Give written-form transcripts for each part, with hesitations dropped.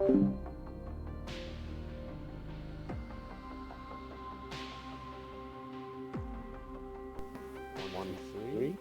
1, 3.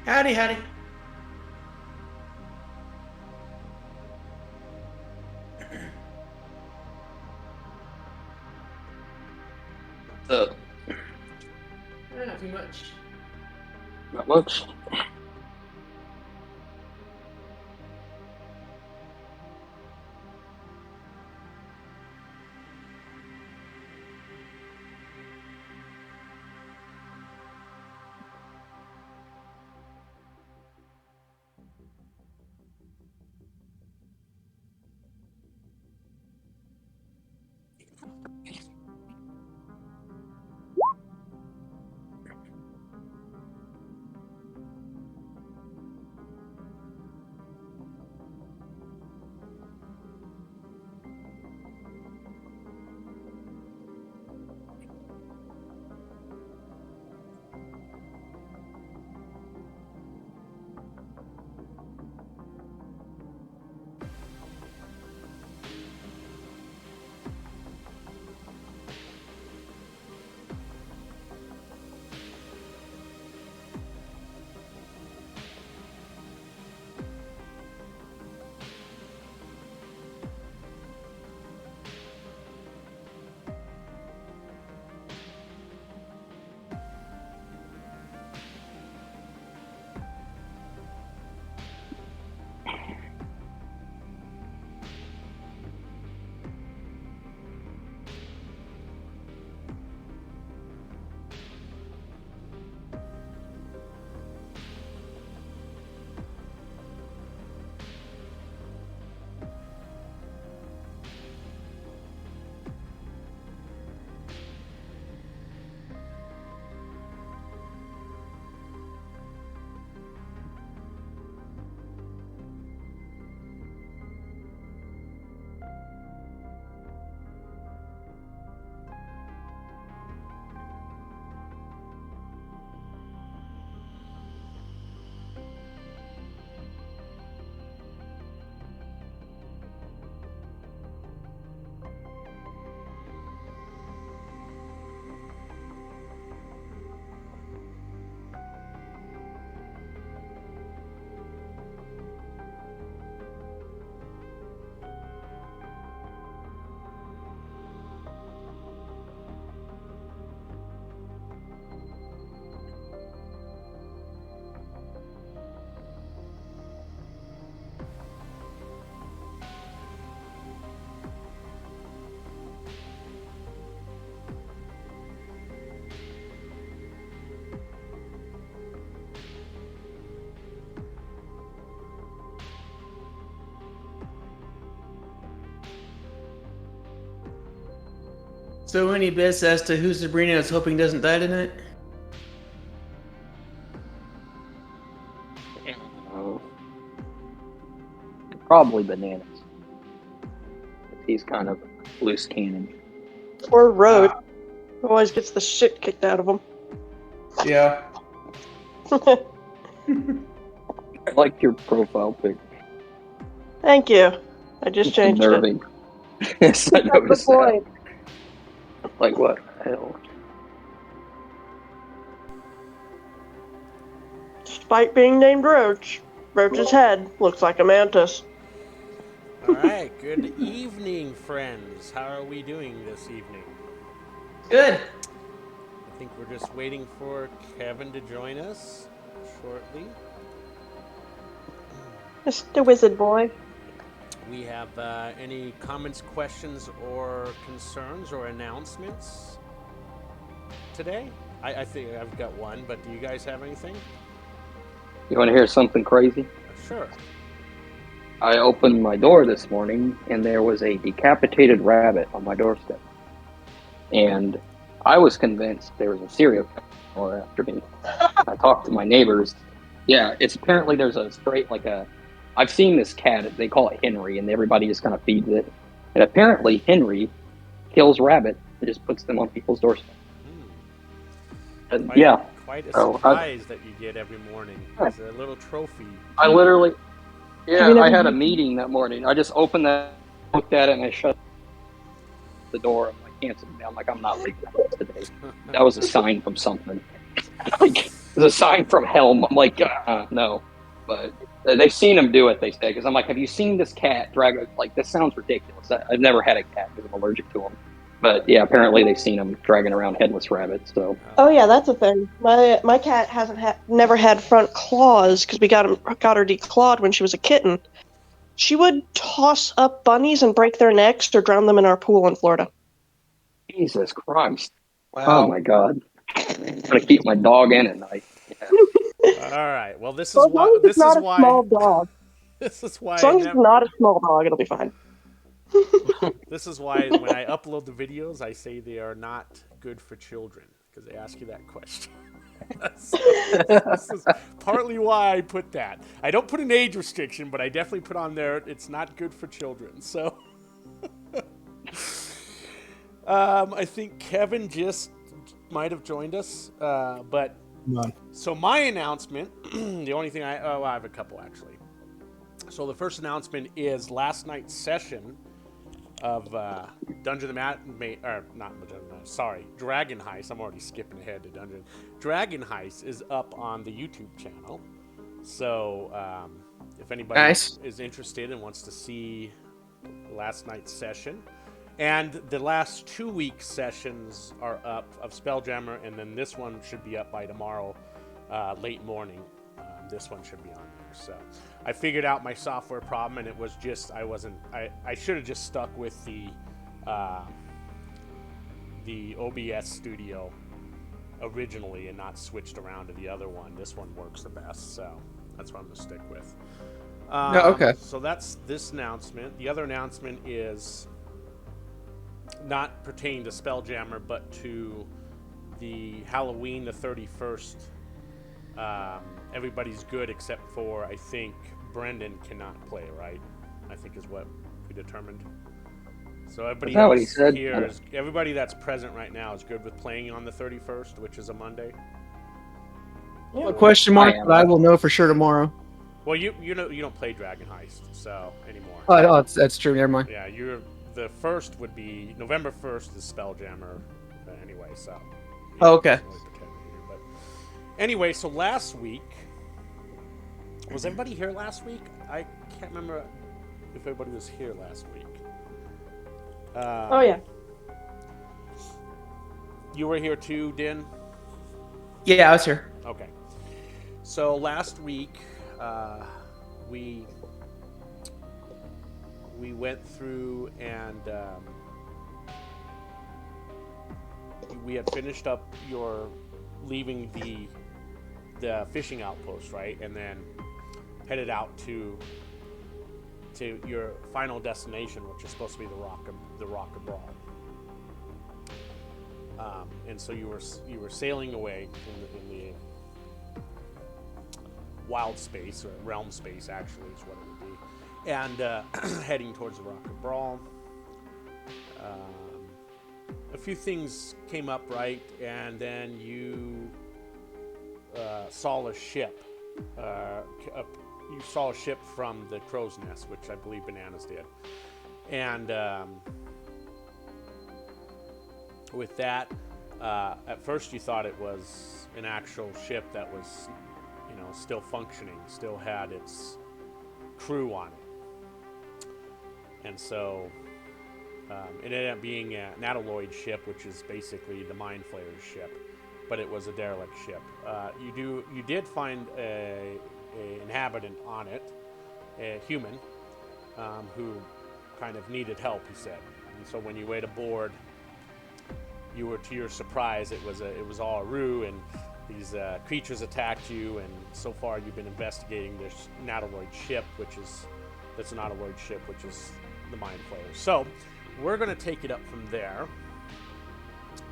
Howdy, howdy. What's up? Not too much. Not much. So any bets as to who Sabrina is hoping doesn't die tonight? probably bananas. He's kind of loose cannon. Or Road. Always gets the shit kicked out of him. Yeah. I like your profile pic. Thank you. I just It's changed it. unnerving. Yes, I That's the noticed that. point. Like, what the hell? Despite being named Roach, Roach's head looks like a mantis. All right. Good evening, friends. How are we doing this evening? Good. I think we're just waiting for Kevin to join us shortly. Mr. Wizard Boy. We have any comments, questions, or concerns or announcements today? I think I've got one, but do you guys have anything? You want to hear something crazy? Sure. I opened my door this morning, and there was a decapitated rabbit on my doorstep. And I was convinced there was a serial killer after me. I talked to my neighbors. Yeah, it's apparently there's a straight, like a... I've seen this cat, they call it Henry, and everybody just kind of feeds it. And apparently Henry kills rabbits and just puts them on people's doorsteps. And yeah. Quite a So, surprise that you get every morning. It's a little trophy. I literally... Yeah, Have you I never had a used- meeting that morning. I just opened that, looked at it, and I shut the door. I'm like, canceled it. I'm like, I'm not leaving today. That was a sign from something. Like, it was a sign from hell. I'm like, no. But they've seen him do it, they say. Because I'm like, have you seen this cat drag a... Like, this sounds ridiculous. I've never had a cat because I'm allergic to them. But yeah, apparently they've seen him dragging around headless rabbits. So Oh yeah, that's a thing. My cat never had front claws because we got her declawed when she was a kitten. She would toss up bunnies and break their necks or drown them in our pool in Florida. Jesus Christ! Wow. Oh my God! I'm gonna keep my dog in at night. Yeah. All right. Well, this is So as long why. as This it's not is a why. small dog. This is why. As long as it's not a small dog, it'll be fine. This is why when I upload the videos, I say they are not good for children because they ask you that question. So this is partly why I put that. I don't put an age restriction, but I definitely put on there it's not good for children. So I think Kevin just might have joined us, but so my announcement, the only thing I have a couple actually. So the first announcement is last night's session of Dragon Heist. I'm already skipping ahead to Dungeon. Dragon Heist is up on the YouTube channel. So if anybody is interested and wants to see last night's session, and the last 2 week sessions are up of Spelljammer, and then this one should be up by tomorrow, late morning. This one should be on there. So I figured out my software problem, and it was just I should have just stuck with the OBS Studio originally and not switched around to the other one. This one works the best, so that's what I'm gonna stick with. Okay. So that's this announcement. The other announcement is not pertaining to Spelljammer, but to the Halloween the 31st. Everybody's good except for, I think, Brendan cannot play, right? I think is what we determined. So everybody else here is, everybody that's present right now is good with playing on the 31st, which is a Monday. A question mark, but I will know for sure tomorrow. Well, you know you don't play Dragon Heist so anymore. Oh, that's true. Never mind. Yeah, the first would be November 1st is Spelljammer anyway. So. Oh, okay. But anyway, so last week, was everybody here last week? I can't remember if everybody was here last week. Oh yeah. You were here too, Din? Yeah, I was here. Okay. So last week, we went through and we had finished up your leaving the fishing outpost, right? And then headed out to your final destination, which is supposed to be the Rock of Brawl. And so you were sailing away in the wild space, or realm space actually is what it would be. and heading towards the Rock of Brawl. A few things came up right, and then you saw a ship. You saw a ship from the Crow's Nest, which I believe Bananas did. And with that, at first you thought it was an actual ship that was, still functioning, still had its crew on it. And so it ended up being an Nautiloid ship, which is basically the Mind Flayer's ship, but it was a derelict ship. You did find a inhabitant on it, a human, who kind of needed help, he said. And so when you went aboard, you were, to your surprise, it was all a ruse, and these creatures attacked you. And so far, you've been investigating this Nautiloid ship, that's a Nautiloid ship, which is the Mind Flayer. So we're going to take it up from there,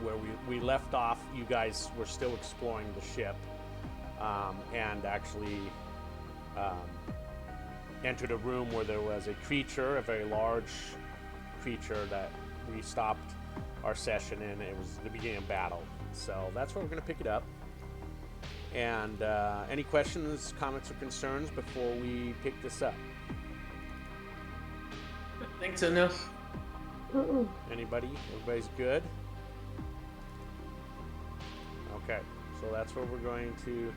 where we left off. You guys were still exploring the ship, and actually entered a room where there was a creature, a very large creature that we stopped our session in. It was the beginning of battle. So that's where we're going to pick it up. And any questions, comments, or concerns before we pick this up? I think so, no. Anybody? Everybody's good? Okay, so that's where we're going to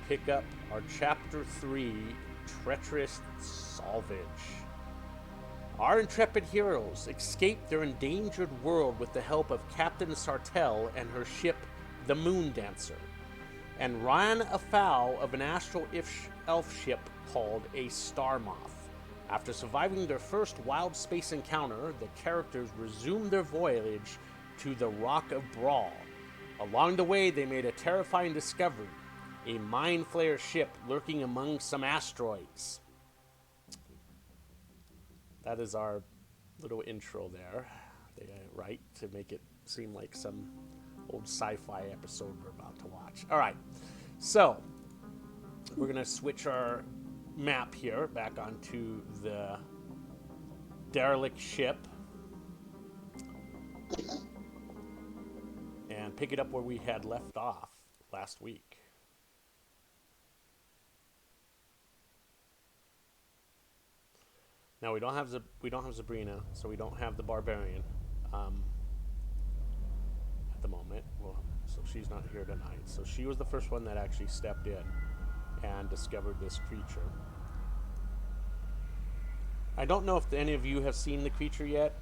pick up our Chapter 3, Treacherous Salvage. Our intrepid heroes escape their endangered world with the help of Captain Sartell and her ship, the Moon Dancer, and ran afoul of an astral elf ship called a Star Moth. After surviving their first wild space encounter, the characters resumed their voyage to the Rock of Brawl. Along the way, they made a terrifying discovery, a Mind Flayer ship lurking among some asteroids. That is our little intro there. They right to make it seem like some old sci-fi episode we're about to watch. All right, so we're going to switch our map here back onto the derelict ship and pick it up where we had left off last week. Now we don't have Sabrina, so we don't have the barbarian at the moment. Well, so she's not here tonight. So she was the first one that actually stepped in and discovered this creature. I don't know if any of you have seen the creature yet,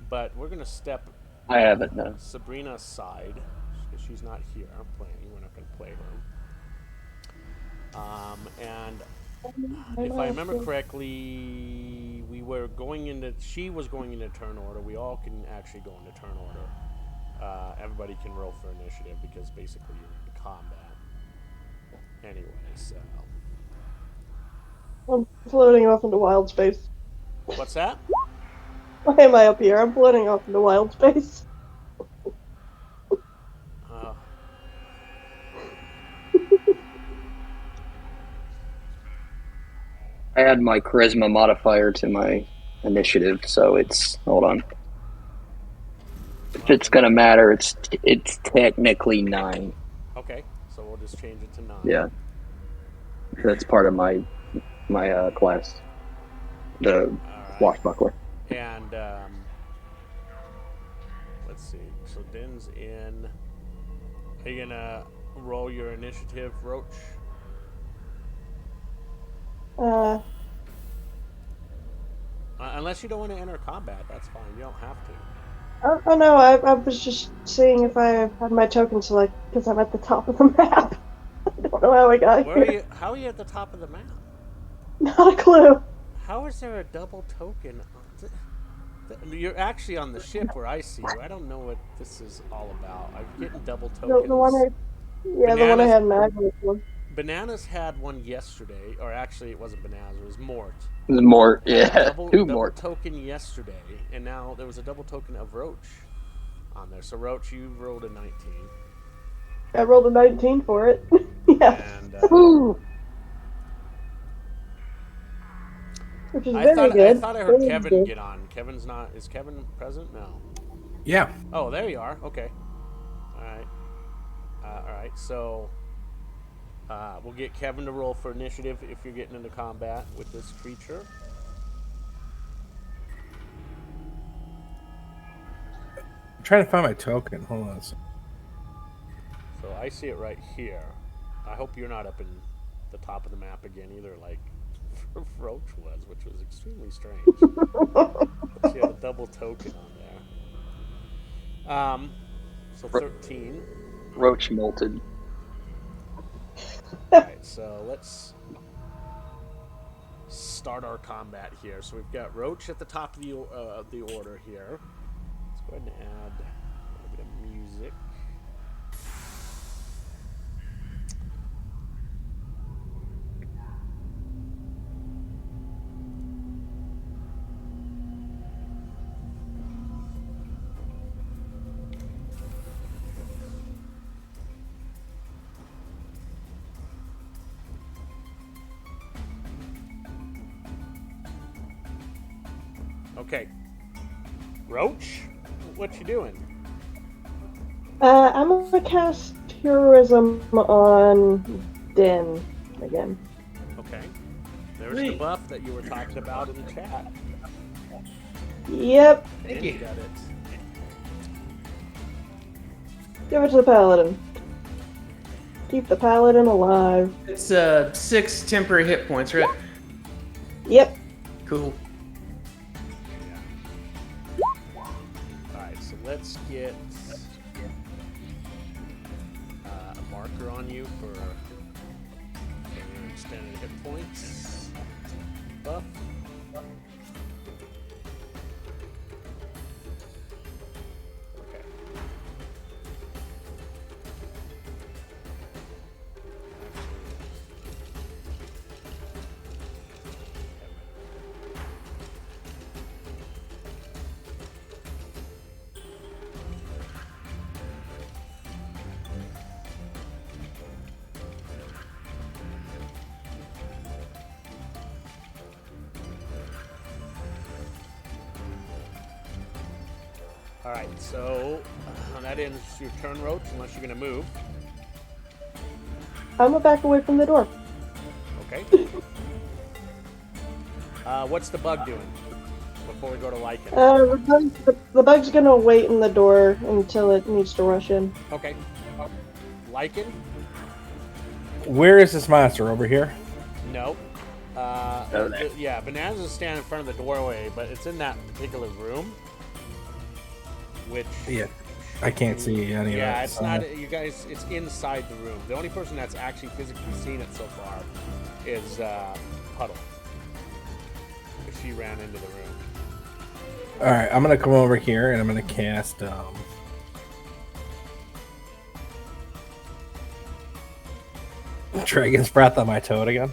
but we're gonna step. I haven't, no. Sabrina's side, because she's not here playing. We're not gonna play her. And if I remember correctly, she was going into turn order. We all can actually go into turn order. Everybody can roll for initiative because basically you're in combat. Anyway, so. I'm floating off into wild space. What's that? Why am I up here? I'm floating off into wild space. I add my charisma modifier to my initiative, so it's, hold on. If it's gonna matter, it's technically 9. Okay, so we'll just change it to 9. Yeah, that's part of my class, the Swashbuckler. And let's see. So Din's in. Are you gonna roll your initiative, Roach? Unless you don't want to enter combat, that's fine. You don't have to. Oh no, I was just seeing if I had my token select because I'm at the top of the map. I don't know how I got here. How are you at the top of the map? Not a clue. How is there a double token? You're actually on the ship where I see you. I don't know what this is all about. I'm getting double tokens. The one I had Magnus one. Bananas had one yesterday, or actually it wasn't Bananas, it was Mort. It was Mort, yeah. Double Mort. Token yesterday, and now there was a double token of Roach on there. So Roach, you rolled a 19. I rolled a 19 for it. Yeah. And which is very good. I thought I heard Very Kevin good. get on. Kevin's not. Is Kevin present? No. Yeah. Oh, there you are. Okay. All right. All right. So we'll get Kevin to roll for initiative if you're getting into combat with this creature. I'm trying to find my token. Hold on a second. So I see it right here. I hope you're not up in the top of the map again either, like Roach was, which was extremely strange. She had a double token on there. So 13. Roach molted. Alright, so let's start our combat here. So we've got Roach at the top of the order here. Let's go ahead and add a little bit of music. Okay. Roach, what you doing? I'm gonna cast Heroism on Den again. Okay. There's the buff that you were talking about in the chat. Yep. And you got it. Give it to the Paladin. Keep the Paladin alive. It's 6 temporary hit points, right? Yep. Cool. Alright, so let's get a marker on you for your extended hit points. Buff. Okay. Alright, so that ends your turn, Roach, unless you're going to move. I'm gonna back away from the door. Okay. What's the bug doing before we go to Lycan? The bug's gonna wait in the door until it needs to rush in. Okay. Lycan? Where is this monster? Over here? No. there. Yeah, Bananas is standing in front of the doorway, but it's in that particular room. Which Yeah. I can't see any of it. yeah, it's not. You guys, it's inside the room. The only person that's actually physically seen it so far is Puddle. She ran into the room. Alright, I'm gonna come over here and I'm gonna cast Dragon's Breath on my toad again.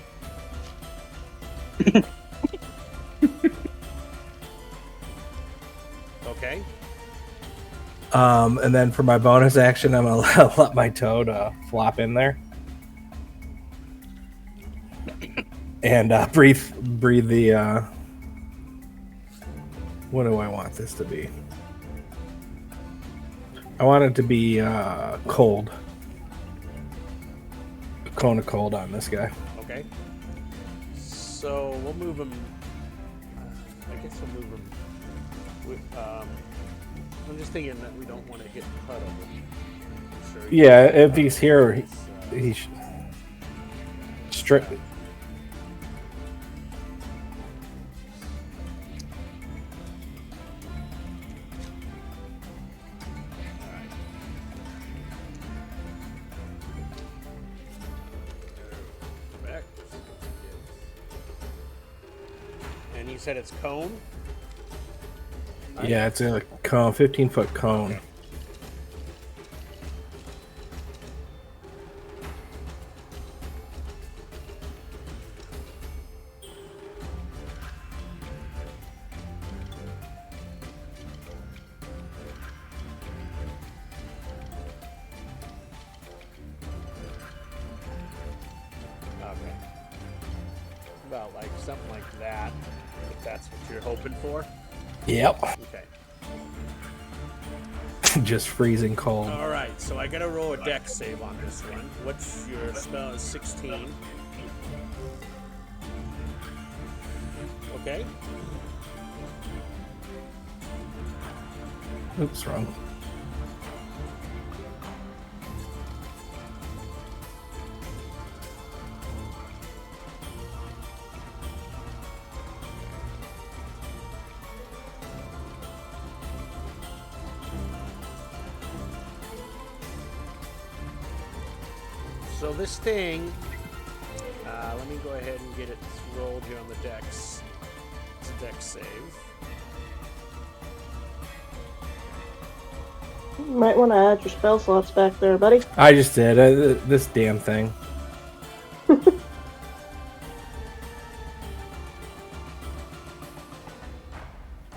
Okay. And then for my bonus action, I'm gonna let my toad flop in there and breathe the. What do I want this to be? I want it to be cold. A cone of cold on this guy. Okay. So we'll move him. I guess we'll move him. I'm just thinking that we don't want to hit Puddle. Sure Yeah, if he's here, he's strict. And you said it's cone? Yeah, it's a cone, 15-foot cone. Okay. Okay. About like something like that. That's what you're hoping for? Yep. Okay. Just freezing cold. Alright, so I gotta roll a dex save on this one. What's your spell? Is 16. Okay. Oops, wrong. So this thing, let me go ahead and get it rolled here on the dex. It's a dex save. You might want to add your spell slots back there, buddy. I just did. This damn thing.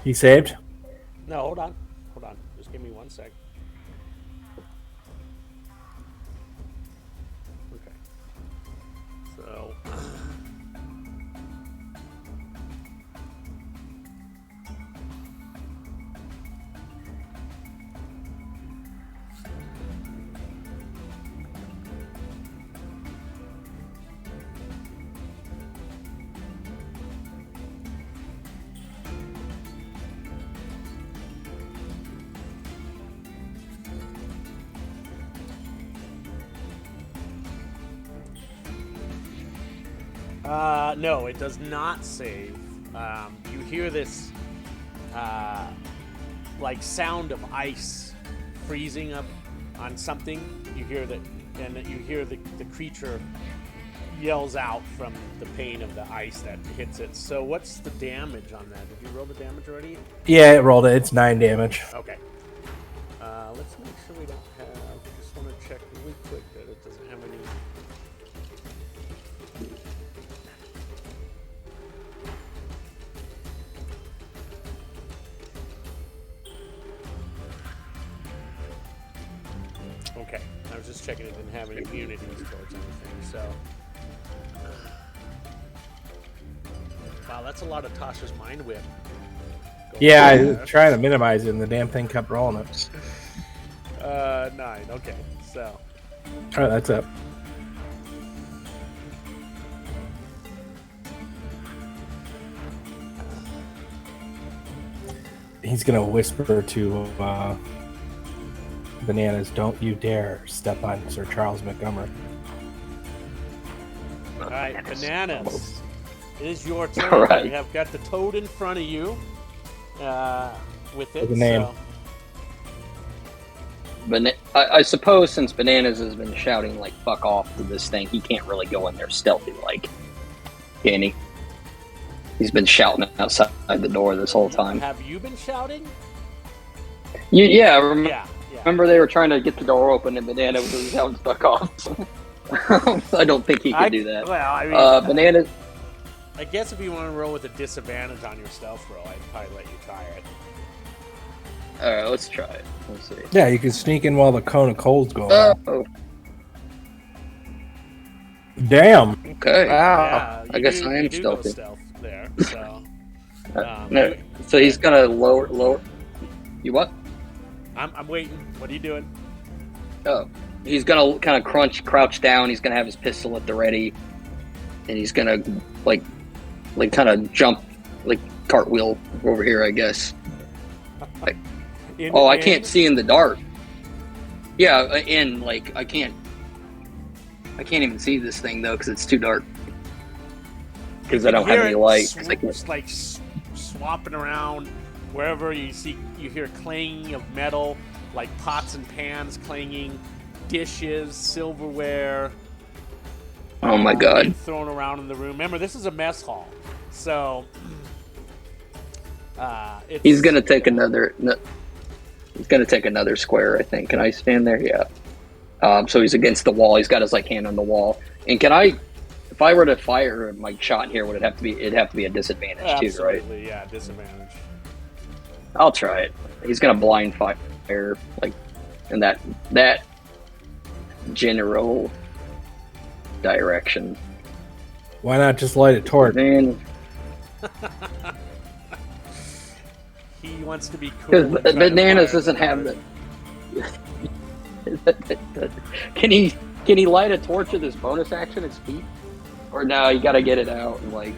He saved? No, hold on. Hold on. Just give me 1 sec. Okay. So... no, it does not save. You hear this, like, sound of ice freezing up on something. You hear that, and you hear the creature yells out from the pain of the ice that hits it. So what's the damage on that? Did you roll the damage already? Yeah, it rolled it. It's 9 damage. Okay. Let's make sure we don't have... I just want to check really quick that it doesn't have any... Okay, I was just checking it didn't have any immunities towards anything, so... Wow, that's a lot of Tasha's Mind Whip. Yeah, I was trying to minimize it, and the damn thing kept rolling it. 9, okay, so... Alright, that's up. He's gonna whisper to Bananas, "Don't you dare step on Sir Charles Montgomery." Alright, Bananas. It is your turn. All right. You have got the toad in front of you with it. With the name. So... I suppose since Bananas has been shouting, like, fuck off to this thing, he can't really go in there stealthy, like, can he? He's been shouting outside the door this whole time. Have you been shouting? Yeah, Yeah. remember they were trying to get the door open and Banana was shouting fuck off. I don't think he could do that. Well, I mean... Bananas... I guess if you want to roll with a disadvantage on your stealth roll, I'd probably let you try it. Alright, let's try it. Let's see. Yeah, you can sneak in while the cone of cold's going on. Oh, Damn. okay. Yeah, I guess you I am do go stealthy. stealth there, so... No, so he's gonna lower... You what? I'm waiting. What are you doing? Oh. He's gonna kind of crouch down, he's gonna have his pistol at the ready, and he's gonna, like kind of jump, like, cartwheel over here, I guess. I can't see in the dark. Yeah, I can't even see this thing, though, because it's too dark. Because I don't have any light. Like swapping around wherever you hear clanging of metal, like pots and pans clanging, dishes, silverware. Oh my god! Thrown around in the room. Remember, this is a mess hall, so he's gonna take another. He's gonna take another square, I think. Can I stand there? Yeah. So he's against the wall. He's got his hand on the wall. And can I? If I were to fire my shot here, it'd have to be a disadvantage too, right? Absolutely, yeah, disadvantage. I'll try it. He's gonna blind fire, like, in that general direction. Why not just light a torch? Then He wants to be cool. Because and try to Bananas fire doesn't the have party. the. Can he light a torch with his bonus action at speed? Or no, you gotta get it out and like.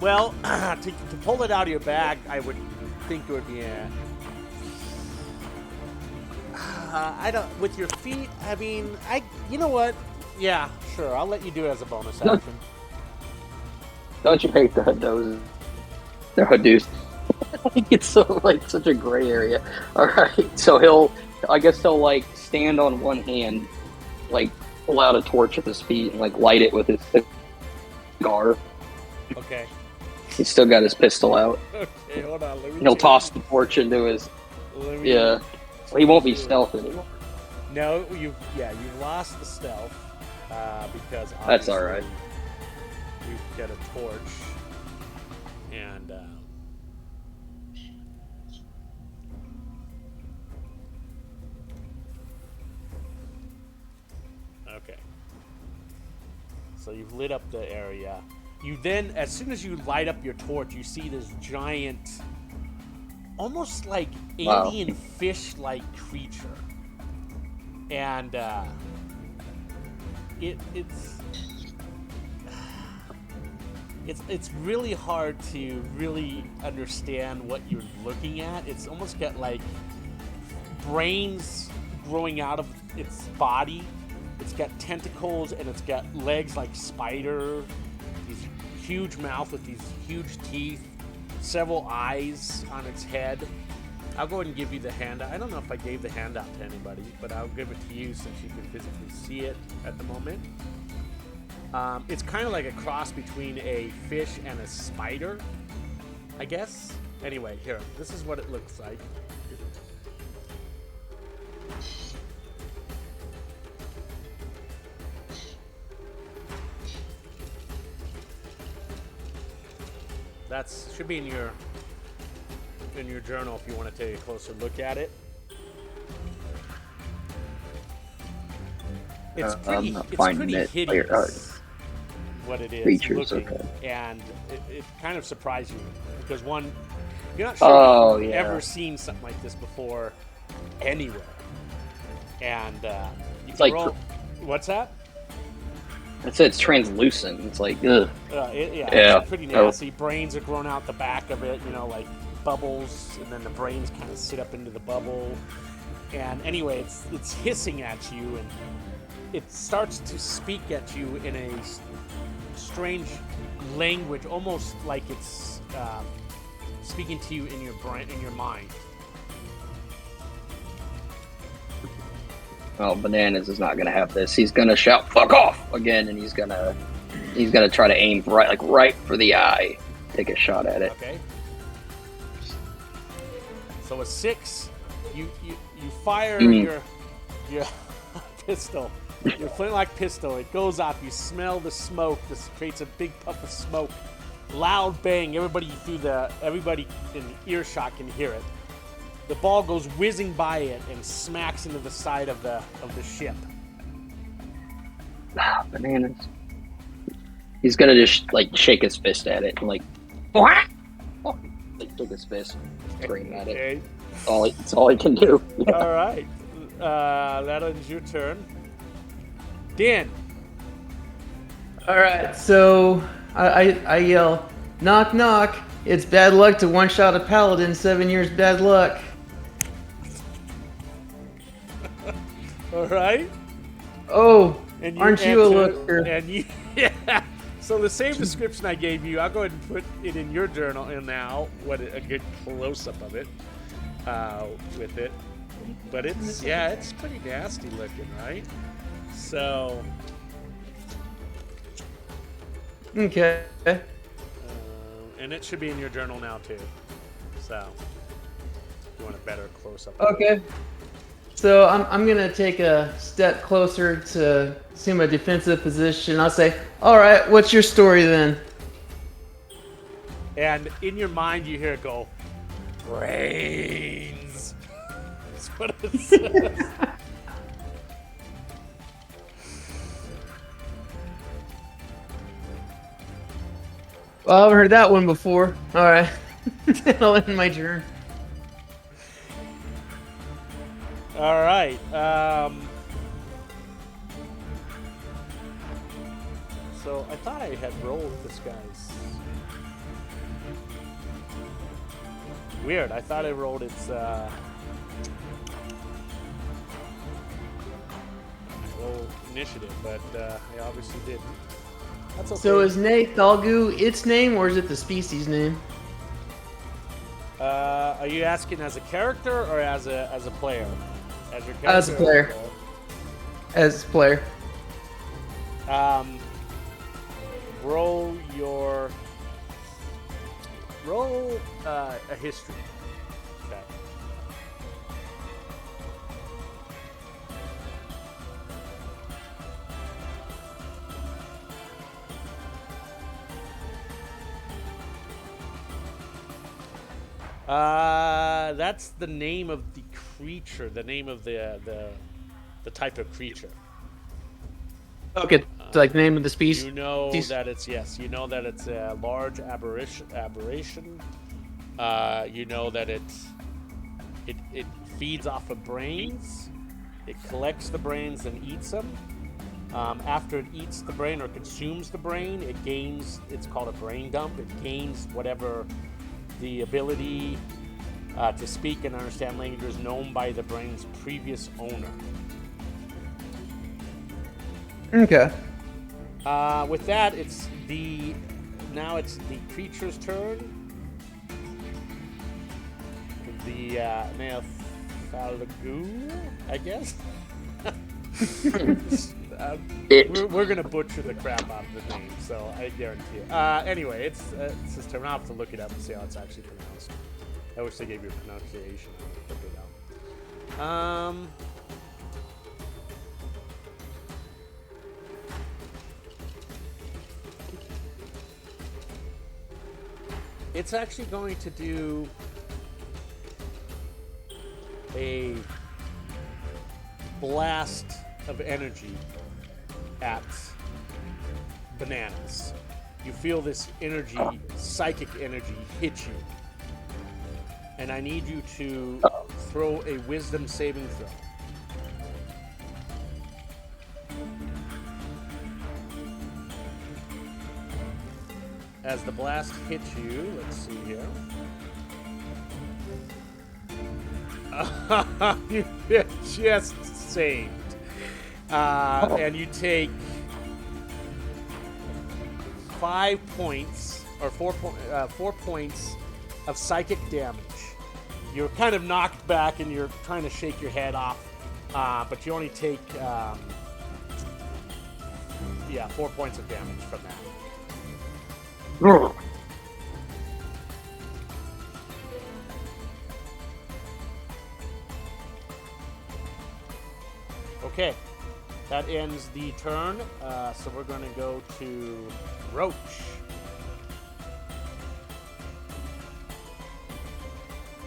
Well, to pull it out of your bag, I would think it would be I don't. With your feet, I mean, you know what? Yeah, sure. I'll let you do it as a bonus action. Don't you hate the Hados? They're Hadoos. It's so like such a gray area. All right, so I guess he'll like stand on one hand, like pull out a torch at his feet and like light it with his cigar. Okay. He's still got his pistol out. Okay, hold on. Let me He'll change- toss the torch into his. let me- Yeah, well, he won't be stealth anymore. No, you've lost the stealth because That's obviously all right. You've got a torch and. Okay. So you've lit up the area. You then, as soon as you light up your torch, you see this giant, almost like Wow. alien fish-like creature, and it's really hard to really understand what you're looking at. It's almost got like brains growing out of its body. It's got tentacles and it's got legs like spider. These huge mouth with these huge teeth, several eyes on its head. I'll go ahead and give you the handout. I don't know if I gave the handout to anybody, but I'll give it to you since you can physically see it at the moment. It's kind of like a cross between a fish and a spider, I guess. Anyway, here, this is what it looks like. That's should be in your journal if you want to take a closer look at it. It's pretty, I'm not it's finding pretty it. hideous. What it is Creatures, looking, okay. and it kind of surprised you because one, you're not sure Oh, if you've yeah. ever seen something like this before anywhere, and you It's can like roll. What's that? It's translucent. It's like, ugh. Yeah, Yeah. it's pretty nasty. Brains are growing out the back of it, like bubbles, and then the brains kind of sit up into the bubble. And anyway, it's hissing at you, and it starts to speak at you in a strange language, almost like it's speaking to you in your brain, in your mind. Oh, Bananas is not gonna have this. He's gonna shout "fuck off" again, and he's gonna try to aim right for the eye. Take a shot at it. Okay. So a 6, you fire your pistol, your flintlock pistol. It goes off. You smell the smoke. This creates a big puff of smoke. Loud bang. Everybody in earshot can hear it. The ball goes whizzing by it and smacks into the side of the ship. Ah, Bananas. He's gonna just like shake his fist at it and like, what? Like shake his fist, scream at it. Okay. It's all he can do. All right. That ends your turn. Dan. All right, so I yell, knock knock. It's bad luck to one shot a paladin. 7 years bad luck. All right. Oh, And aren't you a answer- looker? And you, yeah. So the same description I gave you, I'll go ahead and put it in your journal and now. What a good close-up of it with it. But it's pretty nasty looking, right? So, Okay. and it should be in your journal now too. So, if you want a better close-up. Okay. So I'm gonna take a step closer to assume a defensive position. I'll say, all right, what's your story then? And in your mind, you hear it go, brains. That's what it says. Well, I haven't heard that one before. All right. I'll end my turn. All right. So I thought I had rolled this guy's. Weird. I thought I rolled its roll initiative, but I obviously didn't. That's okay. So is Thalgu its name, or is it the species name? Are you asking as a character or as a player? As your character? As a player. As a player. Roll a history. Okay. That's the name of the creature, the name of the type of creature. Okay, so like the name of the species. You know that it's You know that it's a large aberration. You know that it feeds off of brains. It collects the brains and eats them. After it eats the brain or consumes the brain, it gains. It's called a brain dump. It gains whatever the ability to speak and understand languages known by the brain's previous owner. Okay. With that, now it's the creature's turn. The Neophalagu, I guess. We're gonna butcher the crap out of the name, so I guarantee it. Anyway, it's his turn. I'll have to look it up and see how it's actually pronounced. I wish they gave you a pronunciation. I'll look it up. It's actually going to do a blast of energy at Bananas. You feel this energy, psychic energy, hit you. And I need you to throw a wisdom saving throw. As the blast hits you, let's see here. You just saved. And you take 5 points, or 4 points of psychic damage. You're kind of knocked back and you're trying to shake your head off, but you only take 4 points of damage from that. Okay, that ends the turn, so we're going to go to Roach.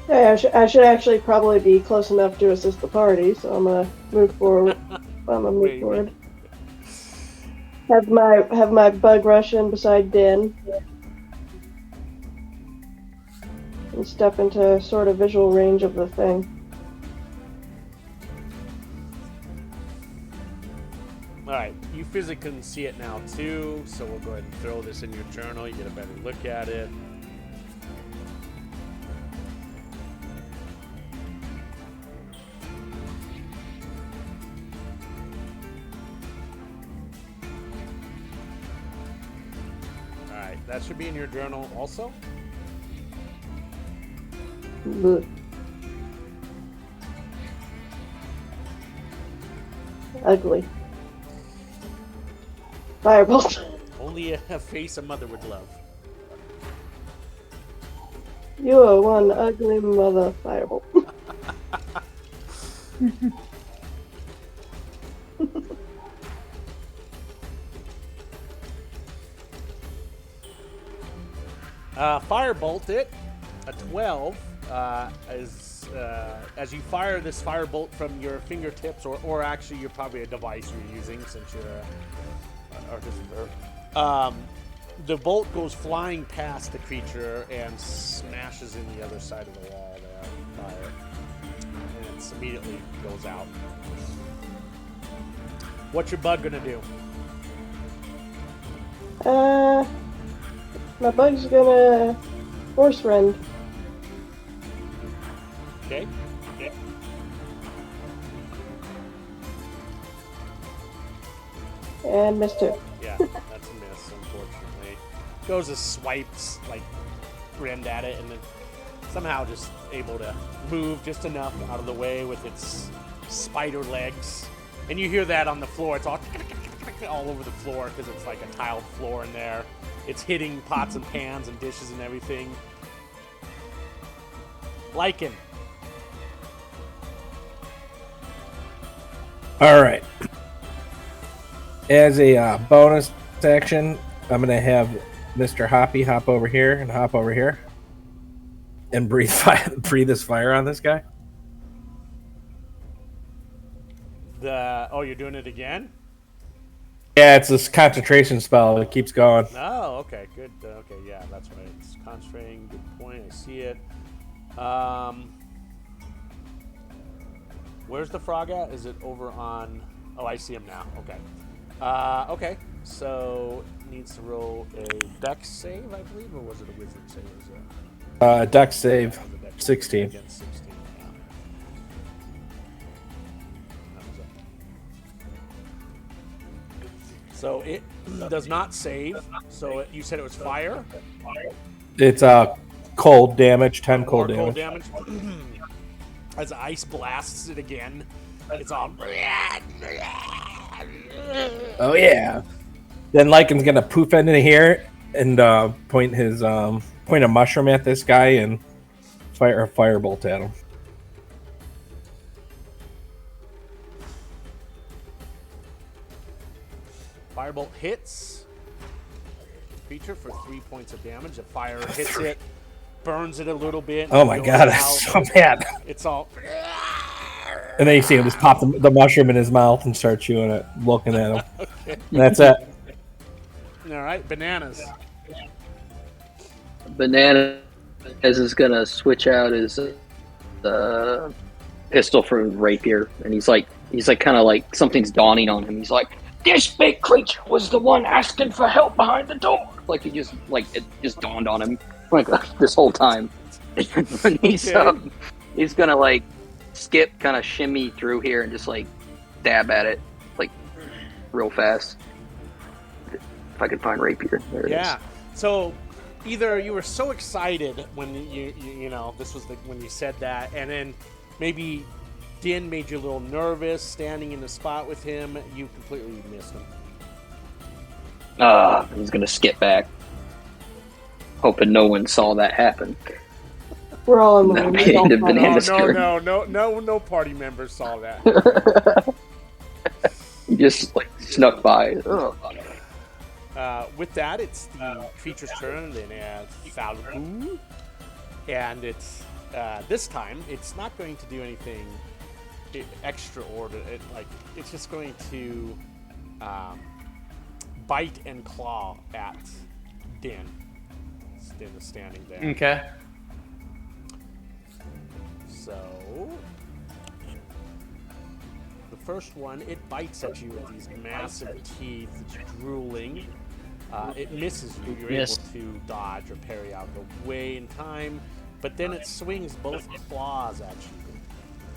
Hey, I should actually probably be close enough to assist the party, so I'm gonna move forward. Forward. Have my bug rush in beside Din. And step into sort of visual range of the thing. Alright, you physically can see it now too, so we'll go ahead and throw this in your journal. You get a better look at it. Alright, that should be in your journal also. Ugh. Ugly. Firebolt. Only a face a mother would love. You are one ugly mother, Firebolt. Firebolt it. A 12 as you fire this firebolt from your fingertips, or actually you're probably a device you're using since you're an artisan. the bolt goes flying past the creature and smashes in the other side of the wall there by it. And it immediately goes out. What's your bug gonna do? My bug's gonna force rend. Okay. Okay. And missed it. Yeah, that's a miss, unfortunately. Goes to swipes, like, rend at it, and then somehow just able to move just enough out of the way with its spider legs. And you hear that on the floor. It's all over the floor because it's like a tiled floor in there. It's hitting pots and pans and dishes and everything. Lycan. All right. As a bonus action, I'm going to have Mr. Hoppy hop over here and hop over here and breathe this fire on this guy. You're doing it again? Yeah, it's this concentration spell. It keeps going. Oh, okay, good. Okay, yeah, that's right. It's concentrating. Good point. I see it. Where's the frog at? Is it over on... Oh, I see him now. Okay. Okay, so needs to roll a dex save, I believe, or was it a wisdom save? Dex save, 16. Against 16, yeah. That was it. So it does not save. So you said it was fire? It's cold damage, 10 cold damage. As ice blasts it again, it's all... Oh yeah. Then Lycan's gonna poof into here and point a mushroom at this guy and fire a firebolt at him. Firebolt hits creature for 3 points of damage. The fire hits it, burns it a little bit. Oh my god, that's so bad. It's all... And then you see him just pop the mushroom in his mouth and start chewing it, looking at him. Okay. That's it. All right, Bananas. Bananas is gonna switch out his pistol for rapier, and he's like kind of like something's dawning on him. He's like, "This big creature was the one asking for help behind the door." Like it just dawned on him like this whole time. And he's gonna like skip, kind of shimmy through here and just like dab at it like real fast. If I could find rapier, there it is. Yeah. So either you were so excited when you this was when you said that, and then maybe Din made you a little nervous standing in the spot with him. You completely missed him. He's gonna skip back, hoping no one saw that happen. We're all in the No party members saw that. He just like snuck by. With that, it's the creature's turn, and it's Falgu. And it's this time, it's not going to do anything extraordinary. It's just going to bite and claw at Din. Din is standing there. Okay. So, the first one, it bites at you with these massive teeth. It's drooling. It misses you. You're able to dodge or parry out the way in time, but then it swings both claws at you,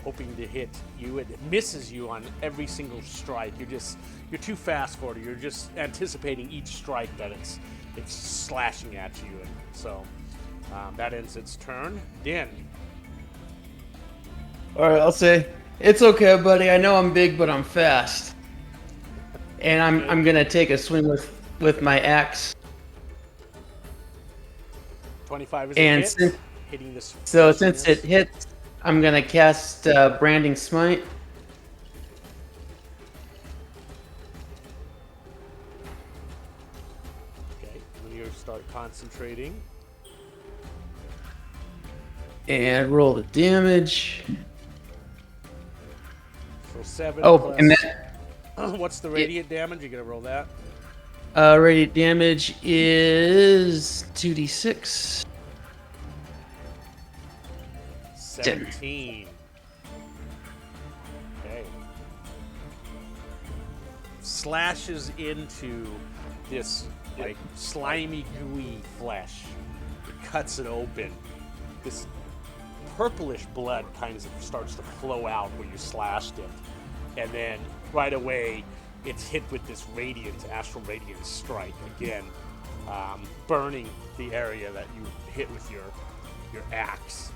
hoping to hit you. It misses you on every single strike. You're too fast for it. You're just anticipating each strike that it's slashing at you, and so that ends its turn. Din. All right, I'll say it's okay, buddy. I know I'm big, but I'm fast, and I'm gonna take a swing with my axe. 25 is and a hit. Hitting this. So since it hits, I'm gonna cast Branding Smite. Okay, when you start concentrating. And roll the damage. So 7. Oh, plus, and then what's the radiant damage? You gonna roll that? Radiant damage is 2d6. 17. Okay. Slashes into this like slimy, gooey flesh. It cuts it open. This purplish blood kind of starts to flow out where you slashed it, and then right away it's hit with this astral radiant strike again, burning the area that you hit with your axe.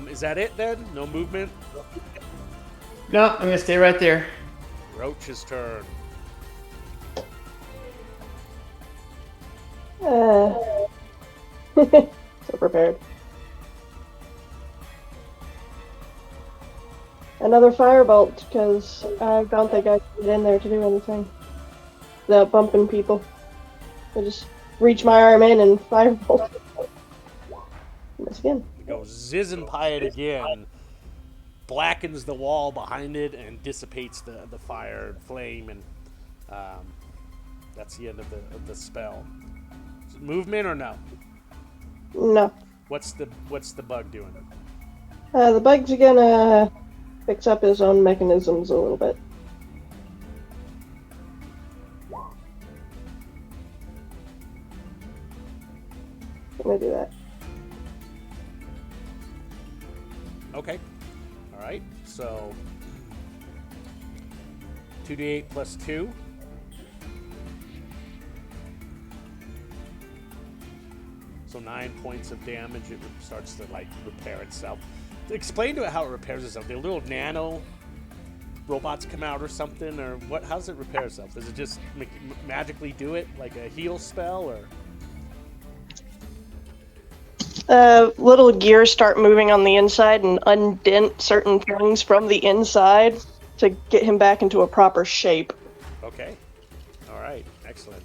Is that it then? No movement? No, I'm gonna stay right there. Roach's turn. So prepared. Another firebolt, because I don't think I can get in there to do anything without bumping people. I just reach my arm in and firebolt. Miss again. Goes zizzing by it again, blackens the wall behind it, and dissipates the fire and flame, and that's the end of the spell. Movement or no? No. What's the bug doing? The bug's gonna fix up his own mechanisms a little bit. I'm gonna do that. Okay. All right. So 2d8 plus 2. So 9 points of damage. It starts to like repair itself. Explain to it how it repairs itself. The little nano robots come out or something, or what? How does it repair itself? Does it just magically do it like a heal spell, or? Little gears start moving on the inside and undent certain things from the inside to get him back into a proper shape. Okay. All right. Excellent.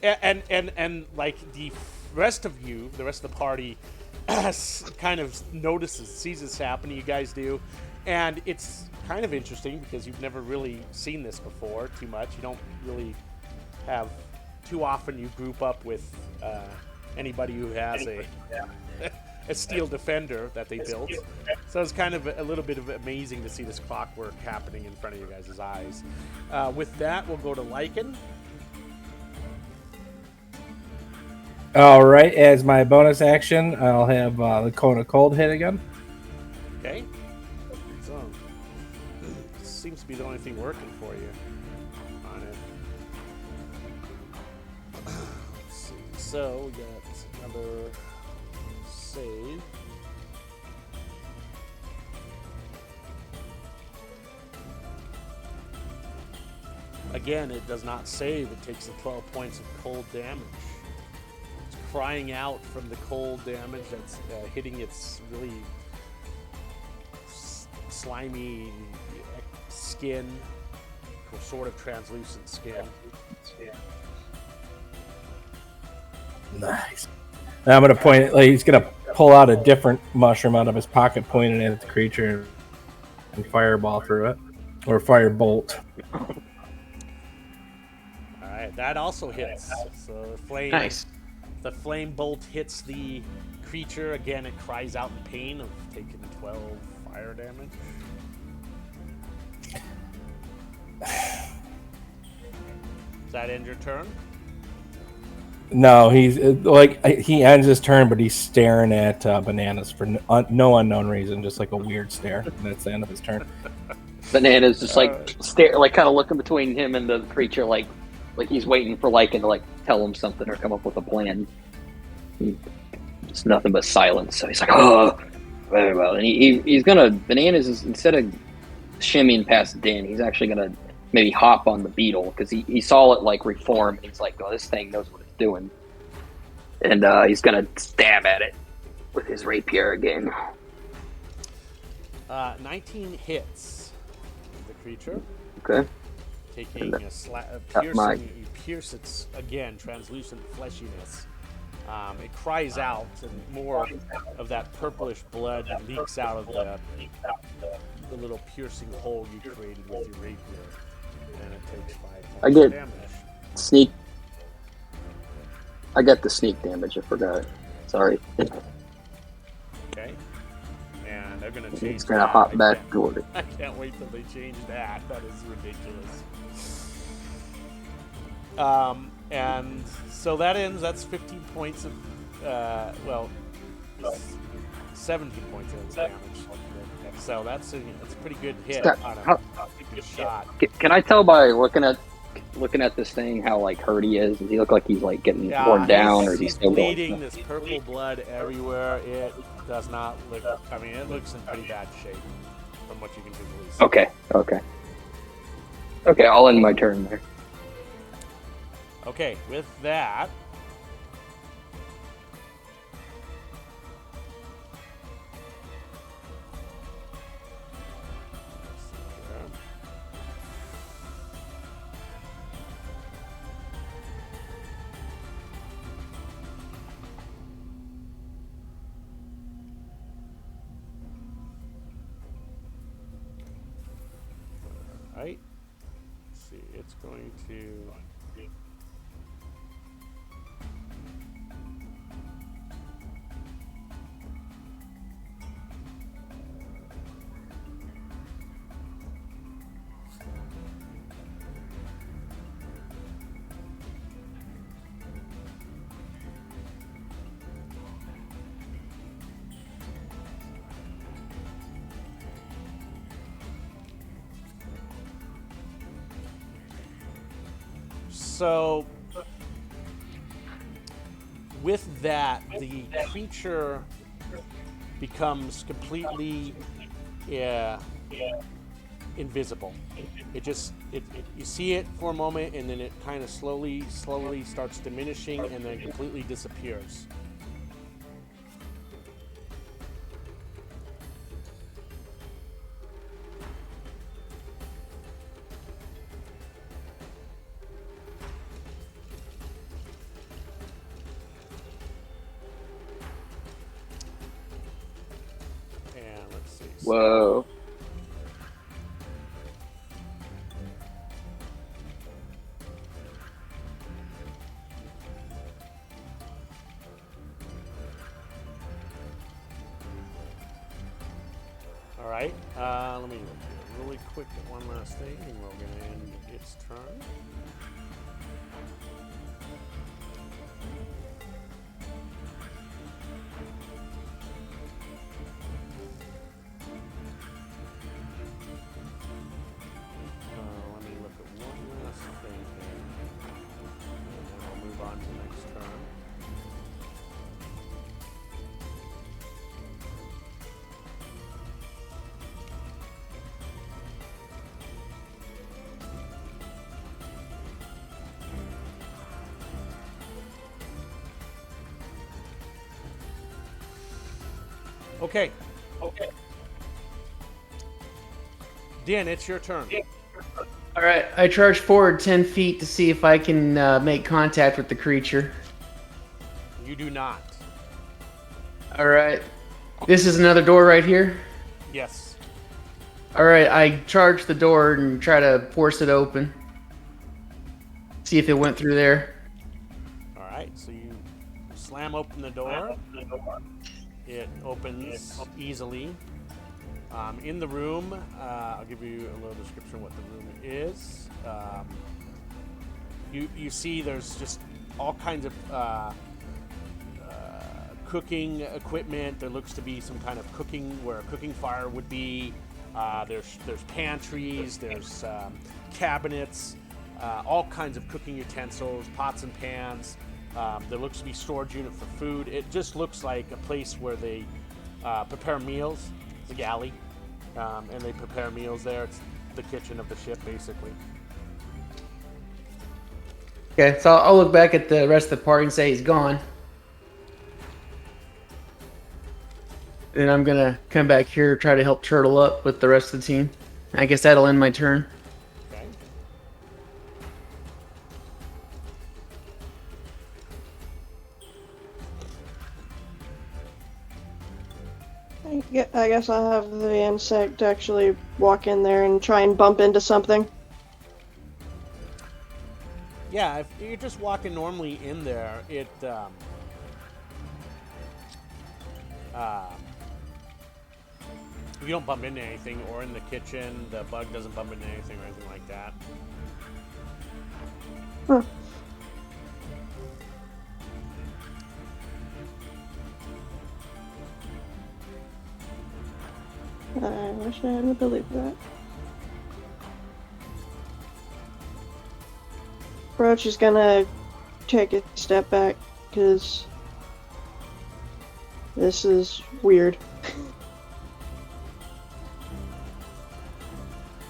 And like the rest of you, the rest of the party, kind of sees this happening. You guys do, and it's kind of interesting because you've never really seen this before too much. You don't really have too often. You group up with anybody who has a steel defender that they built. So it's kind of a little bit of amazing to see this clockwork happening in front of you guys' eyes. With that, we'll go to Lycan. All right, as my bonus action, I'll have the Cone of Cold hit again. Okay. So, seems to be the only thing working for you on it. Let's see. So, we got another save. Again, it does not save. It takes the 12 points of cold damage. Crying out from the cold damage that's hitting its really slimy skin, or sort of translucent skin. Nice. Now I'm gonna point. Like, he's gonna pull out a different mushroom out of his pocket, pointing it at the creature, and fireball through it, or firebolt. All right, that also hits. So the flame. Nice. The flame bolt hits the creature. Again, it cries out in pain of taking 12 fire damage. Does that end your turn? No, he's like he ends his turn, but he's staring at bananas for no unknown reason, just like a weird stare. And that's the end of his turn. Bananas just like stare, like kind of looking between him and the creature, like he's waiting for Lycan to like tell him something or come up with a plan. It's nothing but silence. So he's like, oh, very well. And he's gonna Bananas is, instead of shimmying past Din, he's actually gonna maybe hop on the beetle because he saw it like reform. And he's like, oh, this thing knows what it's doing, and he's gonna stab at it with his rapier again. 19 hits the creature. Okay. Taking you pierce its, again, translucent fleshiness. It cries out, and more of that purplish blood leaks out of the little piercing hole you created with your rapier. and it takes 5 I points get of damage. sneak. I got the sneak damage. I forgot. Sorry. Okay. And they're gonna change It's gonna that. hop back toward it. I can't wait till they change that. That is ridiculous. And so that ends. That's 15 points of, 17 points of damage. So that's a pretty good hit on a good shot. Can I tell by looking at this thing how like hurt he is? Does he look like he's like getting worn down, or is he he's still bleeding? going? There's purple blood everywhere. It does not look. I mean, it looks in pretty bad shape from what you can visually see. Okay. I'll end my turn there. Okay, with that. Right. Let's see, it's going to. So, with that, the creature becomes completely invisible. You see it for a moment, and then it kind of slowly starts diminishing, and then completely disappears. Whoa. All right. Let me look here really quick at one last thing, and we're going to end its turn. Let me look at one last thing here, and then we'll move on to the next turn. Okay. Dan, it's your turn. All right, I charge forward 10 feet to see if I can make contact with the creature. You do not. All right. This is another door right here? Yes. All right, I charge the door and try to force it open. See if it went through there. All right, so you slam open the door. It opens easily. In the room, I'll give you a little description of what the room is. You see there's just all kinds of cooking equipment. There looks to be some kind of cooking where a cooking fire would be. There's pantries, there's cabinets, all kinds of cooking utensils, pots and pans. There looks to be storage unit for food. It just looks like a place where they prepare meals. It's a galley, and they prepare meals there. It's the kitchen of the ship, basically. Okay, so I'll look back at the rest of the party and say he's gone. Then I'm gonna come back here, try to help Turtle up with the rest of the team. I guess that'll end my turn. Okay. I guess I'll have the insect actually walk in there and try and bump into something. Yeah, if you're just walking normally in there, it if you don't bump into anything, or in the kitchen, the bug doesn't bump into anything or anything like that. Huh. I wish I had an ability for that. Roach is gonna take a step back because this is weird.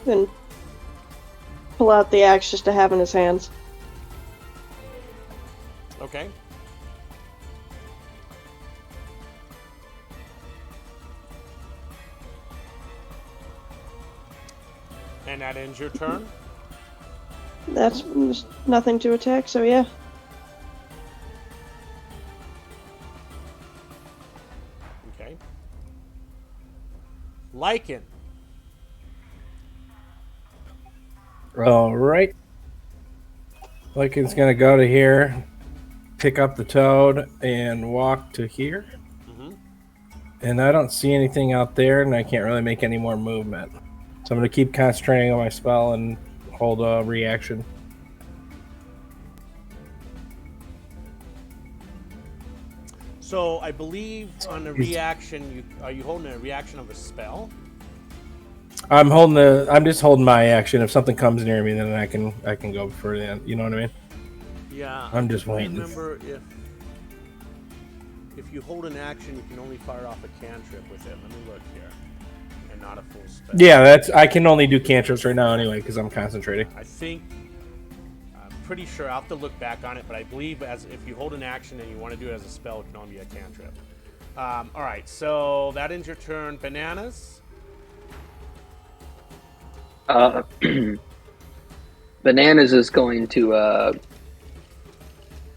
Then pull out the axe just to have in his hands. Okay. And that ends your turn? That's there's nothing to attack, so yeah. Okay. Lycan. All right. Lycan's gonna go to here, pick up the toad, and walk to here. Mm-hmm. And I don't see anything out there, and I can't really make any more movement. So I'm gonna keep concentrating on my spell and hold a reaction. So I believe on a reaction, are you holding a reaction of a spell? I'm just holding my action. If something comes near me, then I can go for the end. You know what I mean? Yeah. I'm just waiting. Remember, if you hold an action, you can only fire off a cantrip with it. Let me look here, and not a full spell. Yeah, I can only do cantrips right now anyway because I'm concentrating. I'm pretty sure I'll have to look back on it, but I believe if you hold an action and you want to do it as a spell, it can only be a cantrip. All right, so that ends your turn. Bananas. Bananas is going to.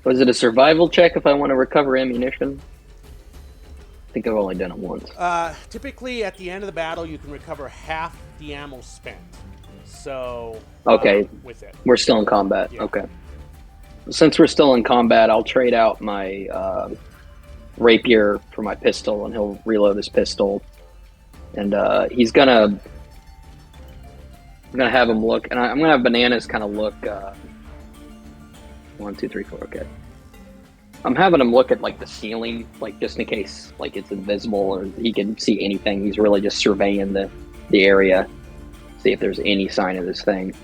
Was it a survival check if I want to recover ammunition? I think I've only done it once. Typically, at the end of the battle, you can recover half the ammo spent. So. Okay. With it. We're still in combat. Yeah. Okay. Since we're still in combat, I'll trade out my rapier for my pistol, and he'll reload his pistol. And he's gonna. I'm gonna have him look, and I'm gonna have Bananas kind of look. 1, 2, 3, 4. Okay. I'm having him look at like the ceiling, like just in case like it's invisible or he can see anything. He's really just surveying the area, see if there's any sign of this thing.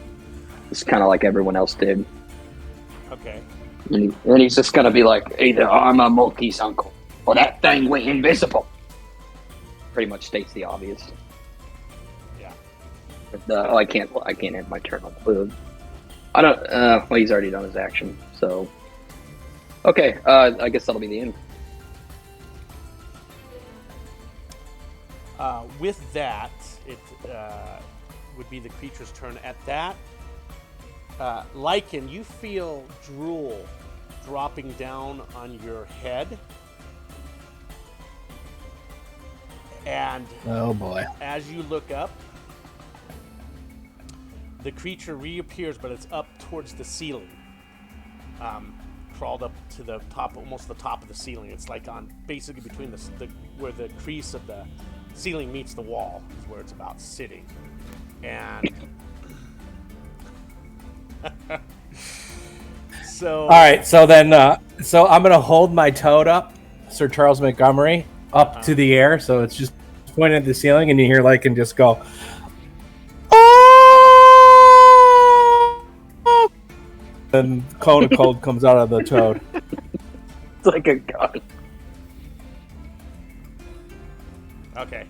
It's kind of like everyone else did. Okay. And he's just gonna be like, either I'm a monkey's uncle or that thing went invisible. Pretty much states the obvious. Yeah. But, I can't end my turn on the move. I don't. Well, he's already done his action, so. Okay, I guess that'll be the end. With that, it would be the creature's turn. At that, Lycan, you feel drool dropping down on your head. And oh boy. As you look up, the creature reappears, but it's up towards the ceiling. Crawled up to the top, almost the top of the ceiling. It's like on basically between where the crease of the ceiling meets the wall is where it's about sitting. And so all right, so then so I'm gonna hold my toad up, Sir Charles Montgomery, up to the air, so it's just pointing at the ceiling, and you hear Lycan just go. And cone of cold comes out of the toad. It's like a gun. Okay.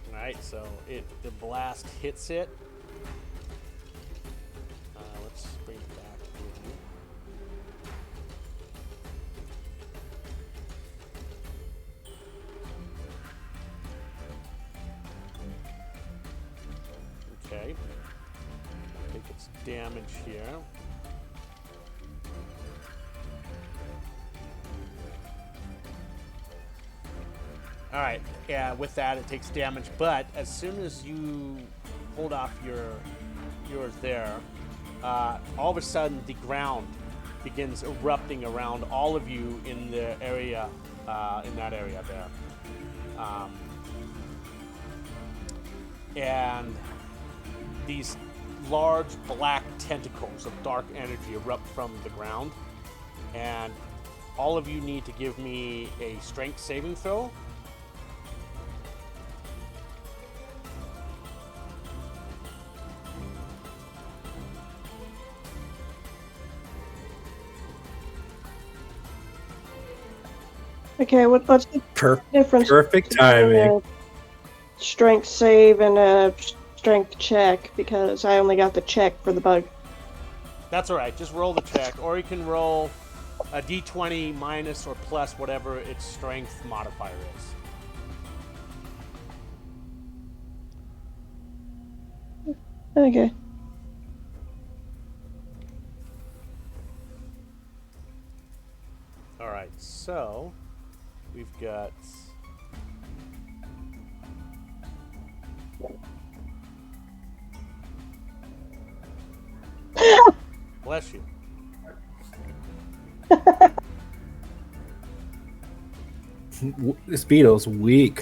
Alright, so the blast hits it. Let's bring it back here. Okay. Take its damage here. All right. Yeah. With that, it takes damage, but as soon as you hold off yours there, all of a sudden the ground begins erupting around all of you in the area, in that area there, and these large black tentacles of dark energy erupt from the ground, and all of you need to give me a strength saving throw. Okay, what's the difference Perfect between timing. a strength save and a strength check? Because I only got the check for the bug. That's all right. Just roll the check, or you can roll a d20 minus or plus whatever its strength modifier is. Okay. All right, so we've got bless you. This beetle's weak.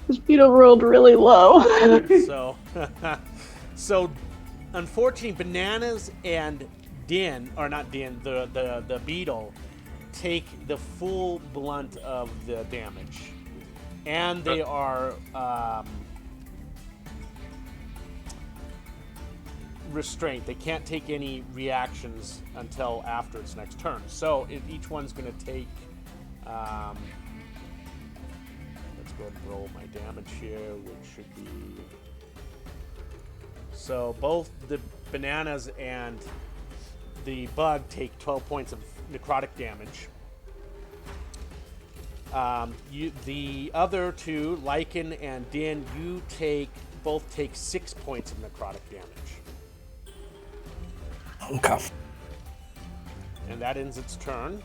This beetle rolled really low. So unfortunately, Bananas and Din, or not Din, the beetle, take the full blunt of the damage, and they are restrained. They can't take any reactions until after its next turn. So each one's going to take. Let's go ahead and roll my damage here, which should be. So both the Bananas and the bug take 12 points of necrotic damage. The other two, Lycan and Din, you both take 6 points of necrotic damage. Okay. And that ends its turn.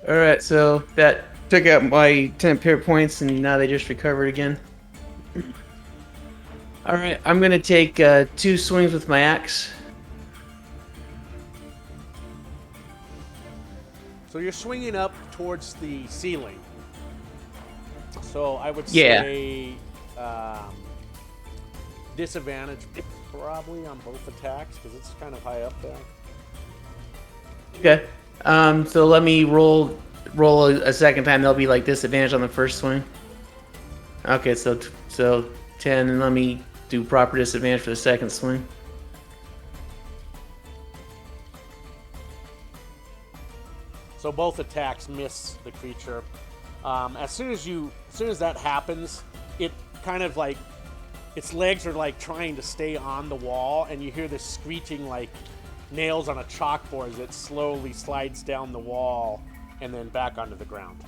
All right, so that took out my 10 pair points, and now they just recovered again. All right, I'm gonna take 2 swings with my axe. So you're swinging up towards the ceiling. So I would Yeah. say disadvantage probably on both attacks because it's kind of high up there. Okay. So let me roll a second time. There'll be like disadvantage on the first swing. Okay, so 10, and let me do proper disadvantage for the second swing. So both attacks miss the creature. As soon as that happens, it kind of like its legs are like trying to stay on the wall, and you hear this screeching like nails on a chalkboard as it slowly slides down the wall and then back onto the ground.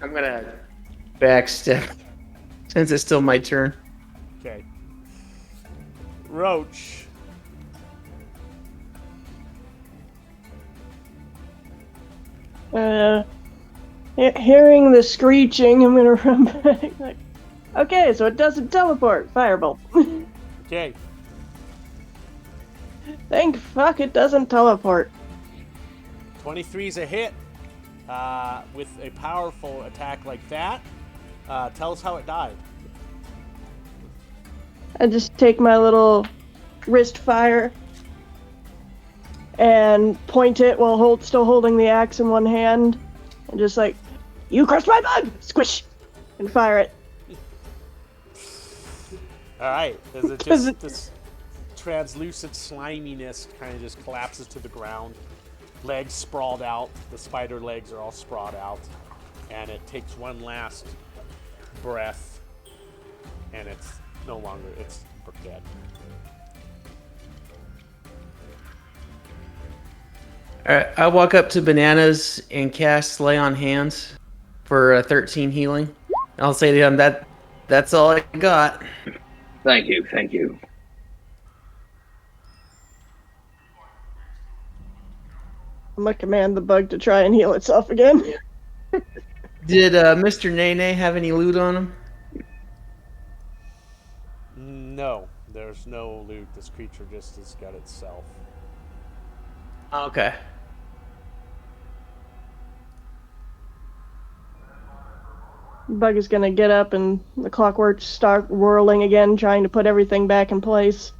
I'm gonna backstep since it's still my turn. Okay. Roach. Hearing the screeching, I'm gonna run back. Like, okay, so it doesn't teleport. Firebolt. Okay. Thank fuck it doesn't teleport. 23 is a hit. With a powerful attack like that, tell us how it died. I just take my little wrist fire and point it while still holding the axe in one hand, and just like, you crushed my bug! Squish! And fire it. Alright, as it just, this translucent sliminess kind of just collapses to the ground. Legs sprawled out, the spider legs are all sprawled out, and it takes one last breath, and it's no longer, it's dead. Alright, I walk up to Bananas and cast Lay on Hands for 13 healing. I'll say to him that's all I got. Thank you, thank you. I'm gonna command the bug to try and heal itself again. Did Mr. Nene have any loot on him? No, there's no loot. This creature just has got itself. Okay. Bug is gonna get up and the clockwork start whirling again, trying to put everything back in place.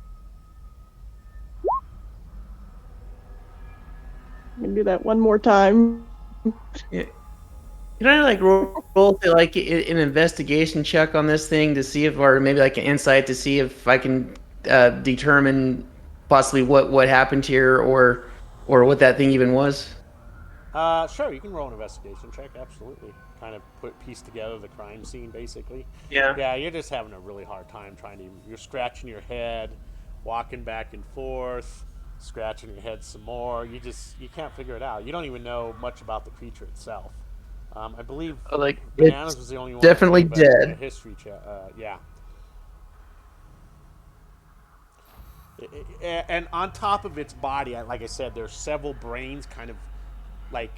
I'm gonna do that one more time. Yeah. Can I like roll to like an investigation check on this thing to see if, or maybe like an insight to see if I can determine possibly what happened here or what that thing even was? Sure, you can roll an investigation check. Absolutely, kind of piece together the crime scene, basically. Yeah. Yeah, you're just having a really hard time trying to. You're scratching your head, walking back and forth, scratching your head some more. You can't figure it out. You don't even know much about the creature itself. I believe Like Bananas it's was the only one definitely that gave a dead. history check. Yeah. And on top of its body, like I said, there's several brains kind of like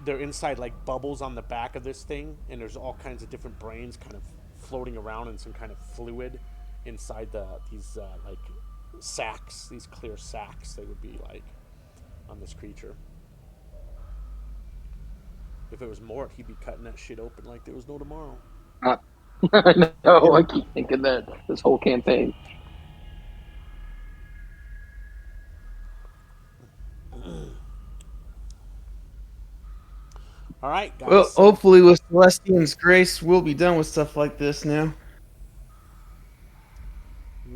they're inside like bubbles on the back of this thing, and there's all kinds of different brains kind of floating around in some kind of fluid inside these like sacks, these clear sacks they would be like on this creature. If it was Mort, he'd be cutting that shit open like there was no tomorrow. I know, I keep thinking that this whole campaign. All right, guys. Well, So hopefully with Celestine's grace, we'll be done with stuff like this now.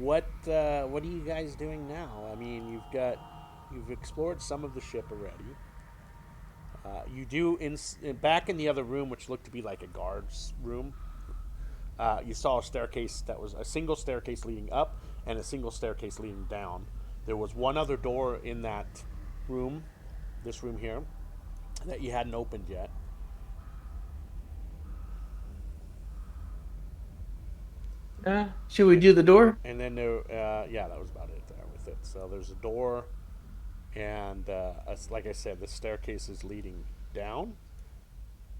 what are you guys doing now? I mean, you've explored some of the ship already. You do back in the other room, which looked to be like a guard's room. You saw a staircase that was a single staircase leading up and a single staircase leading down. There was one other door in that room, this room here, that you hadn't opened yet. Should we do the door? And then yeah, that was about it there with it. So there's a door, and like I said, the staircase is leading down.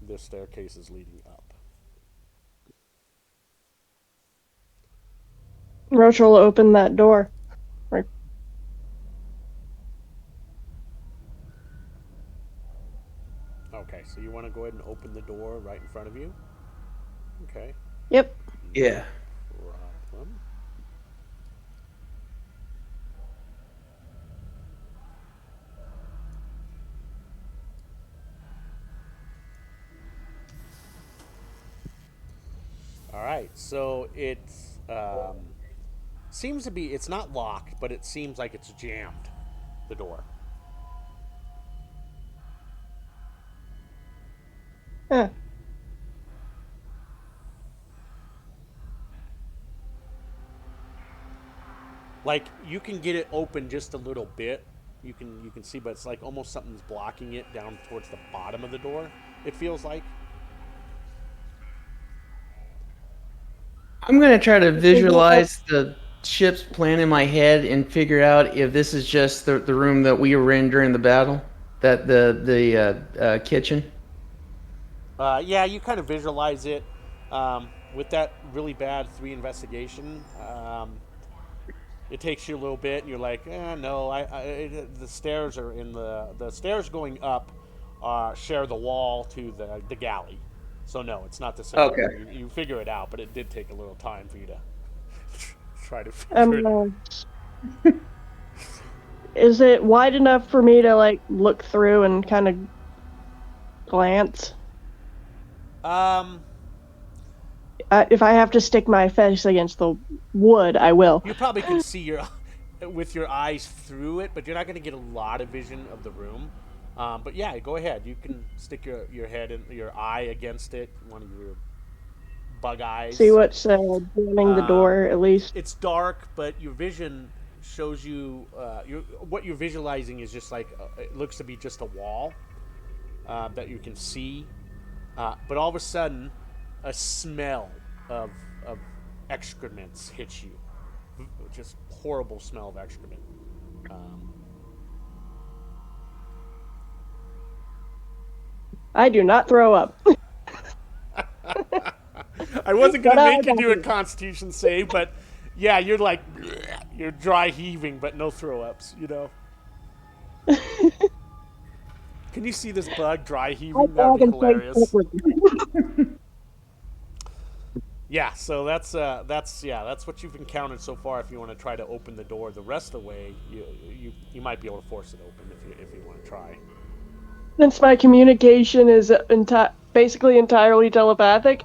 This staircase is leading up. Roach will open that door. Right. Okay, so you want to go ahead and open the door right in front of you? Okay. Yep. Yeah. Problem. All right, so it seems to be, it's not locked, but it seems like it's jammed, the door. Huh. Like, you can get it open just a little bit. You can see, but it's like almost something's blocking it down towards the bottom of the door, it feels like. I'm gonna try to visualize the ship's plan in my head and figure out if this is just the room that we were in during the battle, that the kitchen. Yeah, you kind of visualize it with that really bad 3 investigation. It takes you a little bit, and you're like, no. The stairs are in the stairs going up share the wall to the galley, so no, it's not the same. Okay. You figure it out, but it did take a little time for you to try to figure it out. Is it wide enough for me to like look through and kind of glance? If I have to stick my face against the wood, I will. You probably can see with your eyes through it, but you're not going to get a lot of vision of the room. But yeah, go ahead. You can stick your head and your eye against it, one of your bug eyes. See what's jamming the door, at least. It's dark, but your vision shows you what you're visualizing is just like it looks to be just a wall that you can see. But all of a sudden, a smell of excrements hits you. Just horrible smell of excrement. I do not throw up. I wasn't going to make you do a Constitution save, but yeah, you're like, you're dry heaving, but no throw ups, you know? Can you see this bug dry heaving? That would be hilarious. Yeah, so that's what you've encountered so far. If you want to try to open the door the rest of the way, you might be able to force it open if you want to try. Since my communication is basically entirely telepathic,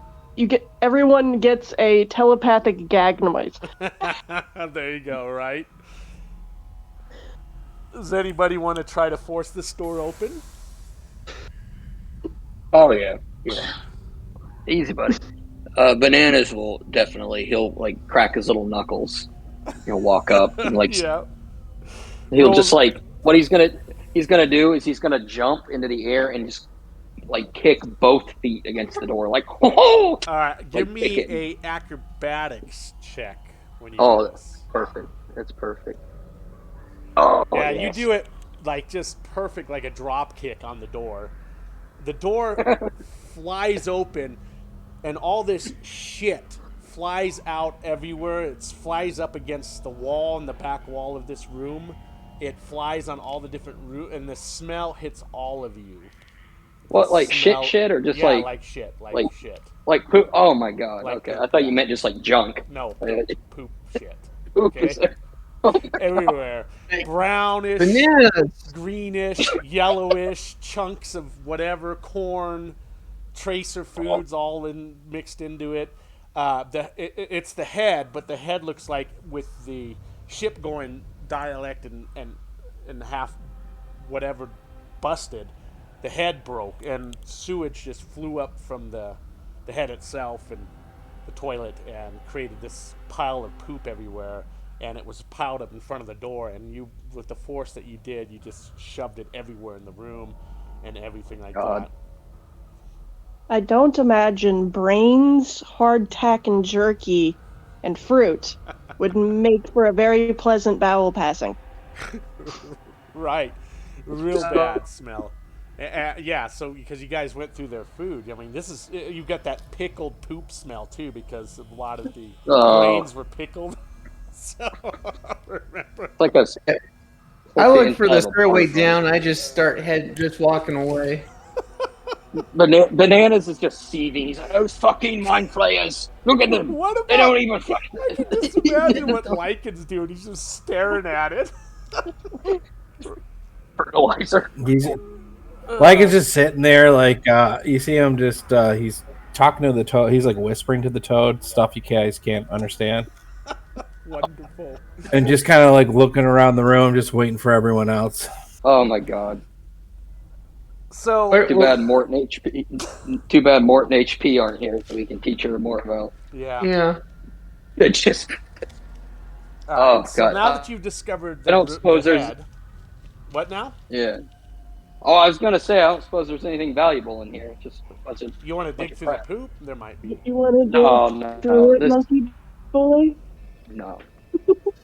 everyone gets a telepathic gag noise. There you go. Right. Does anybody want to try to force this door open? Oh yeah. Easy, buddy. Bananas will he'll like crack his little knuckles. He'll walk up and like Yeah. he'll just like what he's gonna do is he's gonna jump into the air and just like kick both feet against the door like All right, give like me a acrobatics check when you do this. That's perfect. That's perfect. Oh yeah, yes. You do it like just perfect, like a drop kick on the door. The door flies open, and all this shit flies out everywhere. It flies up against the wall and the back wall of this room. It flies on all the different rooms, and the smell hits all of you. What, like shit, or just like shit, like shit, like poop? Oh my god! Like okay, poop, I thought you meant just like junk. No, poop shit. Poop Okay, everywhere, brownish, Bananas. greenish, yellowish chunks of whatever corn, tracer foods all mixed into it. It's the head, but the head looks like with the ship going dialect and half whatever busted. The head broke and sewage just flew up from the head itself and the toilet and created this pile of poop everywhere, and it was piled up in front of the door, and you, with the force that you did, you just shoved it everywhere in the room and everything like that. I don't imagine brains, hardtack, and jerky and fruit would make for a very pleasant bowel passing. Right. Real bad smell. Yeah, so because you guys went through their food, I mean, you've got that pickled poop smell too, because a lot of the grains were pickled. So remember, it's like I look for the stairway down. I just start just walking away. Bananas is just seething. He's like, "Those fucking mind flayers! Look at them! They don't even." I can just imagine what Lycan's doing. He's just staring at it. Fertilizer. Lycan's just sitting there, like you see him just he's talking to the toad. He's like whispering to the toad stuff you guys can't understand. Wonderful. And just kind of like looking around the room, just waiting for everyone else. Oh my god. So too bad Morton HP aren't here, so we can teach her more about. Yeah. It's just. Oh god. So now that you've discovered, I don't suppose there's. What now? Yeah. Oh, I was gonna say I don't suppose there's anything valuable in here. Just you want to dig through the poop? There might be. You want to dig through it, monkey boy? No.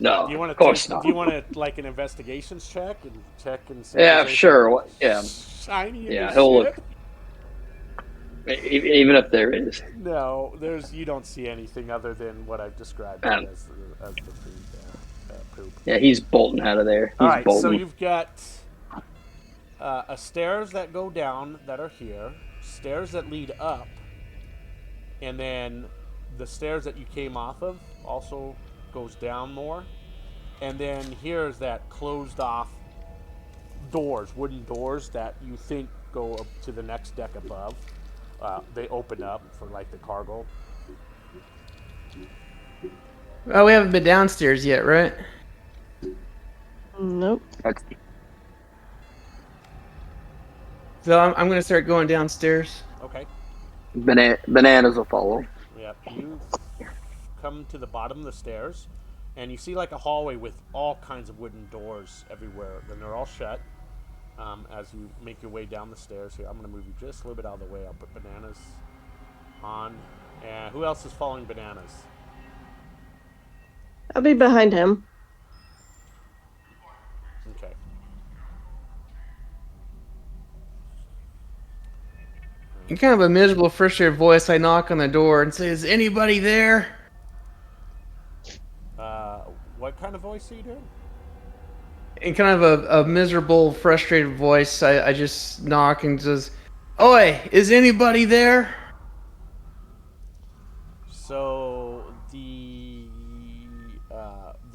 No. Do you want to? Of course not. Do you want to like an investigations check and see? Yeah, sure. Yeah. Shiny. Yeah, he'll look. Even if there is. No, you don't see anything other than what I've described as the poop. Yeah, he's bolting out of there. All right, so you've got stairs that go down that are here, stairs that lead up, and then the stairs that you came off of also goes down more, and then here's that closed off wooden doors that you think go up to the next deck above. They open up for like the cargo. Oh, we haven't been downstairs yet, right? Nope. So I'm going to start going downstairs. Okay. Bananas will follow. Yep. You come to the bottom of the stairs, and you see like a hallway with all kinds of wooden doors everywhere. And they're all shut. as you make your way down the stairs here. I'm going to move you just a little bit out of the way. I'll put Bananas on. And who else is following Bananas? I'll be behind him. Okay. In kind of a miserable, frustrated voice, I knock on the door and say, "Is anybody there?" What kind of voice are you doing? In kind of a miserable, frustrated voice, I just knock and says, "Oi, is anybody there?" So the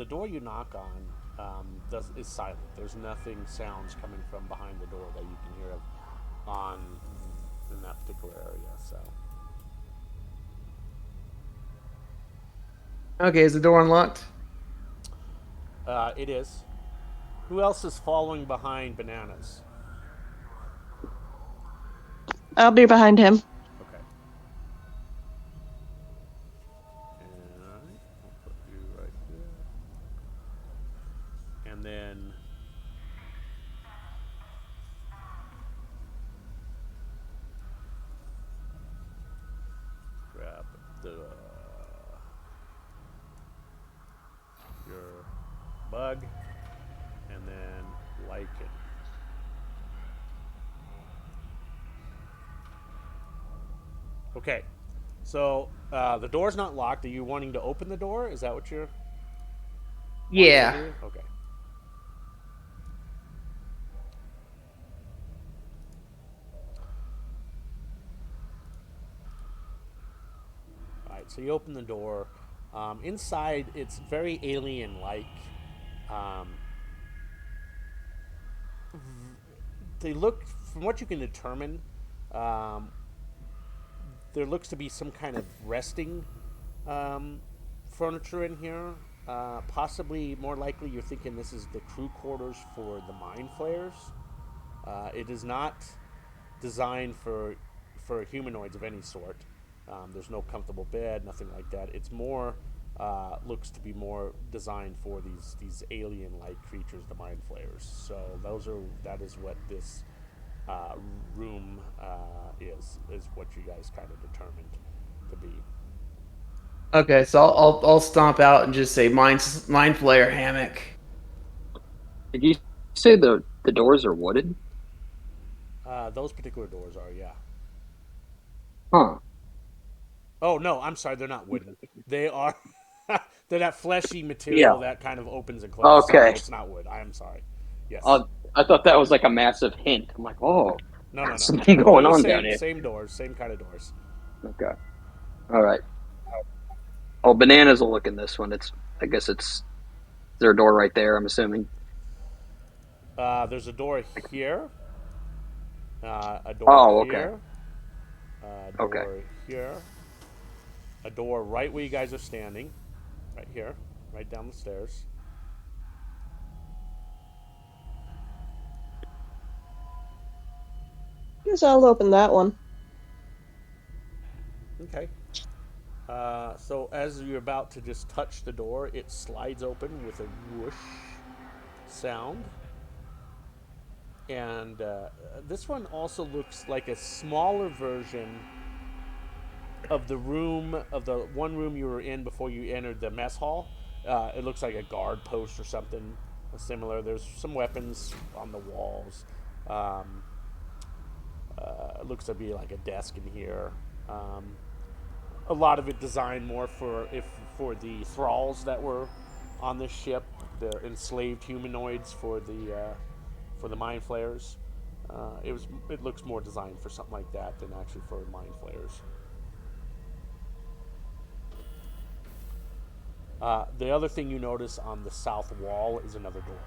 door you knock on is silent. There's nothing sounds coming from behind the door that you can hear on in that particular area. So Okay, is the door unlocked? it is. Who else is following behind Bananas? I'll be behind him. Okay. And I'll put you right here. And then grab your bug, and then Lichen. Okay, so the door's not locked. Are you wanting to open the door? Is that what you're wanting to Yeah. do? Okay. All right, so you open the door. Inside, it's very alien-like. Um, they look, from what you can determine, um, there looks to be some kind of resting um, furniture in here. Possibly, more likely, you're thinking this is the crew quarters for the mind flayers. It is not designed for humanoids of any sort. There's no comfortable bed, nothing like that. It's more looks to be more designed for these alien-like creatures, the mind flayers. So that is what this room is what you guys kind of determined to be. Okay, so I'll stomp out and just say mind flayer hammock. Did you say the doors are wooded? Those particular doors are, yeah. Huh. Oh no, I'm sorry, they're not wooden. They are they're that fleshy material Yeah. that kind of opens and closes. Sorry, Okay. it's not wood. I am sorry. Yes. I thought that was like a massive hint. I'm like, oh, No, no, no. something No, they're going the on down same here. same doors, same kind of doors. Okay. All right. Oh, Bananas will look in this one. I guess is there a door right there? I'm assuming. There's a door here, a door Oh, okay. here, a Okay. door here, a door right where you guys are standing, right here, right down the stairs. Guess I'll open that one. Okay. So as you're about to just touch the door, it slides open with a whoosh sound. And this one also looks like a smaller version of the one room you were in before you entered the mess hall. It looks like a guard post or something similar. There's some weapons on the walls. Um, it looks to be like a desk in here. A lot of it designed more for the thralls that were on this ship, the enslaved humanoids for the mind flayers. It looks more designed for something like that than actually for mind flayers. The other thing you notice on the south wall is another door.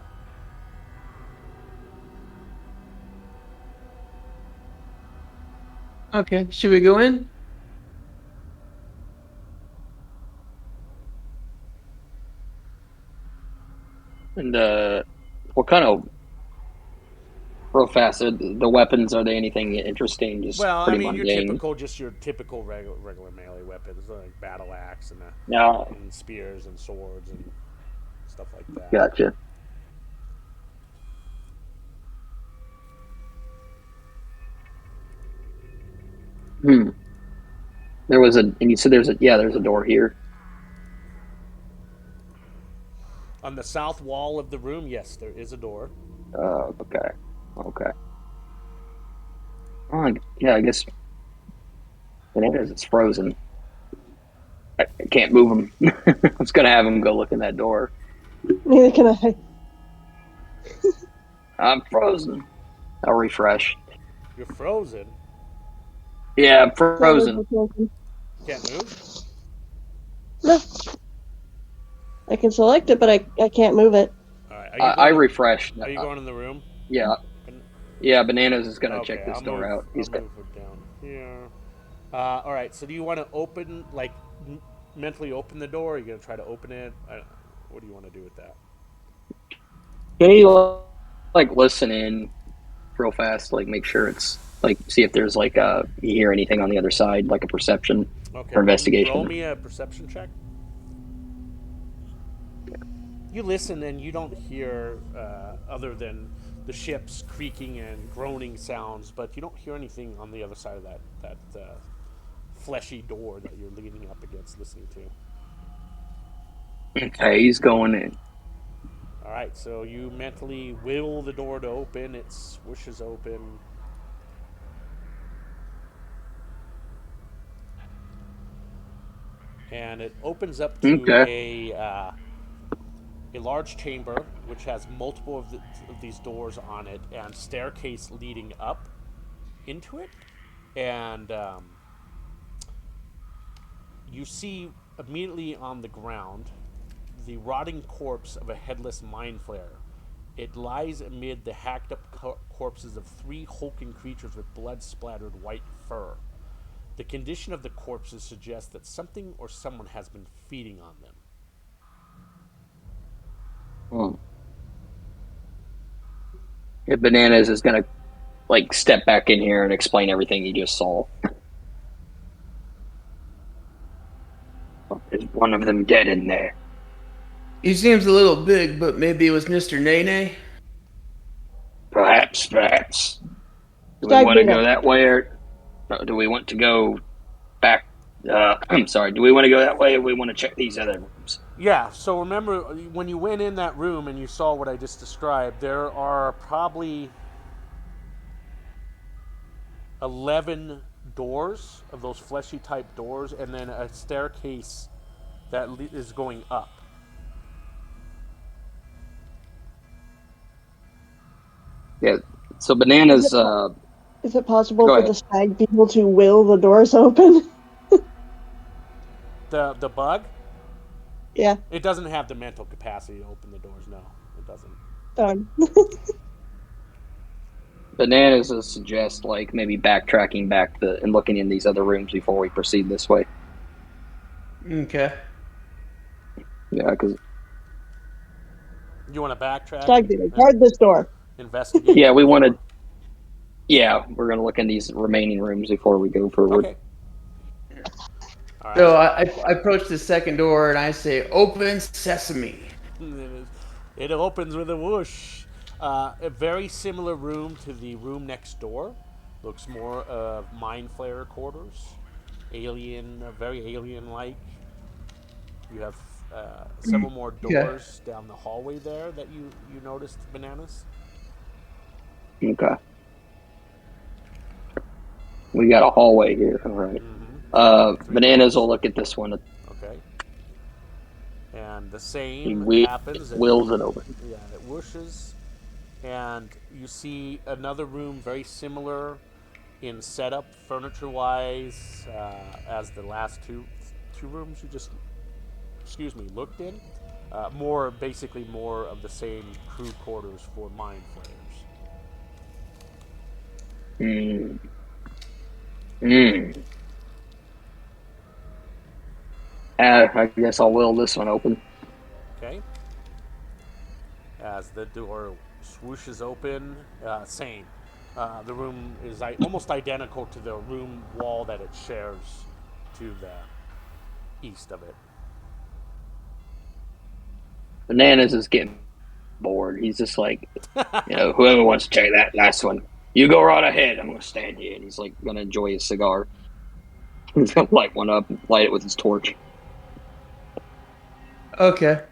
Okay, should we go in? And what kind of real fast? The weapons, are they anything interesting? Just Well, I pretty mean, mundane. your typical regular melee weapons like battle axe No, and spears and swords and stuff like that. gotcha. There was and you said there's a door here. On the south wall of the room, yes, there is a door. Okay. Oh, yeah, I guess it is. It's frozen. I can't move him. I was gonna have him go look in that door. Neither can I. I'm frozen. I'll refresh. You're frozen. Yeah, I'm frozen. Can't move? No. I can select it, but I can't move it. All right. I refreshed. Are you going in the room? Yeah. Yeah, Bananas is gonna Okay, check this I'll door move, out. He's I'll move it down here. All right. So do you want to open, like, mentally open the door? Or are you gonna try to open it? What do you want to do with that? Can you like listen in real fast, like make sure it's like see if there's like you hear anything on the other side, like a perception or investigation. Roll me a perception check. You listen and you don't hear other than the ship's creaking and groaning sounds, but you don't hear anything on the other side of that fleshy door that you're leaning up against listening to. Okay, he's going in. All right, so you mentally will the door to open. It swooshes open. And it opens up to a large chamber which has multiple of these doors on it and staircase leading up into it. And you see immediately on the ground the rotting corpse of a headless mind flayer. It lies amid the hacked up corpses of 3 hulking creatures with blood splattered white fur. The condition of the corpses suggests that something or someone has been feeding on them. Yeah, Bananas is gonna like step back in here and explain everything he just saw. Is one of them dead in there? He seems a little big, but maybe it was Mr. Nene. Perhaps. Do we want to go that way, or do we want to go back? I'm sorry. Do we want to go that way, or we want to check these other rooms? Yeah. So remember, when you went in that room and you saw what I just described, there are probably 11 doors of those fleshy type doors, and then a staircase that is going up. Yeah. So Bananas. Is it possible for the stag people to will the doors open? The bug? Yeah. It doesn't have the mental capacity to open the doors. No, it doesn't. Darn. Bananas suggest like maybe backtracking back and looking in these other rooms before we proceed this way. Okay. Yeah, because you want to backtrack. Guard this door. Investigate. Yeah, we want to. Yeah, we're gonna look in these remaining rooms before we go forward. Okay. Right. So I approach the second door and I say, "Open sesame." It opens with a whoosh. A very similar room to the room next door. Looks more of mind flayer quarters. Very alien-like. You have several more doors down the hallway there that you noticed, Bananas. Okay. We got a hallway here, all right. Bananas will look at this one. Okay. And the same happens. It wills it open. Yeah, it whooshes. And you see another room very similar in setup, furniture-wise, as the last two rooms you just, looked in. Basically more of the same crew quarters for mind flayers. I guess I'll will this one open. Okay. As the door swooshes open, same. The room is almost identical to the room wall that it shares to the east of it. Bananas is getting bored. He's just like, whoever wants to check that last one, you go right ahead. I'm going to stand here. And he's like going to enjoy his cigar. He's gonna light one up and light it with his torch. Okay.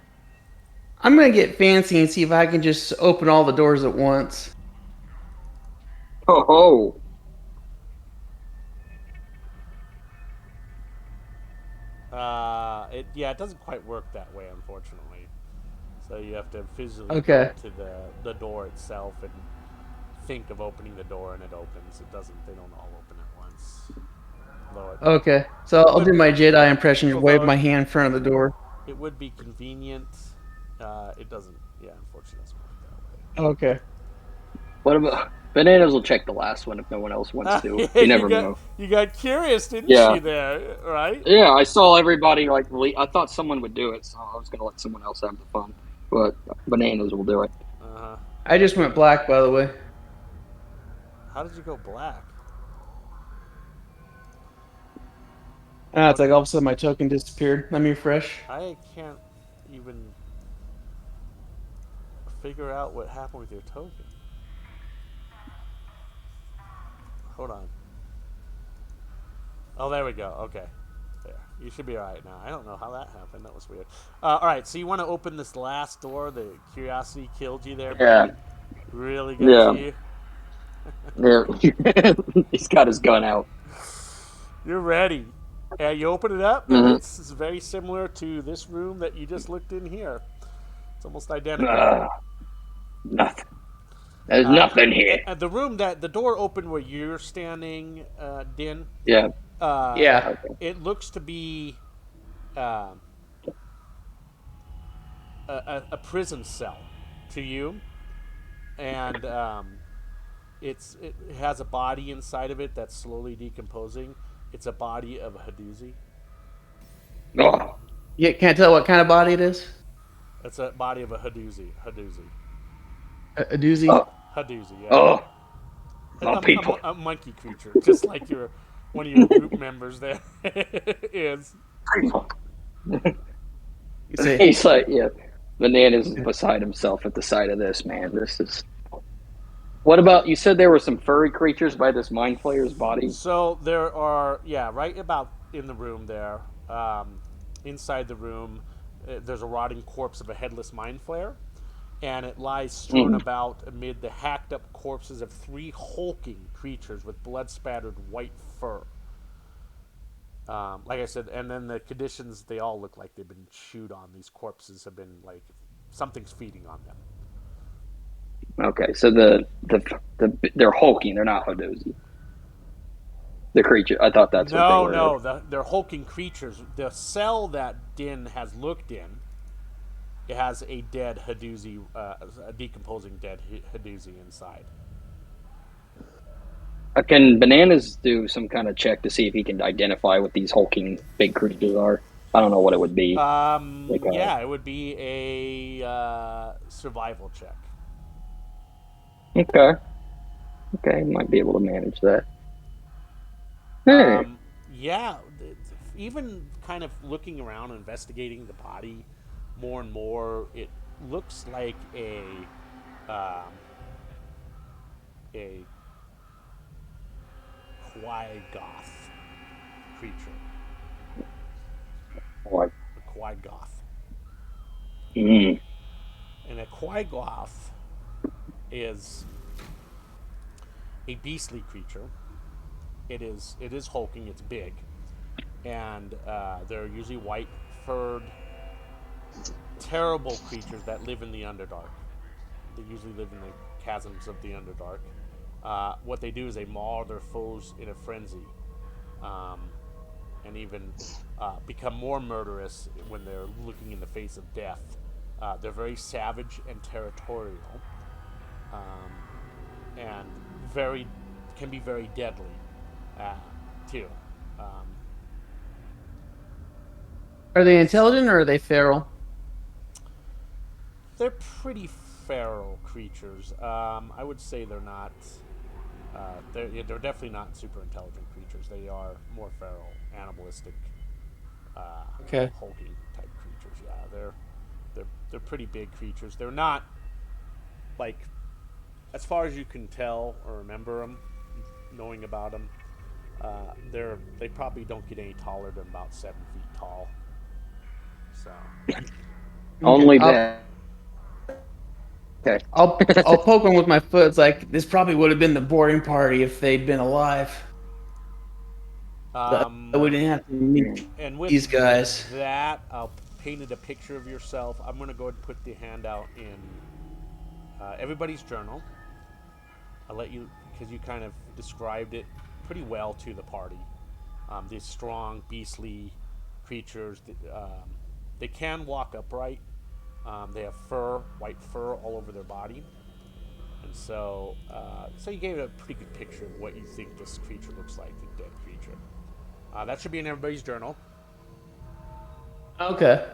I'm gonna get fancy and see if I can just open all the doors at once. Ho ho! It doesn't quite work that way, unfortunately. So you have to physically Okay. go to the door itself and think of opening the door, and it opens. It doesn't. They don't all open at once. Okay. So I'll do my Jedi impression, wave although my hand in front of the door. It would be convenient. It doesn't. Yeah, unfortunately, it doesn't work that way. Okay. What about bananas? Will check the last one if no one else wants to. Yeah, You never know. You got curious, didn't Yeah. you? There, right? Yeah, I saw everybody like. I thought someone would do it, so I was gonna let someone else have the fun. But bananas will do it. Uh-huh. I just went black, by the way. How did you go black? It's like all of a sudden my token disappeared. Let me refresh. I can't even figure out what happened with your token. Hold on. Oh, there we go. Okay. There. You should be alright now. I don't know how that happened. That was weird. Alright, so you want to open this last door? The curiosity killed you there, Yeah. buddy? Really got you? Yeah. He's got his gun out. You're ready. You open it up, and it's very similar to this room that you just looked in here. It's almost identical. Nothing. There's nothing here. The room the door opened where you're standing, Din. Yeah. Yeah. It looks to be a prison cell to you, and it has a body inside of it that's slowly decomposing. It's a body of a Haduzi. Oh. Yeah, can't tell what kind of body it is. It's a body of a Haduzi. A doozy. Oh. Haduzi, yeah. Oh. Oh, people. A monkey creature, just like one of your group members there is. People. He's like, yeah. Bananas is beside himself at the sight of this, man. This is. What about, you said there were some furry creatures by this mind flayer's body? So there are, right about in the room there, inside the room, there's a rotting corpse of a headless mind flayer, and it lies strewn about amid the hacked up corpses of 3 hulking creatures with blood spattered white fur. Like I said, and then the conditions, they all look like they've been chewed on. These corpses have been like, something's feeding on them. Okay, so they're hulking. They're not Hadozi. The creature. I thought that's what they were. No, they're hulking creatures. The cell that Din has looked in, it has a dead Haduzi, a decomposing dead Haduzi inside. Can Bananas do some kind of check to see if he can identify what these hulking big creatures are? I don't know what it would be. It would be a survival check. Okay, might be able to manage that. Hey. Even kind of looking around, investigating the body more and more, it looks like a Qui-Goth creature. What? A Qui-Goth. Mm. And a Qui-Goth is a beastly creature. It is hulking. It's big, and they're usually white-furred, terrible creatures that live in the Underdark. They usually live in the chasms of the Underdark. What they do is they maul their foes in a frenzy, and even become more murderous when they're looking in the face of death. They're very savage and territorial, and can be very deadly too. Are they intelligent or are they feral? They're pretty feral creatures. I would say they're not. They're definitely not super intelligent creatures. They are more feral, animalistic, hulking type creatures. Yeah, they're pretty big creatures. They're not like, as far as you can tell or remember them, knowing about them. they probably don't get any taller than about 7 feet tall. So Only I'll, that. Okay. I'll poke him with my foot. It's like this probably would have been the boarding party if they'd been alive. I wouldn't have to meet and with these guys. that, I'll painted a picture of yourself. I'm going to go ahead and put the handout in everybody's journal. I'll let you, because you kind of described it pretty well to the party. These strong, beastly creatures. They can walk upright. They have fur, white fur all over their body. And so you gave it a pretty good picture of what you think this creature looks like, the dead creature. That should be in everybody's journal. Okay.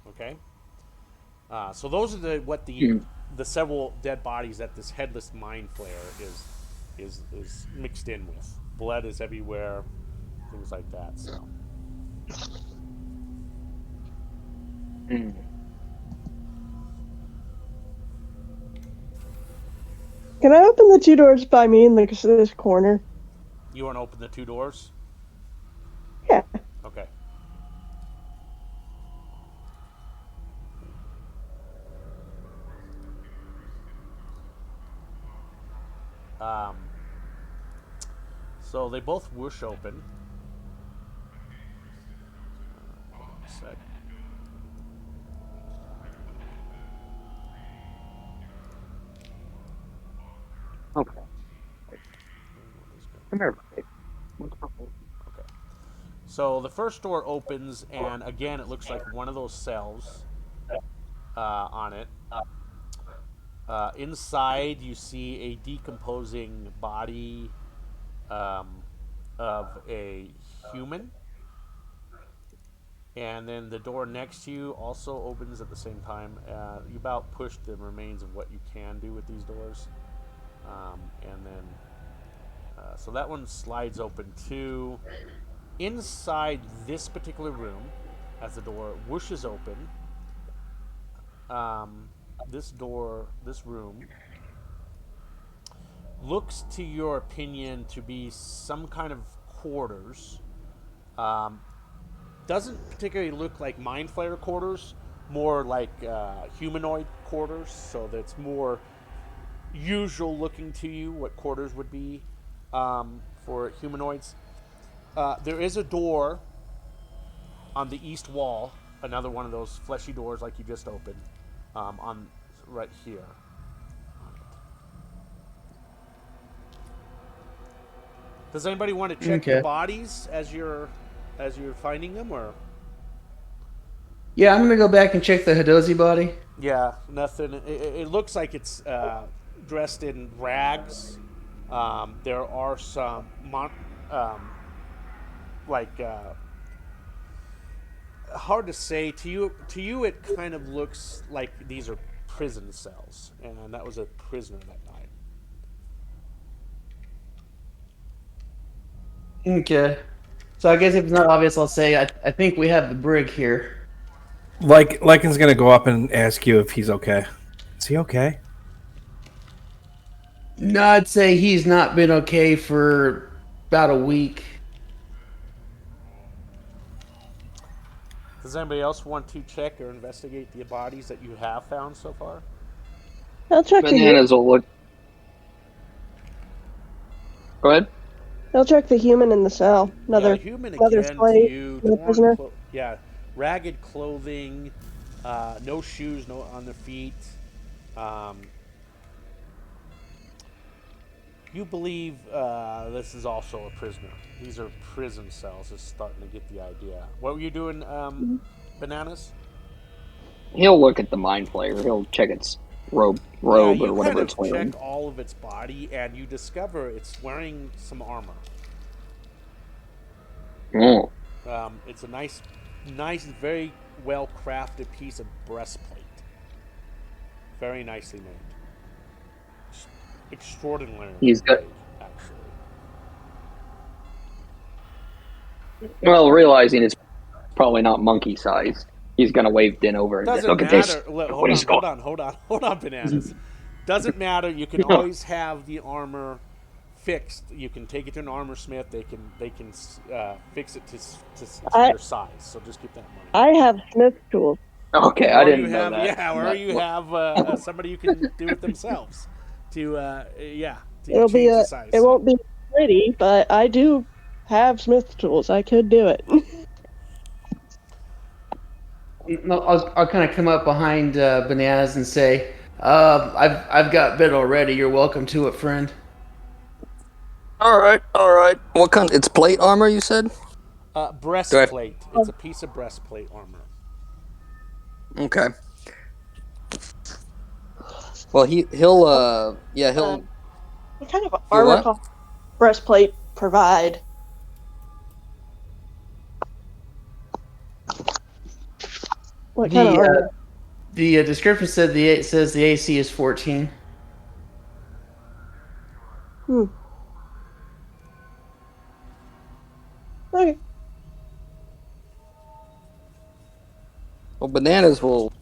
Okay. So those are the several dead bodies that this headless mind flayer is mixed in with. Blood is everywhere, things like that. So. Can I open the 2 doors by me in this corner? You want to open the 2 doors? Yeah. Okay. So they both whoosh open. Hold on a sec. Okay. Come here. Okay. So the first door opens, and again, it looks like one of those cells on it. Inside, you see a decomposing body of a human. And then the door next to you also opens at the same time. You about push the remains of what you can do with these doors. And then, so that one slides open too. Inside this particular room, as the door whooshes open, this room looks, to your opinion, to be some kind of quarters. Doesn't particularly look like mind flayer quarters, more like humanoid quarters, so that's more usual looking to you, what quarters would be for humanoids. There is a door on the east wall, another one of those fleshy doors like you just opened, on right here. Does anybody want to check the bodies as you're finding them, or? Yeah, I'm gonna go back and check the Hadozi body. Yeah, nothing. It looks like it's dressed in rags. There are some hard to say to you. To you, it kind of looks like these are prison cells, and that was a prisoner that night. Okay. So I guess if it's not obvious, I'll say I think we have the brig here. Lycan's gonna go up and ask you if he's okay. Is he okay? No, I'd say he's not been okay for about a week. Does anybody else want to check or investigate the bodies that you have found so far? I'll check Bananas will look. Go ahead. I'll check the human in the cell. Another human another again slave, to you. another prisoner. Ragged clothing, no shoes, no on their feet. You believe this is also a prisoner. These are prison cells. Is starting to get the idea. What were you doing, Bananas? He'll look at the mind flayer. He'll check its robe or whatever it's wearing. You check all of its body, and you discover it's wearing some armor. Oh. It's a nice, very well crafted piece of breastplate. Very nicely made. Extraordinarily He's got. made, actually. Well, realizing it's probably not monkey sized, he's gonna wave Din over and Doesn't look matter. at this. Hold on, Bananas. Doesn't matter. You can always have the armor fixed. You can take it to an armor smith. They can fix it to your size. So just keep that in mind. I have smith tools. Okay, I Or you didn't know have that. or you have somebody who can do it themselves to It'll be change the size. it won't be pretty, but I do have smith tools. I could do it. I'll kind of come up behind Bananas and say, I've got bit already. You're welcome to it, friend. All right. What kind? It's plate armor, you said? Breastplate. It's a piece of breastplate armor. Okay. Well, he'll. What kind of armor class breastplate provide? What kind of armor? The description says the AC is 14. Okay. Well, Bananas will.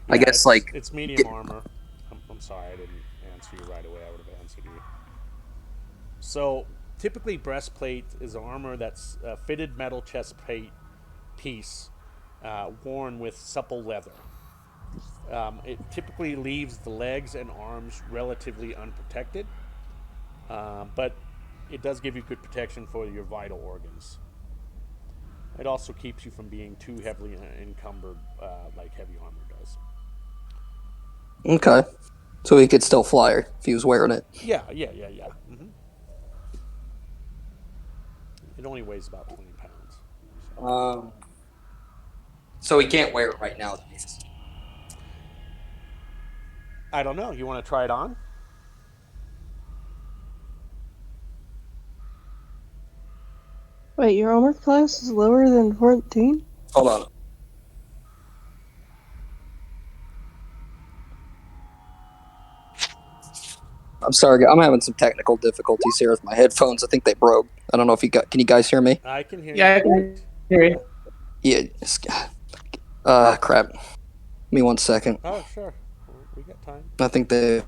I guess it's medium armor. I'm sorry, I didn't answer you right away. I would have answered you. So typically, breastplate is armor that's a fitted metal chest plate piece worn with supple leather. It typically leaves the legs and arms relatively unprotected, but it does give you good protection for your vital organs. It also keeps you from being too heavily encumbered like heavy armor does. Okay. So he could still fly if he was wearing it. Yeah. Mm-hmm. It only weighs about 20 pounds. So he can't wear it right now. I don't know. You want to try it on? Wait, your armor class is lower than 14? Hold on. I'm sorry, I'm having some technical difficulties here with my headphones. I think they broke. I don't know if can you guys hear me? I can hear you. Yeah, I can hear you. Yeah. Crap. Give me 1 second. Oh, sure. We got time. I think they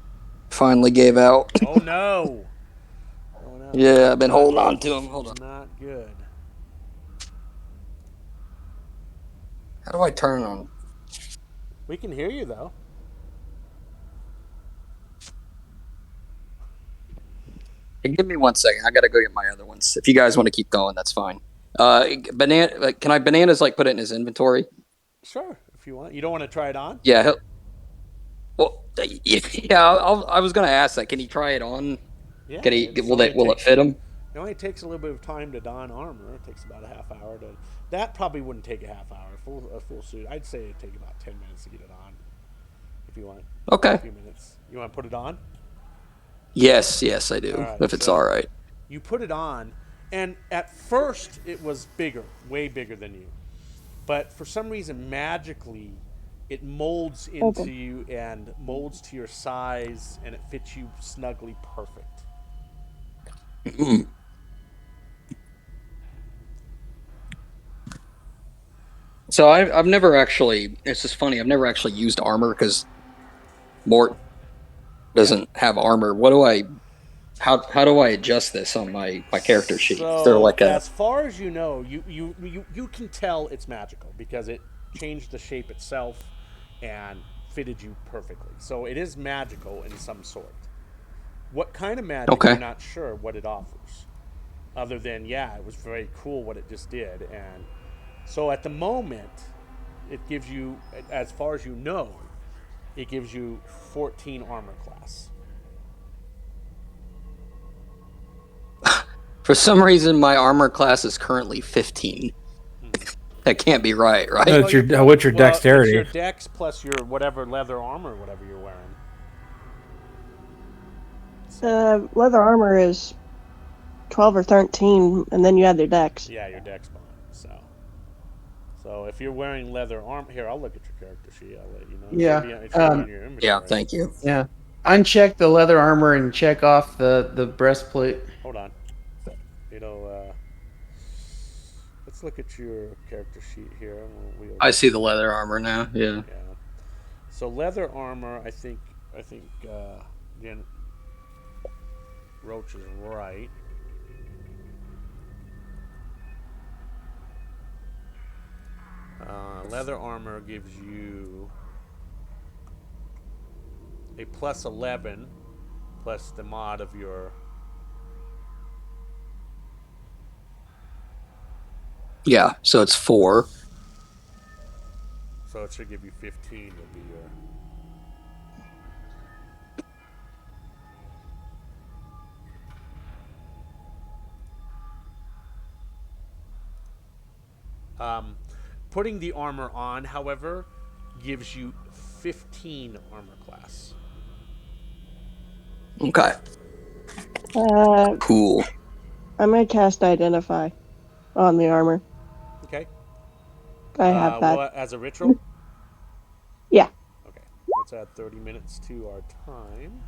finally gave out. Oh, no. Yeah, I've been holding on to them. Hold on. Not good. How do I turn on? We can hear you, though. Hey, give me 1 second. I gotta go get my other ones. If you guys want to keep going, that's fine. Bananas put it in his inventory? Sure, if you want. You don't want to try it on? Yeah. Well, yeah. I was gonna ask that. Can he try it on? Yeah. Will it fit him? It only takes a little bit of time to don armor. It takes about a half hour to. That probably wouldn't take a half hour. A full suit. I'd say it'd take about 10 minutes to get it on. If you want. Okay. A few minutes. You want to put it on? Yes, I do. Right, if it's all right. You put it on, and at first it was bigger, way bigger than you. But for some reason, magically, it molds into you and molds to your size, and it fits you snugly perfect. Mm. So I've never actually. It's just funny. I've never actually used armor because Mort doesn't have armor. How do I adjust this on my character sheet? So, as far as you know, you can tell it's magical because it changed the shape itself and fitted you perfectly. So it is magical in some sort. What kind of magic? I'm not sure what it offers. Other than it was very cool what it just did, and so at the moment, it gives you, as far as you know, it gives you 14 armor class. For some reason, my armor class is currently 15. That can't be right? What's your dexterity? It's your dex plus your whatever leather armor, whatever you're wearing. Leather armor is 12 or 13, and then you add your dex. Yeah, your dex bonus. So if you're wearing leather armor, here I'll look at your character sheet. I'll let you know. Yeah. Thank you. Yeah. Uncheck the leather armor and check off the breastplate. Hold on. Let's look at your character sheet here. I see the leather armor now. Yeah. So leather armor, I think again. Roach is right. Leather armor gives you a plus 11 plus the mod of your. Yeah, so it's 4. So it should give you 15 to be your. Putting the armor on, however, gives you 15 armor class. Okay. Uh, Cool. I'm gonna cast Identify on the armor. Okay. I have that. Well, as a ritual? Yeah. Okay. Let's add 30 minutes to our time.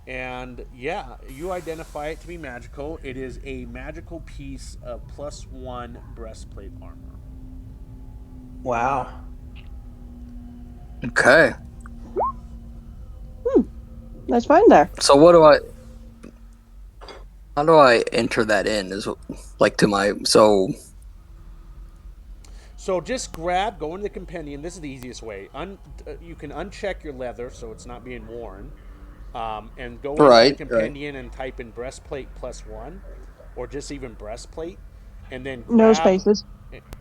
And yeah, you identify it to be magical. It is a magical piece of +1 breastplate armor. Wow. Okay. That's fine there. So how do I enter that in? Is like to my So just go into the compendium. This is the easiest way. You can uncheck your leather so it's not being worn, and go into the right. compendium and type in breastplate +1, or just even breastplate, and then No grab. spaces.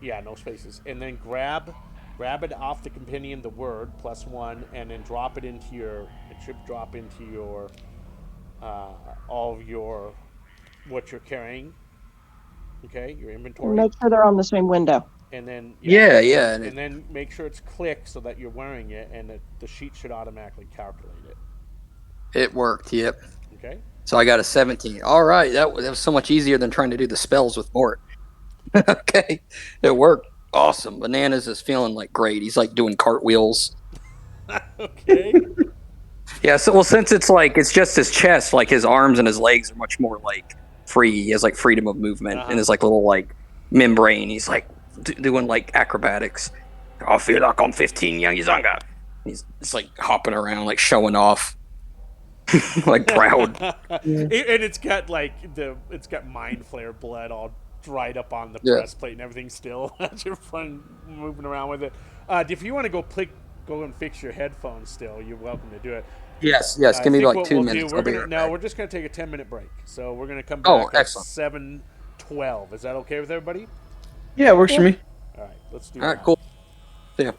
Yeah, no spaces, and then grab it off the compendium, the word +1, and then drop it into your. It should drop into your all of your what you're carrying. Okay, your And inventory. make sure they're on the same window. And then Yeah, yeah, and and then make sure it's clicked so that you're wearing it, and the sheet should automatically calculate it. it worked. Yep. Okay. So I got a 17. All right, that was so much easier than trying to do the spells with Mort. Okay, it worked. Awesome. Bananas is feeling like great. He's like doing cartwheels. Okay. Yeah. So well, since it's just his chest, like his arms and his legs are much more like free. He has like freedom of movement in Uh-huh. his like little like membrane. He's like doing like acrobatics. I feel like I'm 15 years younger. He's just like hopping around, like showing off, like proud. Yeah. And it's got it's got mind flare blood all dried up on the Yeah. breastplate and everything still as you're fun moving around with it. If you want to go and fix your headphones still, you're welcome to do it. Yes. Yes. I Give me think like what 2 we'll do, minutes. I'll be right back. we're just gonna take a 10-minute break. So we're gonna come Oh, back at excellent. 7:12. Is that okay with everybody? Yeah, it works for me. All right, let's do All right. that. Cool. See ya.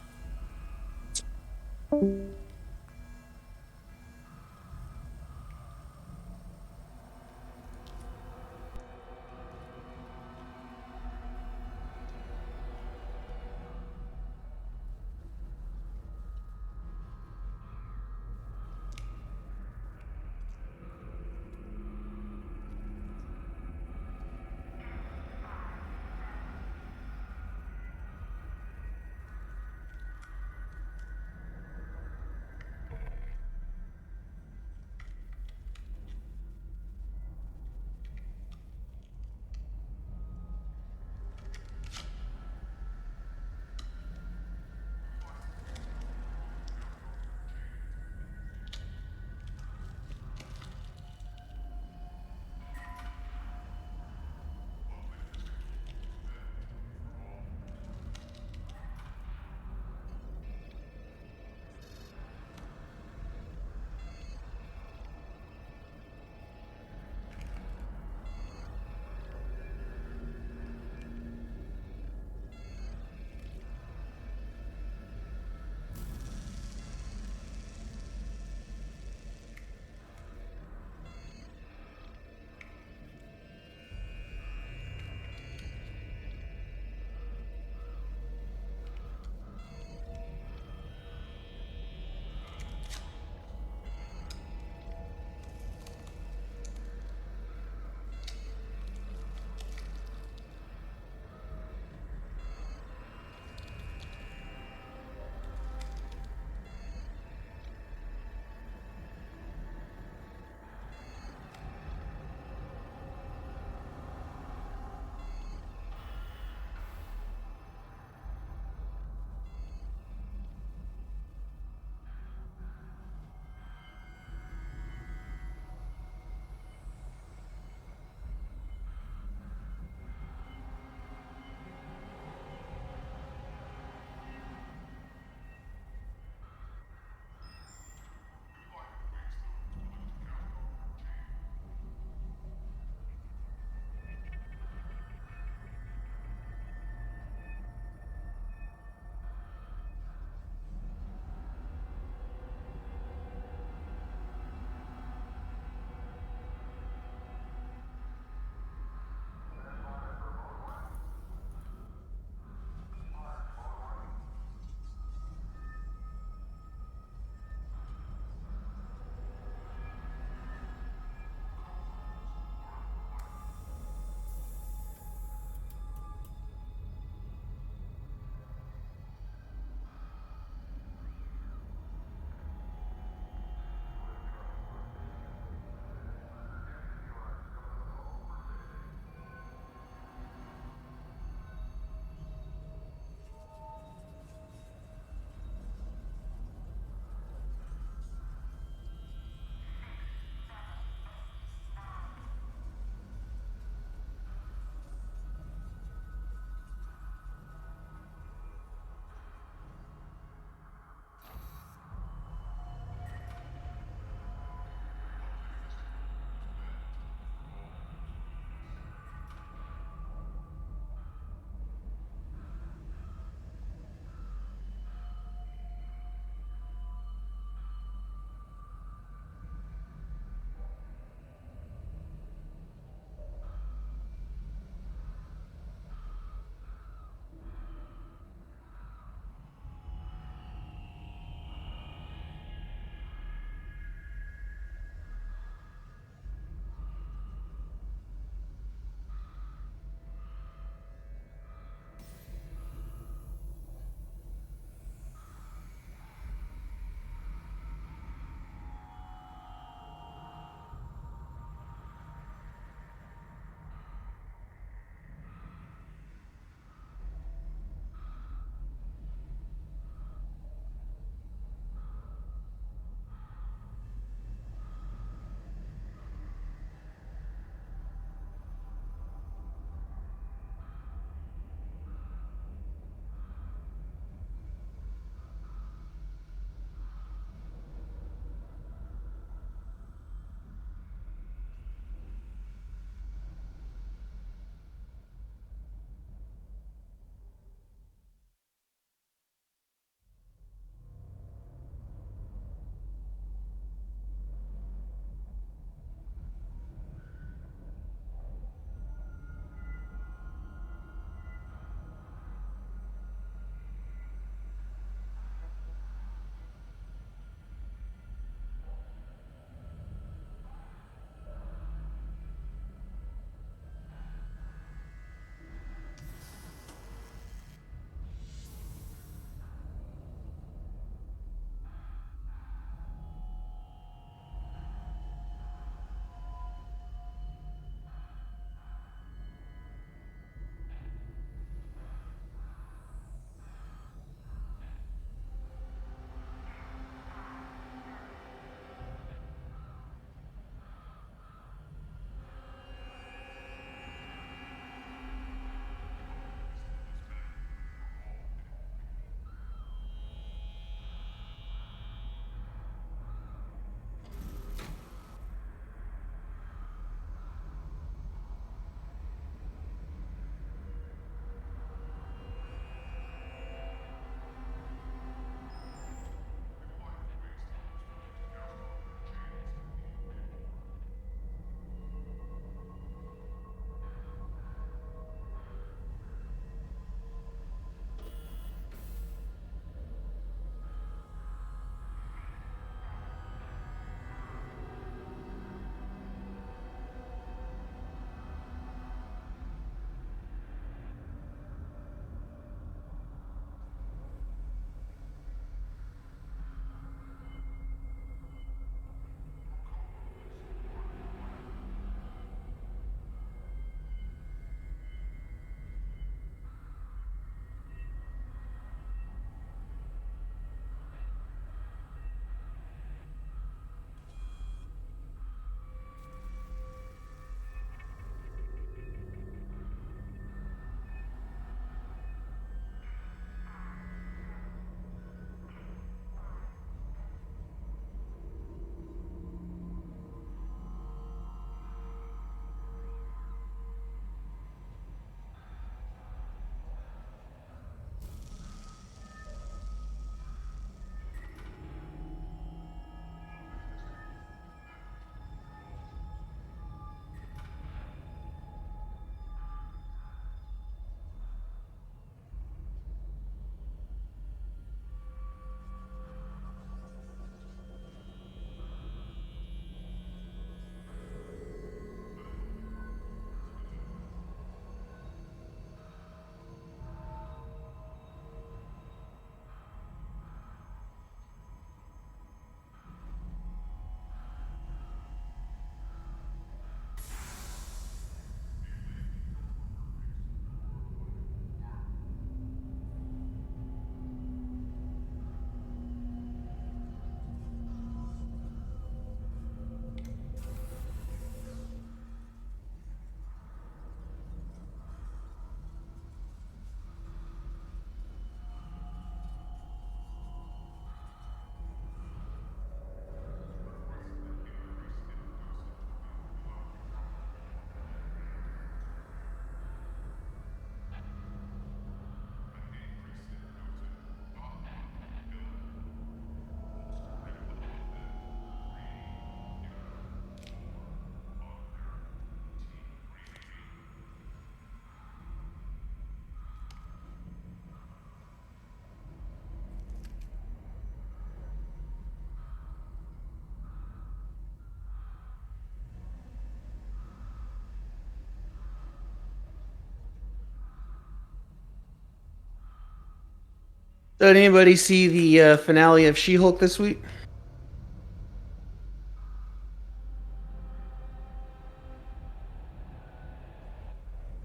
Did anybody see the finale of She-Hulk this week?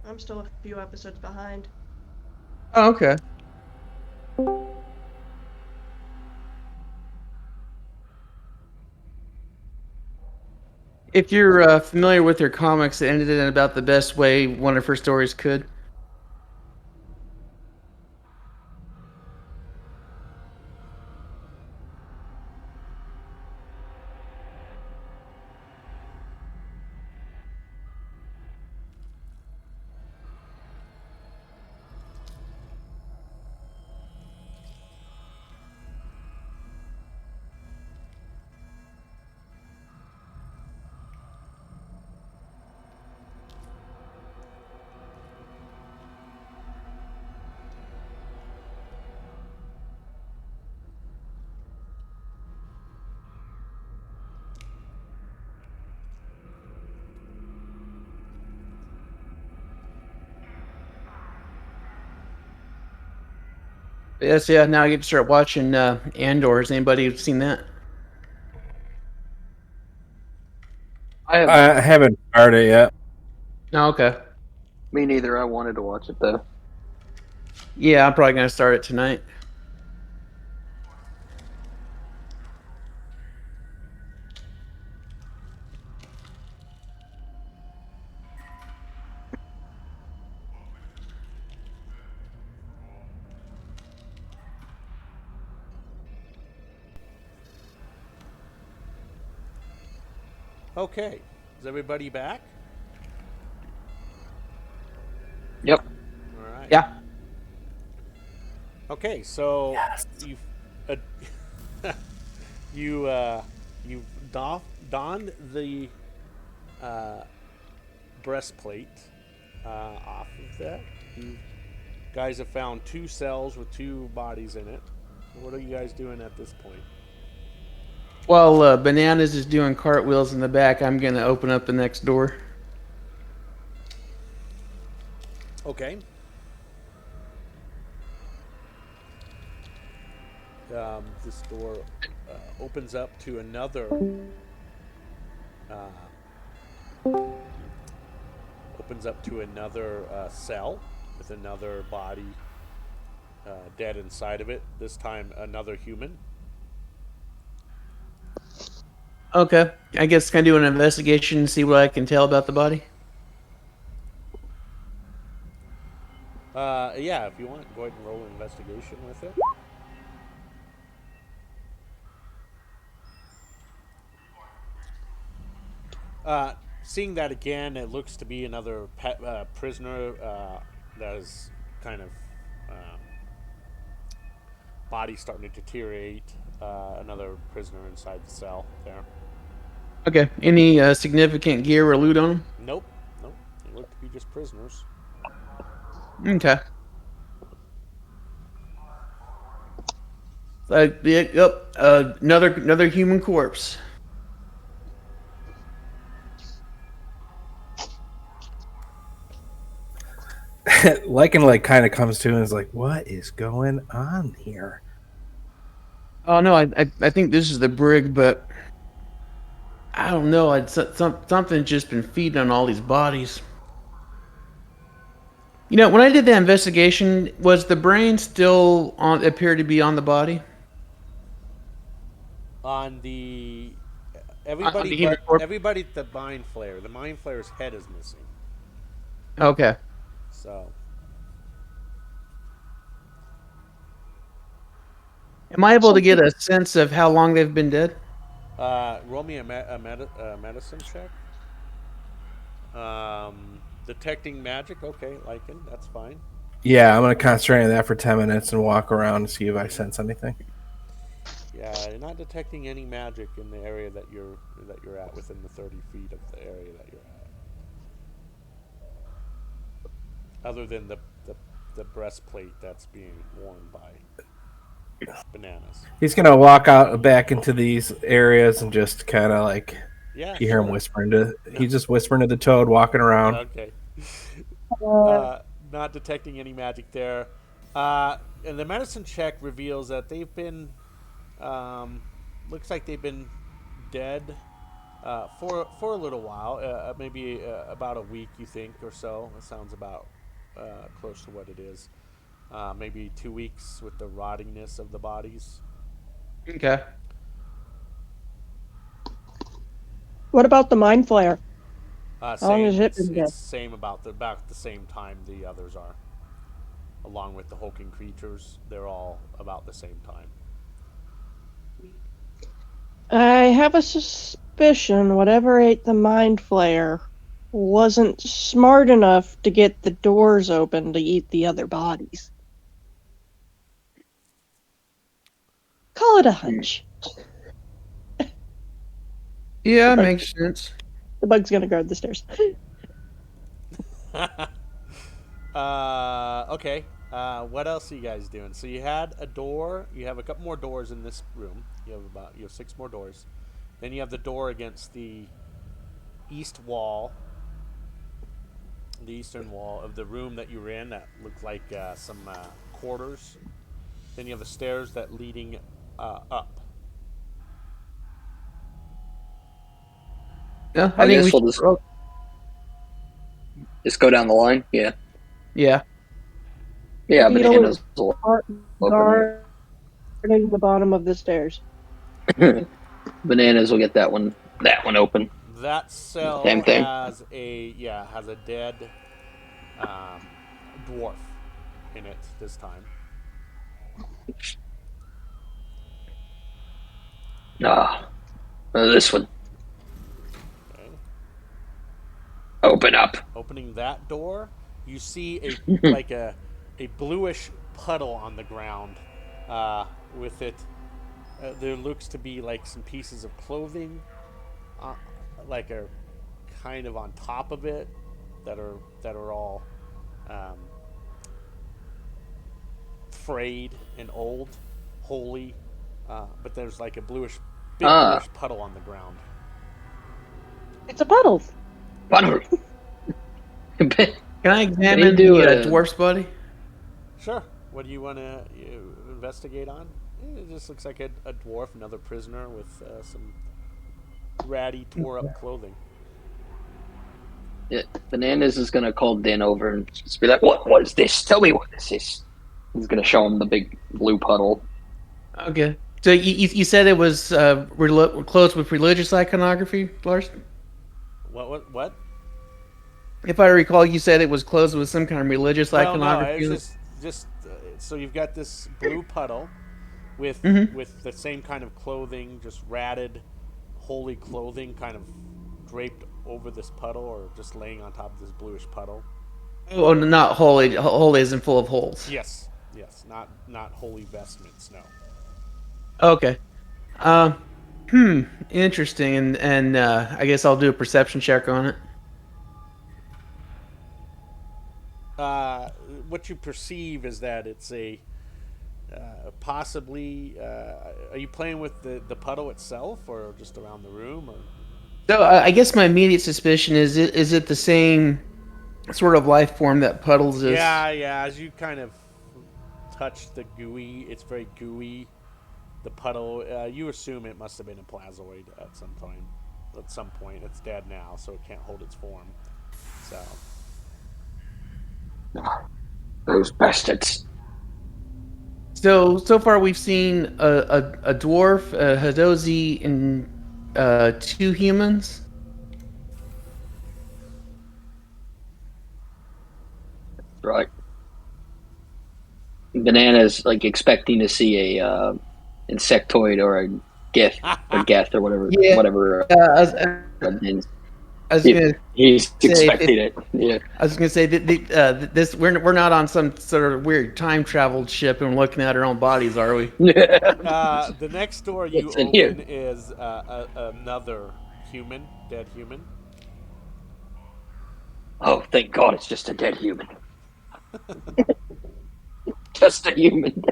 I'm still a few episodes behind. Oh, okay. If you're familiar with her comics, it ended in about the best way one of her stories could. Yes, yeah. Now I get to start watching Andor. Has anybody seen that? I have. I haven't started yet. Oh, okay. Me neither. I wanted to watch it though. Yeah, I'm probably gonna start it tonight. Okay, is everybody back? Yep. All right. Yeah. Okay, so Yes. you've you've donned the breastplate off of that. You guys have found 2 cells with 2 bodies in it. What are you guys doing at this point? While Bananas is doing cartwheels in the back, I'm gonna open up the next door. Okay. This door opens up to another cell with another body dead inside of it. This time, another human. Okay. I guess can I do an investigation and see what I can tell about the body? Yeah, if you want, go ahead and roll an investigation with it. Seeing that again, it looks to be another prisoner that is kind of body starting to deteriorate. Another prisoner inside the cell there. Okay. Any significant gear or loot on him? Nope. They look to be just prisoners. Okay. Yep. Another human corpse. Lycan kind of comes to and is like, "What is going on here?" Oh no, I think this is the brig, but I don't know. Something's just been feeding on all these bodies. You know, when I did that investigation, was the brain still on? Appeared to be on the body. On the On the human corpse? everybody at the mind flayer. The mind flayer's head is missing. Okay. So Am I able to get a sense of how long they've been dead? roll me a medicine check. Detecting magic. Okay, Lycan, that's fine. Yeah, I'm gonna concentrate on that for 10 minutes and walk around and see if I sense anything. Yeah, you're not detecting any magic in the area that you're at, within the 30 feet of the area that you're at. Other than the breastplate that's being worn by Bananas. He's gonna walk out back into these areas and just kind of like, Yeah, you hear him whispering to. He's just whispering to the toad, walking around. Okay. Not detecting any magic there. And the medicine check reveals that they've been, looks like they've been dead for a little while, maybe about a week, you think, or so. It sounds about close to what it is. Maybe 2 weeks with the rottingness of the bodies. Okay. What about the mind flare? How long has Same. it been dead? It's same about the same time the others are, along with the hulking creatures. They're all about the same time. I have a suspicion whatever ate the mind flare wasn't smart enough to get the doors open to eat the other bodies. Call it a hunch. Yeah, makes sense. The bug's gonna guard the stairs. Okay. What else are you guys doing? So you had a door. You have a couple more doors in this room. You have 6 more doors. Then you have the door against the east wall, the eastern wall of the room that you were in. That looked like some quarters. Then you have the stairs that leading up. Yeah, I I think guess we we'll should. just go down the line. Yeah. Yeah. Yeah, Beetle bananas is will open guarding the bottom of the stairs. it. Bananas will get that one open. That cell Same thing. has a dead um, dwarf in it this time. This one. Okay. Open up. Opening that door, you see a bluish puddle on the ground. With it, there looks to be like some pieces of clothing, like a kind of on top of it, that are all frayed and old, holy. But there's like a bluish puddle on the ground. It's a puddle. Butter. Can I examine the dwarf's body? Sure. What do you want to investigate on? It just looks like a dwarf, another prisoner with some ratty, tore-up clothing. Yeah, Bananas is gonna call Din over and just be like, "What is this? Tell me what this is." He's gonna show him the big blue puddle. Okay. So you said it was closed with religious iconography, Lars? What? If I recall, you said it was closed with some kind of religious iconography. No, it's just so you've got this blue puddle with the same kind of clothing, just ratted, holy clothing, kind of draped over this puddle, or just laying on top of this bluish puddle. Oh, not holy. Holy isn't full of holes. Yes, not holy vestments. No. Okay. Interesting. And I guess I'll do a perception check on it. What you perceive is that it's a possibly. Are you playing with the puddle itself, or just around the room, or? So I guess my immediate suspicion is it the same sort of life form that Puddles is? Yeah. As you kind of touch the gooey, it's very gooey. The puddle, you assume it must have been a plazoid at some time. At some point, it's dead now, so it can't hold its form. So. Those bastards. So far we've seen a dwarf, a Hadozi, and 2 humans. Right. Bananas like expecting to see a insectoid or a geth or whatever. Yeah. Whatever. He's expecting it. Yeah. I was gonna say this. We're not on some sort of weird time travel ship and looking at our own bodies, are we? The next door you open is another dead human. Oh, thank God! It's just a dead human. Just a human.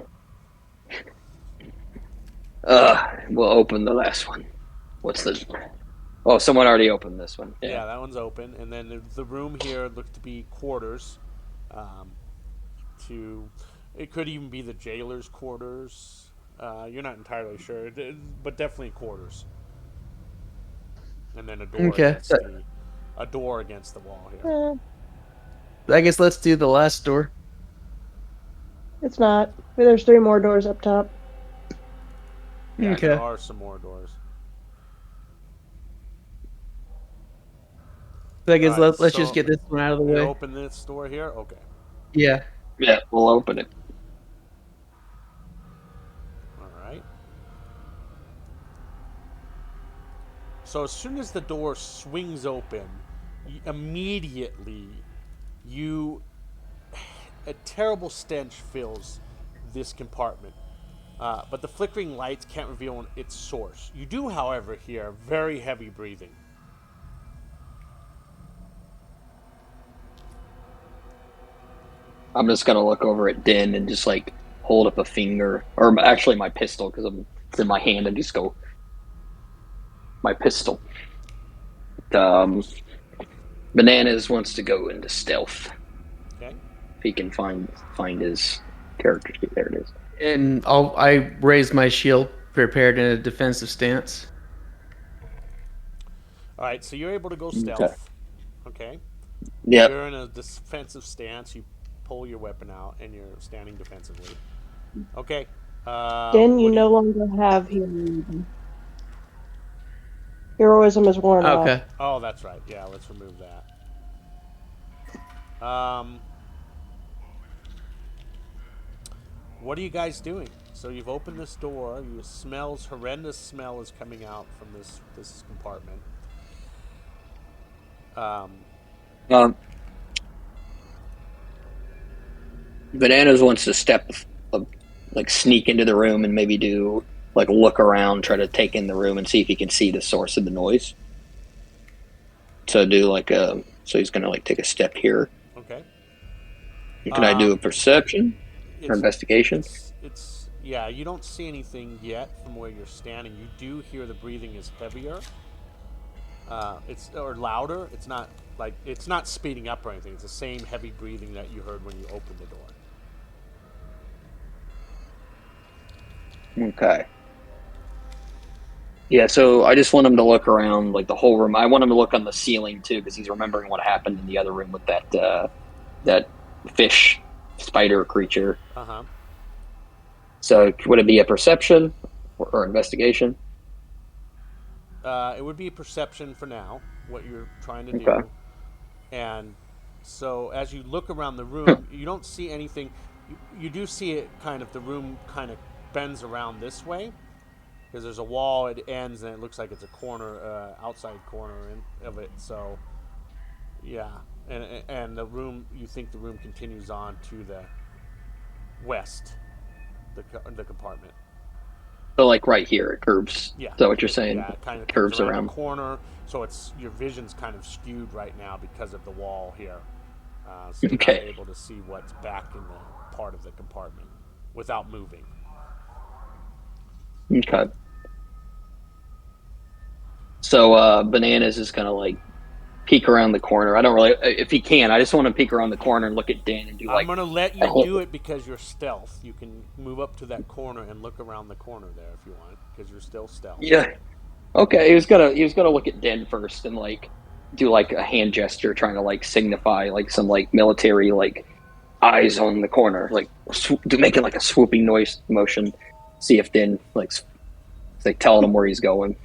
We'll open the last one. What's this? Oh, someone already opened this one. Yeah, that one's open. And then the room here looks to be quarters. It could even be the jailer's quarters. You're not entirely sure, but definitely quarters. And then a door Okay. against the wall here. I guess let's do the last door. It's not. There's 3 more doors up top. Yeah, Okay. there are some more doors. So I guess Alright, let's just get this one out of the way. Open this door here? Okay. Yeah. Yeah, we'll open it. Alright. So as soon as the door swings open, immediately a terrible stench fills this compartment. But the flickering lights can't reveal its source. You do, however, hear very heavy breathing. I'm just gonna look over at Din and just like hold up a finger, or actually my pistol, because it's in my hand, and just go, my pistol. Bananas wants to go into stealth. Okay. If he can find his character sheet. There it is. And I raise my shield, prepared in a defensive stance. All right, so you're able to go stealth. Okay. Yep. You're in a defensive stance. You pull your weapon out, and you're standing defensively. Okay. Din, you no longer have heroism. Heroism is worn off. Okay. Oh, that's right. Yeah, let's remove that. What are you guys doing? So you've opened this door. Horrendous smell is coming out from this compartment. Bananas wants to sneak into the room and maybe do look around, try to take in the room and see if he can see the source of the noise. So so he's gonna take a step here. Okay. Can I do a perception or investigation? Yeah, you don't see anything yet from where you're standing. You do hear the breathing is heavier. Or louder. It's not speeding up or anything. It's the same heavy breathing that you heard when you opened the door. Okay. Yeah, so I just want him to look around the whole room. I want him to look on the ceiling too, because he's remembering what happened in the other room with that fish spider creature. Uh-huh. So would it be a perception or investigation? It would be a perception for now, what you're trying to do. Okay. And so as you look around the room, you don't see anything. You do see it the room kind of bends around this way, because there's a wall, it ends, and it looks like it's a corner, outside corner of it. So, yeah. And the room, you think the room continues on to the west, the compartment. So right here, it curves. Yeah. Is that what you're saying? Yeah, it kind of curves around the corner. So your vision's kind of skewed right now because of the wall here. So you're not able to see what's back in the part of the compartment without moving. Okay. So Bananas is gonna peek around the corner. I don't really, if he can, I just want to peek around the corner and look at Dan and do I'm gonna let you do it because you're stealth. You can move up to that corner and look around the corner there if you want, because you're still stealth. Yeah. Okay. He was gonna look at Den first and do a hand gesture, trying to signify some military eyes on the corner, making a swooping noise motion. See if Den telling him where he's going.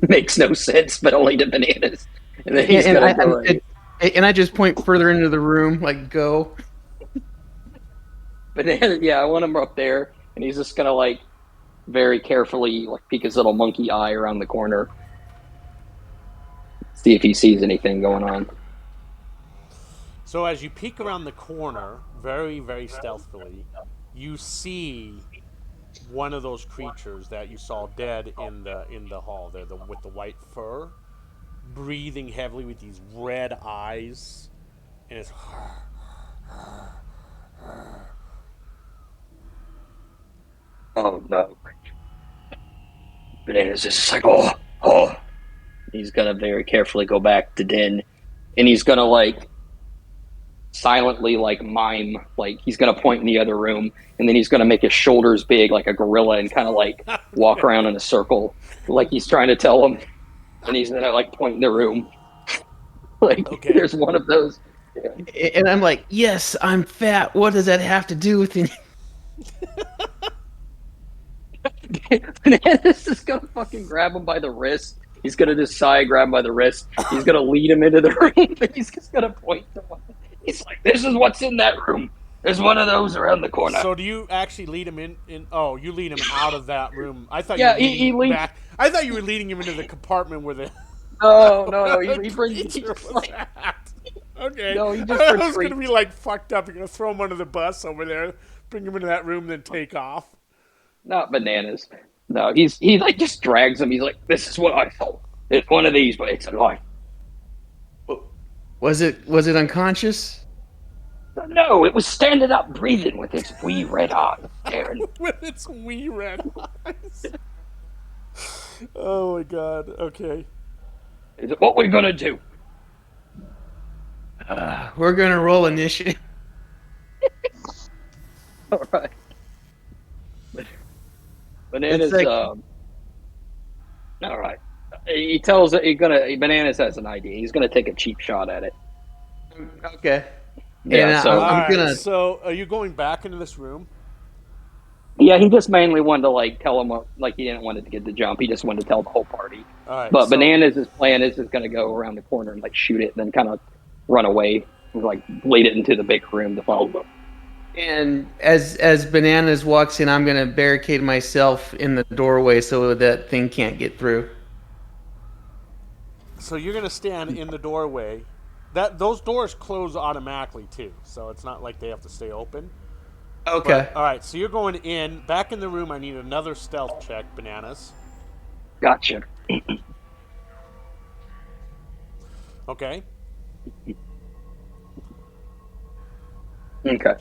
Makes no sense, but only to Bananas. And then he's gonna go. And I just point further into the room, go. Bananas, yeah, I want him up there, and he's just gonna very carefully peek his little monkey eye around the corner, see if he sees anything going on. So as you peek around the corner, very, very stealthily, you see one of those creatures that you saw dead in the hall there, with the white fur, breathing heavily with these red eyes, and it's Oh no. Bananas is just oh. He's gonna very carefully go back to Den, and he's gonna silently like mime, like he's gonna point in the other room, and then he's gonna make his shoulders big like a gorilla and kind of like walk around in a circle, like he's trying to tell him, and he's gonna like point in the room. Like Okay. there's one of those. Yeah. And I'm like, yes, I'm fat. What does that have to do with it? Bananas is gonna fucking grab him by the wrist. He's gonna just grab him by the wrist. He's gonna lead him into the room, and he's just gonna point to one. He's like, "This is what's in that room. There's one of those around the corner." So do you actually lead him in? Oh, you lead him out of that room. I thought Yeah, you were he leading leads- back. I thought you were leading him into the compartment where the No. He brings. He creature just, was like, at. Okay. No, he just I was retreats. gonna be like fucked up. You're gonna throw him under the bus over there, bring him into that room, then take off. not bananas. No, he like just drags him. He's like, "This is what I thought. It's one of these, but it's alive." Was it unconscious? No, it was standing up, breathing with its wee red eyes, staring. With its wee red eyes. Oh my god. Okay. Is it what we're gonna do? We're gonna roll initiative. All right. Bananas. It's like- All right. He tells it. Bananas has an idea. He's gonna take a cheap shot at it. Okay. Yeah. And So All I'm right, gonna- So are you going back into this room? yeah, he just mainly wanted to like tell him like he didn't want it to get the jump. He just wanted to tell the whole party. All right. But so, Bananas' plan is just gonna go around the corner and like shoot it, and then kind of run away, and, like lead it into the big room to follow them. And as Bananas walks in, I'm gonna barricade myself in the doorway so that thing can't get through. So you're gonna stand in the doorway. Those doors close automatically too, so it's not like they have to stay open. Okay. But, all right. So you're going in back in the room. I need another stealth check, Bananas. Gotcha. Okay. Okay.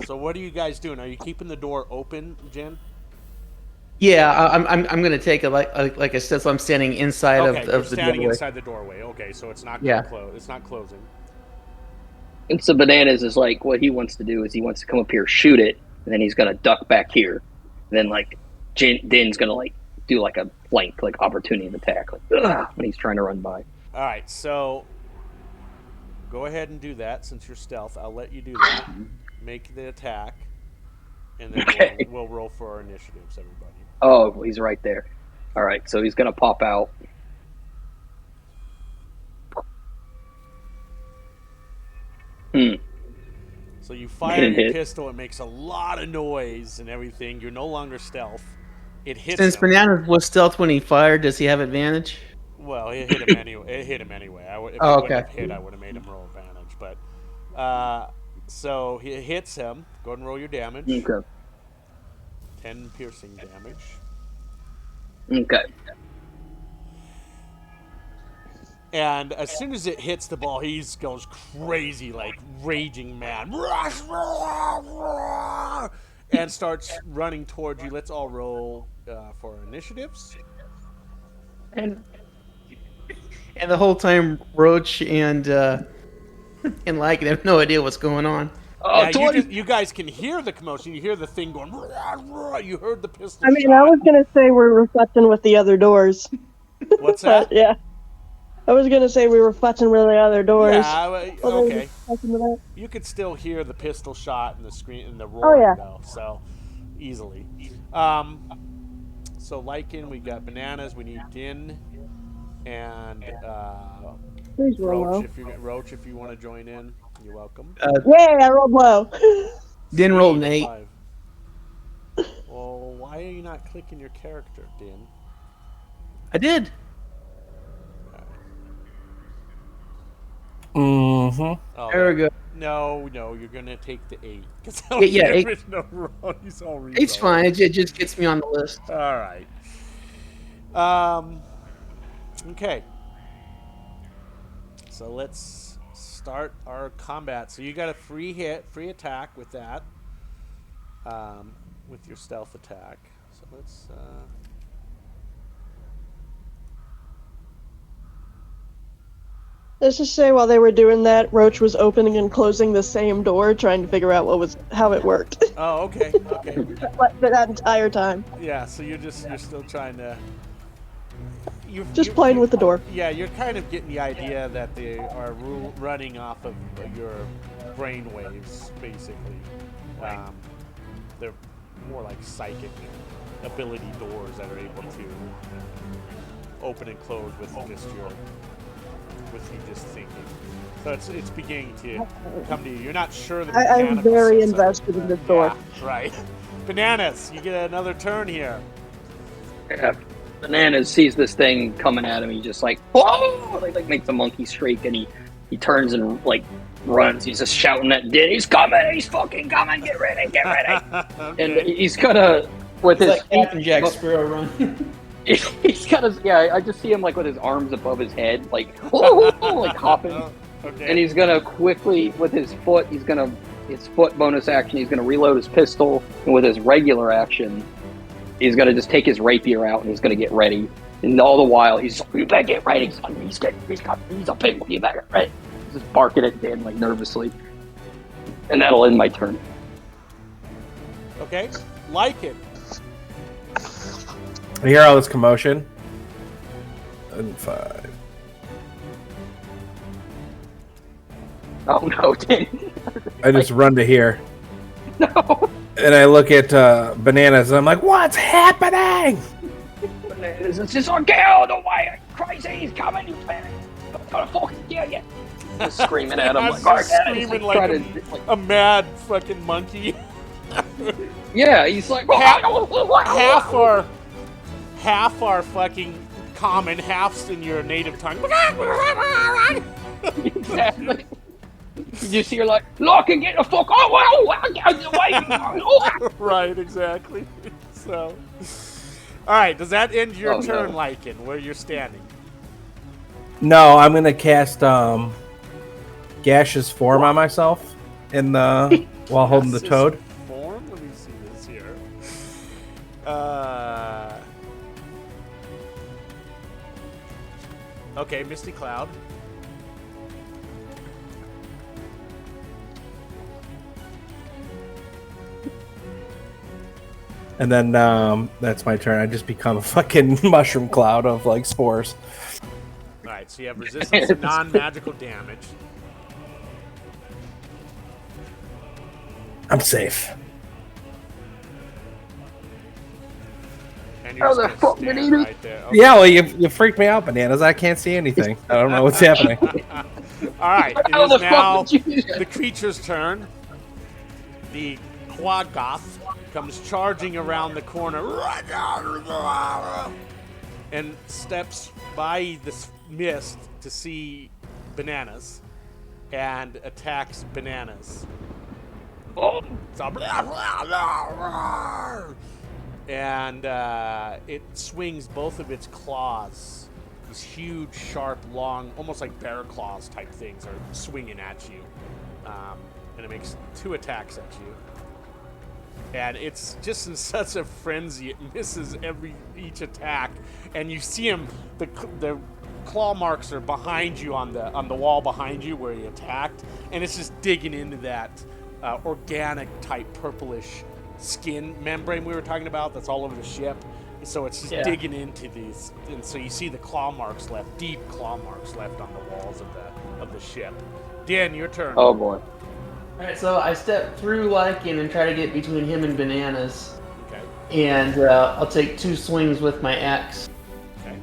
So what are you guys doing? Are you keeping the door open, Jen? Yeah, I'm gonna take a like a step. So I'm standing inside Okay, you're of the standing doorway. inside the doorway. Okay, so it's not Yeah. It's not closing. And so Bananas is like, what he wants to do is he wants to come up here, shoot it, and then he's gonna duck back here. And then like Din's gonna like do like a flank, like opportunity of attack, like when he's trying to run by. All right, so go ahead and do that since you're stealth. I'll let you do that. Make the attack, and then Okay. we'll roll for our initiatives, everybody. Oh, he's right there. All right, so he's gonna pop out. So you fire your pistol. It makes a lot of noise and everything. You're no longer stealth. It hits Since him. Bananas was stealth when he fired, does he have advantage? Well, it hit him anyway. It hit him anyway. If Oh, it wouldn't okay. have hit, I would have made him roll advantage. But so he hits him. Go ahead and roll your damage. Okay. 10 piercing damage. Okay. And as soon as it hits the ball, he goes crazy, like raging mad, and starts running towards you. Let's all roll for initiatives. And the whole time, Roach and Lycan have no idea what's going on. Oh, Yeah, you guys can hear the commotion. You hear the thing going. You heard the pistol I mean, shot. I was gonna say we're reflecting with the other doors. What's But that? yeah. I was gonna say we were futzing with the other doors. Yeah, okay. Futzing with that. You could still hear the pistol shot and the screen and the roaring yeah. though, so easily. So Lycan, we got Bananas, we need Din, and Please roll low. Roach, if you want to join in, you're welcome. Yay, I rolled low. Din rolled an Sweet, 8. 5. Well, why are you not clicking your character, Din? I did. Mm-hmm. Oh, There we go. No, you're gonna take the 8. Yeah, 8. He's all It's fine. It just gets me on the list. All right. Okay. So let's start our combat. So you got a free attack with that. With your stealth attack. So let's. Let's just say while they were doing that, Roach was opening and closing the same door, trying to figure out how it worked. Oh, okay, okay. that entire time. Yeah, so you're still trying to. Just playing with the door. Yeah, you're kind of getting the idea that they are running off of your brain waves, basically. They're more like psychic ability doors that are able to open and close with you just thinking. So it's beginning to come to you. You're not sure the I'm very invested in this door. Yeah, right. Bananas, you get another turn here. Yeah. Bananas sees this thing coming at him. He just like, whoa! Like makes a monkey shriek, and he turns and like runs. He's just shouting at Din. He's coming! He's fucking coming! Get ready! Get ready! Okay. And he's gonna with his like Captain Jack Sparrow run. He's got his I just see him like with his arms above his head, like like hopping. Okay. And he's gonna quickly with his foot. His foot bonus action. He's gonna reload his pistol, and with his regular action, he's gonna just take his rapier out and he's gonna get ready. And all the while, he's like, "You better get ready, son. He's a pig. You better get ready." He's just barking at Dan like nervously, and that'll end my turn. Okay. Like it. I hear all this commotion. And 5. Oh no, Dan! I just run to here. No. And I look at Bananas, and I'm like, "What's happening?" It's just like, get out of the way! Crazy, he's coming! He's gonna fucking kill you! Just screaming at him I'm like, just "Guard, screaming trying like a mad fucking monkey. Yeah, he's like, half are fucking common, half's in your native tongue. Exactly. You just hear like, look and get the fuck away! Right, exactly. So, all right. Does that end your turn, no. Lycan, where you're standing? No, I'm gonna cast gaseous form on myself in the while holding the toad. Form? Let me see this here. Okay, Misty Cloud. And then that's my turn. I just become a fucking mushroom cloud of like spores. Alright, so you have resistance to non-magical damage. I'm safe. And you're How just the gonna fuck did stand he do- right there. Okay. Yeah, well, you freaked me out, Bananas. I can't see anything. I don't know what's happening. Alright, it How the is now fuck did you do that? the creature's turn. The Quaggoth comes charging around the corner and steps by this mist to see Bananas and attacks Bananas. Oh, And it swings both of its claws. These huge, sharp, long, almost like bear claws type things are swinging at you. And it makes 2 attacks at you. And it's just in such a frenzy, it misses each attack. And you see him, the claw marks are behind you on the wall behind you where he attacked. And it's just digging into that organic type purplish skin membrane we were talking about that's all over the ship. So it's just digging into these, and so you see the claw marks left, deep claw marks left on the walls of the ship. Dan, your turn. oh boy. Alright, so I step through Lycan and try to get between him and Bananas. Okay. And I'll take 2 swings with my axe. Okay.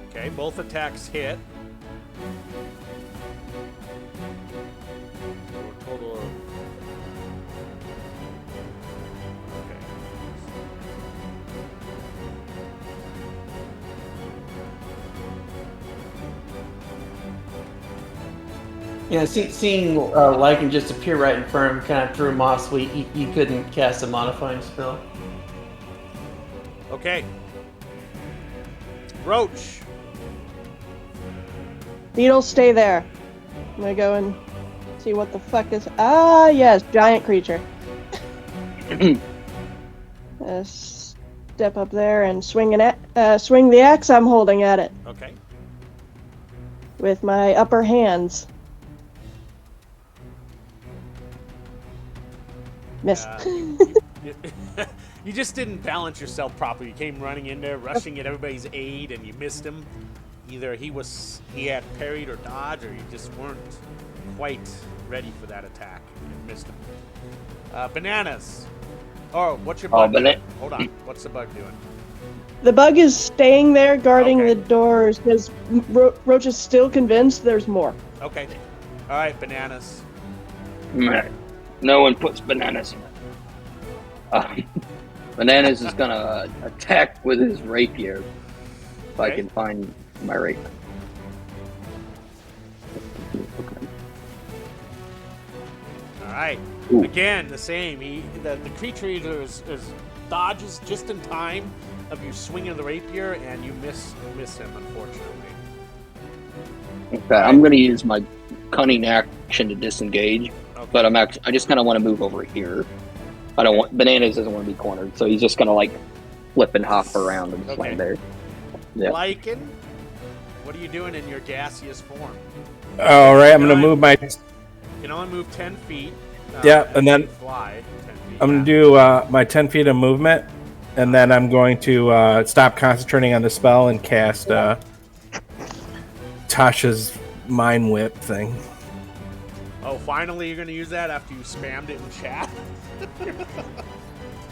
Okay, both attacks hit. For a total of... Okay. Yeah, seeing Lycan just appear right in front of him kind of threw him off, so he couldn't cast a modifying spell. Okay. Roach. Beetle, stay there. I'm gonna go and see what the fuck is. Ah, yes, giant creature. Step up there and swing the axe I'm holding at it. Okay. With my upper hands. Miss. You just didn't balance yourself properly. You came running in there, rushing at everybody's aid, and you missed him. Either he had parried or dodged, or you just weren't quite ready for that attack and missed him. Bananas. Oh, what's your bug doing? Hold on. What's the bug doing? The bug is staying there guarding the doors because Roach is still convinced there's more. Okay. All right, Bananas. No one puts Bananas in it. Bananas is going to attack with his rapier. If I can find my rapier. All right. Ooh. Again, the same. The creature either dodges just in time of you swinging the rapier, and you miss him, unfortunately. Okay, I'm going to use my cunning action to disengage, but I just kind of want to move over here. Bananas doesn't want to be cornered, so he's just going to like flip and hop around and just land there. Yeah. Lycan, what are you doing in your gaseous form? All right, I'm going to move my. You can only move 10 feet. And then fly 10 feet. I'm going to do my 10 feet of movement, and then I'm going to stop concentrating on the spell and cast Tasha's Mind Whip thing. Oh, finally you're going to use that after you spammed it in chat?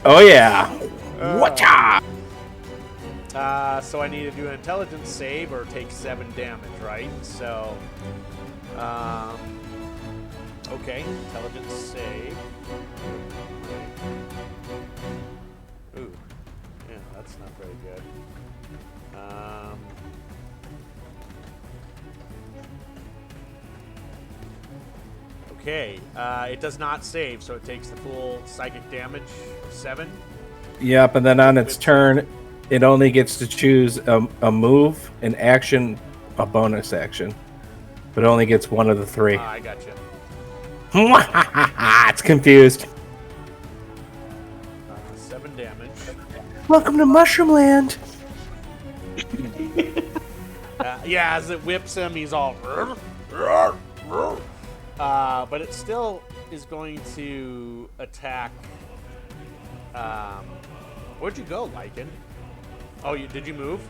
Oh, yeah. Watcha! So I need to do an intelligence save or take 7 damage, right? So, okay, intelligence save. Ooh, yeah, that's not very good. Okay, it does not save, so it takes the full psychic damage of 7. Yep, and then on its turn, it only gets to choose a move, an action, a bonus action. But it only gets one of the 3. I gotcha. It's confused. 7 damage. Welcome to Mushroom Land. Yeah, as it whips him, he's all... but it still is going to attack... where'd you go, Lycan? Oh, did you move?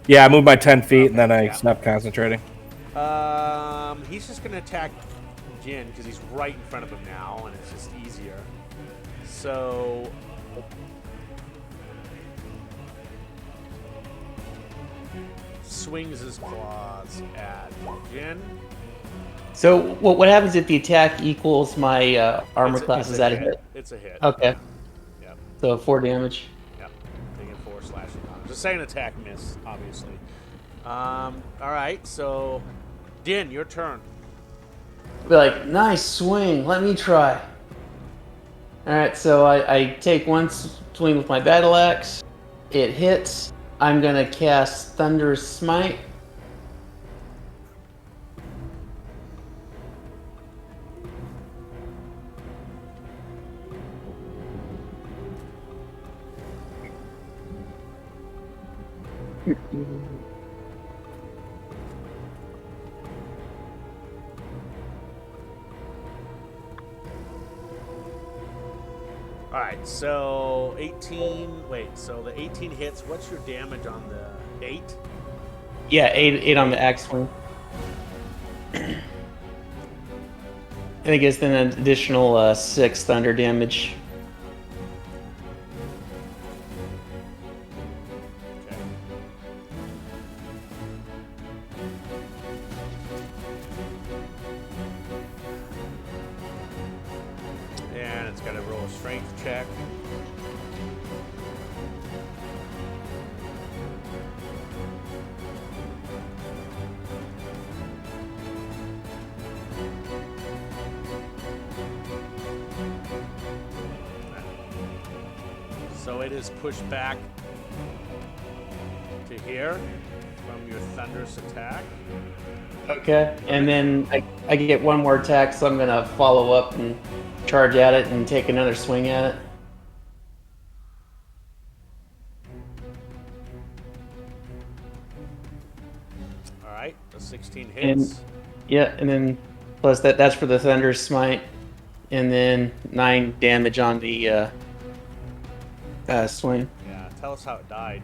Yeah, I moved by 10 feet, and then I stopped concentrating. He's just going to attack Jin, because he's right in front of him now, and it's just easier. So... swings his claws at Jin. So what happens if the attack equals my armor class? Is that a hit? It's a hit. Okay. Yep. So 4 damage. Yep. Taking 4 slashing damage. The second attack miss, obviously. All right. So, Din, your turn. Be like, nice swing. Let me try. All right. So I take one swing with my battle axe. It hits. I'm gonna cast Thunderous Smite. Alright, so 18. Wait, so the 18 hits. What's your damage on the 8? Yeah, 8 on the axe swing. And it gets then an additional 6 thunder damage. Okay. And it's got to roll a strength check. So it is pushed back to here from your thunderous attack. Okay. And then I get one more attack, so I'm gonna follow up and charge at it and take another swing at it. 16 And hits. yeah, and then plus that's for the Thunder Smite, and then 9 damage on the swing. Yeah, tell us how it died.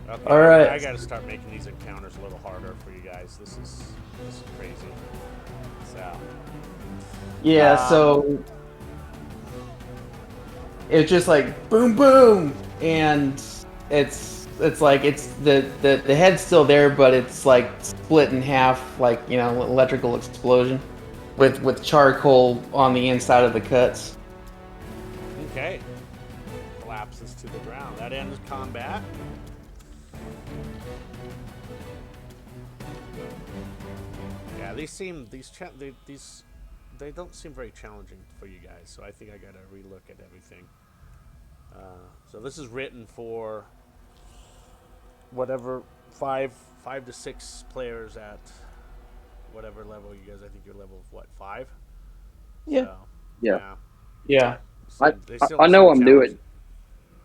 Okay, All right. I got to start making these encounters a little harder for you guys. This is crazy. So. Yeah, so it's just like boom, boom, and it's like it's the head's still there, but it's like split in half, like electrical explosion, with charcoal on the inside of the cuts. Okay. Collapses to the ground. That ends combat. Yeah, they don't seem very challenging for you guys, so I think I gotta relook at everything. So this is written for whatever five to six players at whatever level you guys. I think you're level of what, 5? Yeah. So, Yeah. Yeah. I know I'm new at.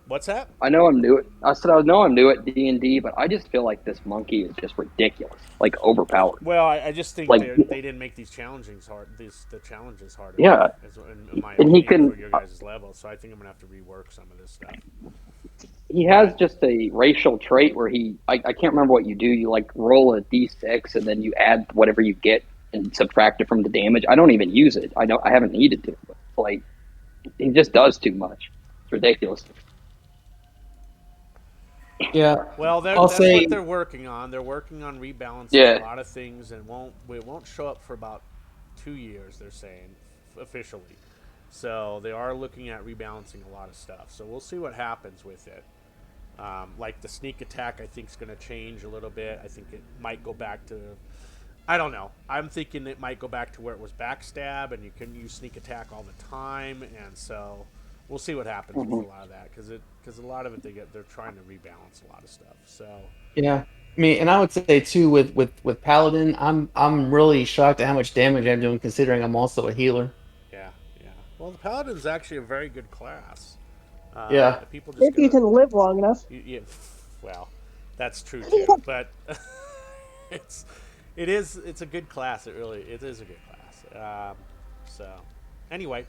What's that? I know I'm new at. I said I know I'm new at D&D, but I just feel like this monkey is just ridiculous, like overpowered. Well, I just think Like, they didn't make these challenges hard. The challenges harder. yeah, in my and he opinion, can. for your guys' level. So I think I'm gonna have to rework some of this stuff. He has just a racial trait where I can't remember what you do. You like roll a d6 and then you add whatever you get and subtract it from the damage. I don't even use it. I haven't needed to. But like, he just does too much. It's ridiculous. Yeah. Well, I'll that's say what they're working on. They're working on rebalancing a lot of things, and it won't show up for about 2 years. They're saying officially. So they are looking at rebalancing a lot of stuff. So we'll see what happens with it. Like the sneak attack, I think is going to change a little bit. I think it might go back to. I don't know. I'm thinking it might go back to where it was backstab, and you can use sneak attack all the time, and so we'll see what happens with a lot of that because a lot of it they're trying to rebalance a lot of stuff. So yeah. I mean, and I would say too with Paladin, I'm really shocked at how much damage I'm doing considering I'm also a healer. yeah. Well, the paladin's actually a very good class. Yeah. People just If you gotta. can live long enough. Yeah, well, that's true too. But it's it's a good class. It is a good class. So anyway,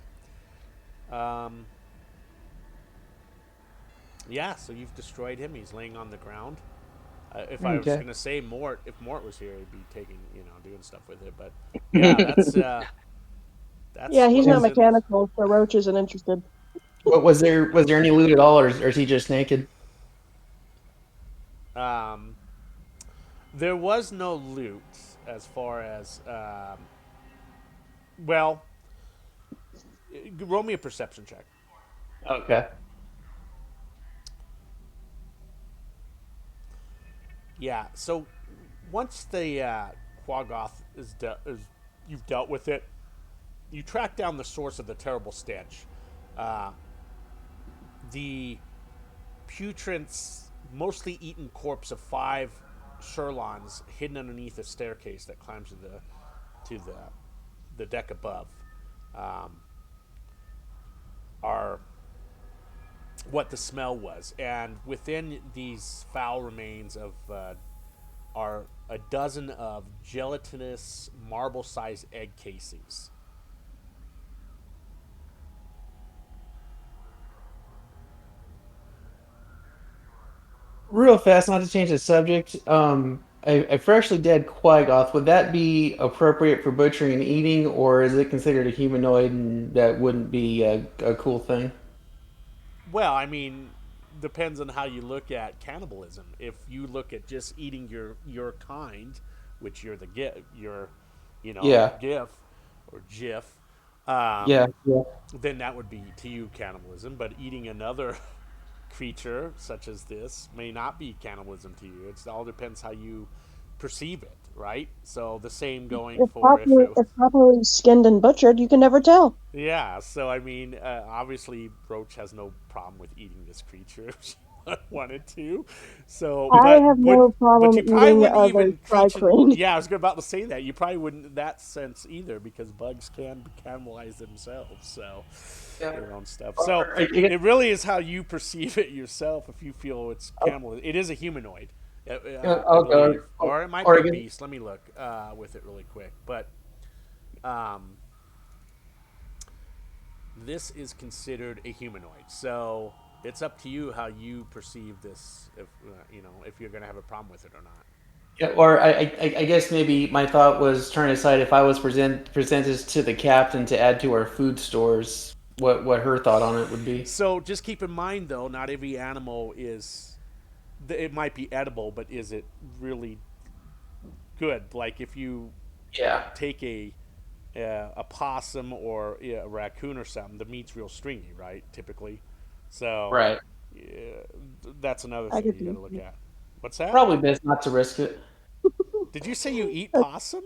yeah. So you've destroyed him. He's laying on the ground. If I was Okay. gonna say Mort, if Mort was here, he'd be taking doing stuff with it. But yeah, that's Yeah, he's what not was in this. mechanical, so Roach isn't interested. What was there any loot at all, or is he just naked? Um, there was no loot as far as well. Roll me a perception check. Okay. Yeah. So once the Quaggoth is you've dealt with it, you track down the source of the terrible stench. Uh, the putrid, mostly eaten corpse of 5 Sherlons hidden underneath a staircase that climbs to the deck above are what the smell was, and within these foul remains of are a dozen of gelatinous marble-sized egg casings. Real fast, not to change the subject. A freshly dead Quagoth, would that be appropriate for butchering and eating, or is it considered a humanoid and that wouldn't be a cool thing? Well, I mean, depends on how you look at cannibalism. If you look at just eating your kind, which you're the Yeah. GIF or GIF, Yeah. Yeah. then that would be to you cannibalism. But eating another creature such as this may not be cannibalism to you. It all depends how you perceive it, right? So the same going for if it. If properly skinned and butchered, you can never tell. Yeah, so I mean, obviously, Roach has no problem with eating this creature if she wanted to. So, I have no problem but you probably eating wouldn't other even dry queen. Yeah, I was about to say that. You probably wouldn't in that sense either, because bugs can cannibalize themselves, so their own stuff. So it really is how you perceive it yourself. If you feel it's cannibal, it is a humanoid. I'll I go. believe, or it might Oregon. be beast. Let me look with it really quick. But this is considered a humanoid, so it's up to you how you perceive this. If if you're going to have a problem with it or not. Yeah, or I guess maybe my thought was trying to decide if I was present this to the captain to add to our food stores, what her thought on it would be. So just keep in mind, though, not every animal is. It might be edible, but is it really good? Like if you Yeah. take a possum or a raccoon or something, the meat's real stringy, right? Typically, so Right. that's another I thing could you got to do look it. at. What's that? Probably best not to risk it. Did you say you eat possum?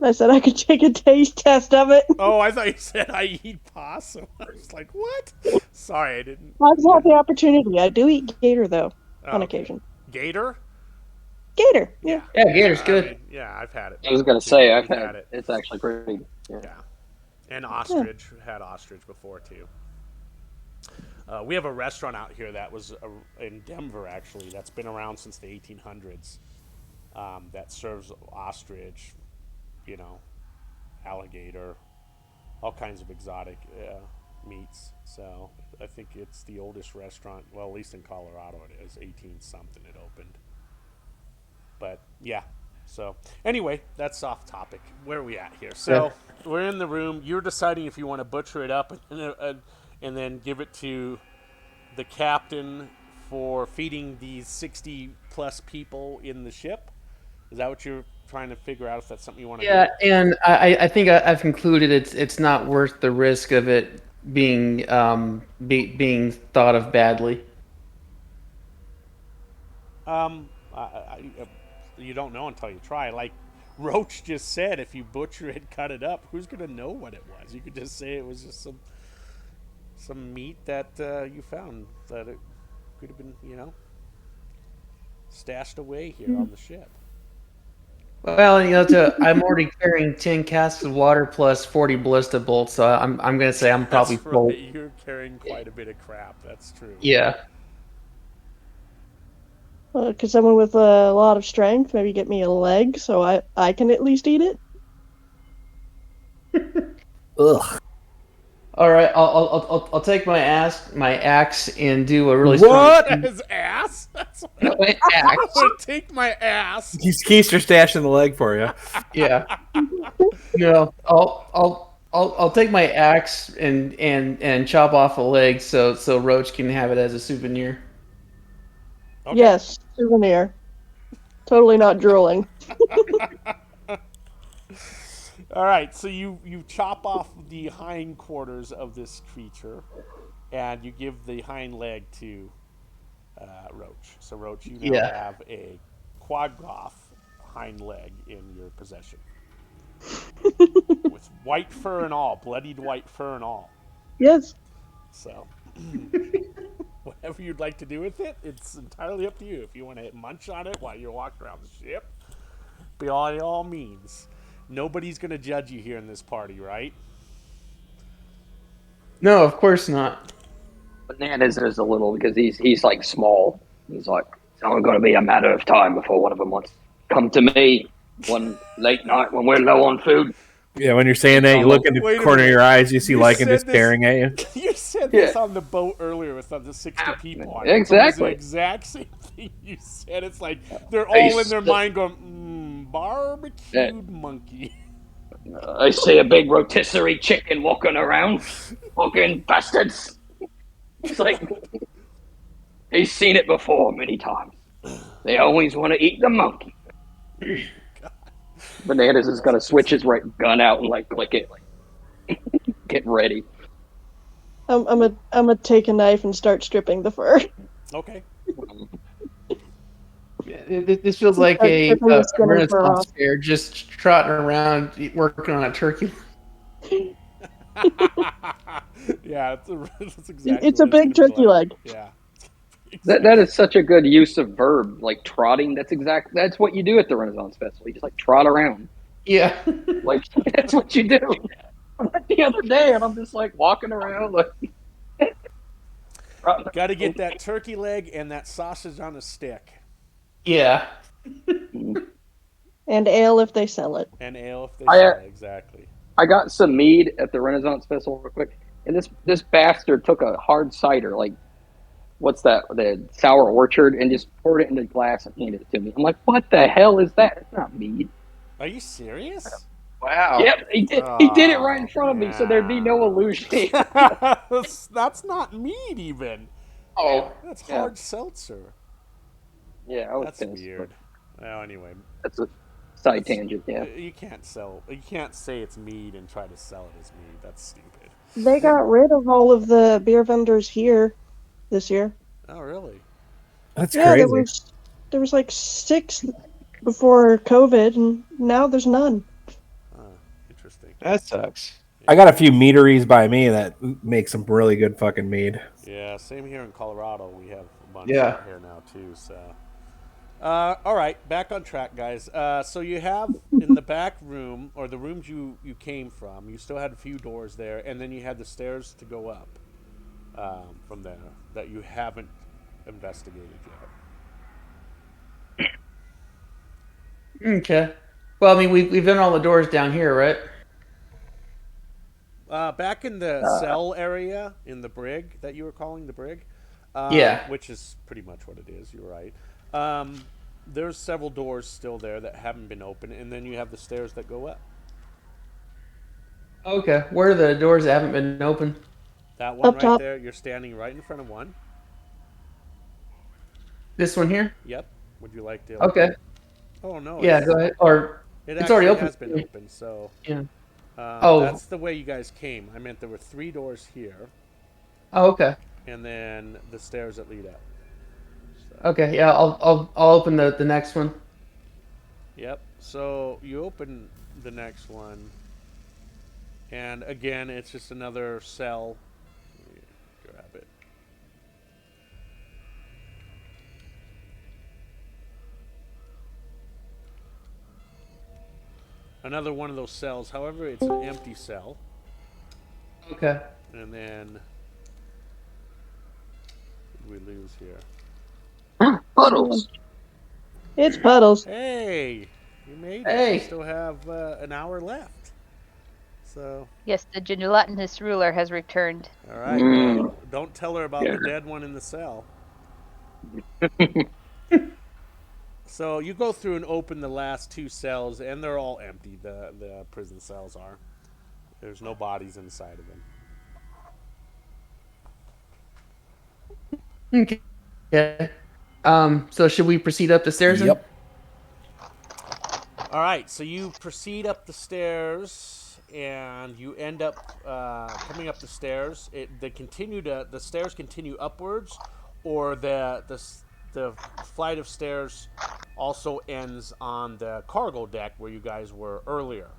I said I could take a taste test of it. Oh, I thought you said I eat possum. I was like, what? Sorry, I didn't. I've had the opportunity. I do eat gator though, Oh, on okay. occasion. Gator? Gator. Yeah. Yeah, gator's I good. mean, yeah, I've had it. I was gonna too. say I've We've had it. It's actually pretty. Yeah. Yeah. And ostrich. Had ostrich before, too. We have a restaurant out here that was in Denver, actually, that's been around since the 1800s, that serves ostrich, alligator, all kinds of exotic meats. So I think it's the oldest restaurant, well, at least in Colorado it is, 18-something it opened. But, yeah. So, anyway, that's off topic. Where are we at here? So, we're in the room. You're deciding if you want to butcher it up and then give it to the captain for feeding these 60-plus people in the ship. Is that what you're trying to figure out, if that's something you want to do? Yeah, and I think I've concluded it's not worth the risk of it being being thought of badly. You don't know until you try. Like Roach just said, if you butcher it, cut it up, who's going to know what it was? You could just say it was just some meat that you found that it could have been, stashed away here on the ship. Well, I'm already carrying 10 casks of water plus 40 ballista bolts, so I'm gonna say I'm probably That's full. right. You're carrying quite a bit of crap. That's true. Yeah. Could someone with a lot of strength maybe get me a leg so I can at least eat it? Ugh. All right, I'll take my axe and do a really What? strong. His ass? That's what No, my I'm axe. going to take my ass. He's Keister stashing the leg for you. Yeah. No, I'll take my axe and chop off a leg so Roach can have it as a souvenir. Okay. Yes, souvenir. Totally not drooling. All right, so you chop off the hindquarters of this creature, and you give the hind leg to Roach. So Roach, you now have a quadgoth hind leg in your possession, with white fur and all, bloodied white fur and all. Yes. So, whatever you'd like to do with it, it's entirely up to you. If you want to munch on it while you're walking around the ship, by all means. Nobody's going to judge you here in this party, right? No, of course not. Bananas is a little because he's like small. He's like, it's only going to be a matter of time before one of them wants to come to me one late night when we're low on food. Yeah, when you're saying that, you look in the corner of your eyes, you see Lycan just staring at you. You said this on the boat earlier with the 60 people on it. Exactly. It was the exact same thing you said. It's like they're all in their mind going, barbecued monkey. I see a big rotisserie chicken walking around. Fucking bastards. It's like, he's seen it before many times. They always want to eat the monkey. Bananas is going to switch his right gun out and like click it. Get ready. I'm gonna take a knife and start stripping the fur. Okay. This feels like a Renaissance fair, just trotting around working on a turkey. Yeah, that's exactly. It's a big turkey leg. Yeah. That is such a good use of verb, like trotting. That's what you do at the Renaissance Festival. You just like trot around. Yeah. Like that's what you do. I went the other day and I'm just like walking around like Got to get that turkey leg and that sausage on a stick. Yeah. And ale if they sell it. And ale if they I sell it, exactly. I got some mead at the Renaissance Festival real quick, and this bastard took a hard cider, like what's that, the Sour Orchard, and just poured it in a glass and handed it to me. I'm like, what the hell is that? It's not mead. Are you serious? Wow. Yep, he did it right in front of me, so there'd be no illusion. That's not mead even. Oh. That's Yeah. hard seltzer. Yeah, I was That's pissed, weird. Well, anyway, That's a side tangent. Yeah, you can't say it's mead and try to sell it as mead. That's stupid. They got rid of all of the beer vendors here this year. Oh, really? That's Yeah, crazy. there was like 6 before COVID, and now there's none. Interesting. That sucks. I got a few meaderies by me that make some really good fucking mead. Yeah, same here in Colorado. We have a bunch Yeah. out here now too. So, all right, back on track, guys. So you have in the back room, or the rooms you came from, you still had a few doors there, and then you had the stairs to go up from there that you haven't investigated yet. Okay. Well, I mean, we've done all the doors down here, right? Back in the cell area in the brig that you were calling the brig, Yeah. which is pretty much what it is. You're right. There's several doors still there that haven't been opened, and then you have the stairs that go up. Okay. Where are the doors that haven't been open? That one Up right top. there. You're standing right in front of one. This one here? Yep. Would you like to? Okay. Oh no. Yeah, go ahead. Or It it's already actually open. has been open. So. Yeah. Oh. That's the way you guys came. I meant there were 3 doors here, Oh, okay. and then the stairs that lead up. So, Okay. Yeah, I'll open the next one. Yep. So you open the next one, and again, it's just another cell. Let me grab it. Another one of those cells. However, it's an empty cell. Okay. And then what did we lose here? puddles. It's Puddles. Hey, you made it. Hey. You still have an hour left. So, Yes, the gelatinous ruler has returned. all right. Mm. Well, don't tell her about Yeah. the dead one in the cell. So you go through and open the last 2 cells, and they're all empty. The prison cells are. There's no bodies inside of them. Okay. So should we proceed up the stairs? then? Yep. All right, so you proceed up the stairs, and you end up coming up the stairs. The stairs continue upwards, or the flight of stairs also ends on the cargo deck where you guys were earlier.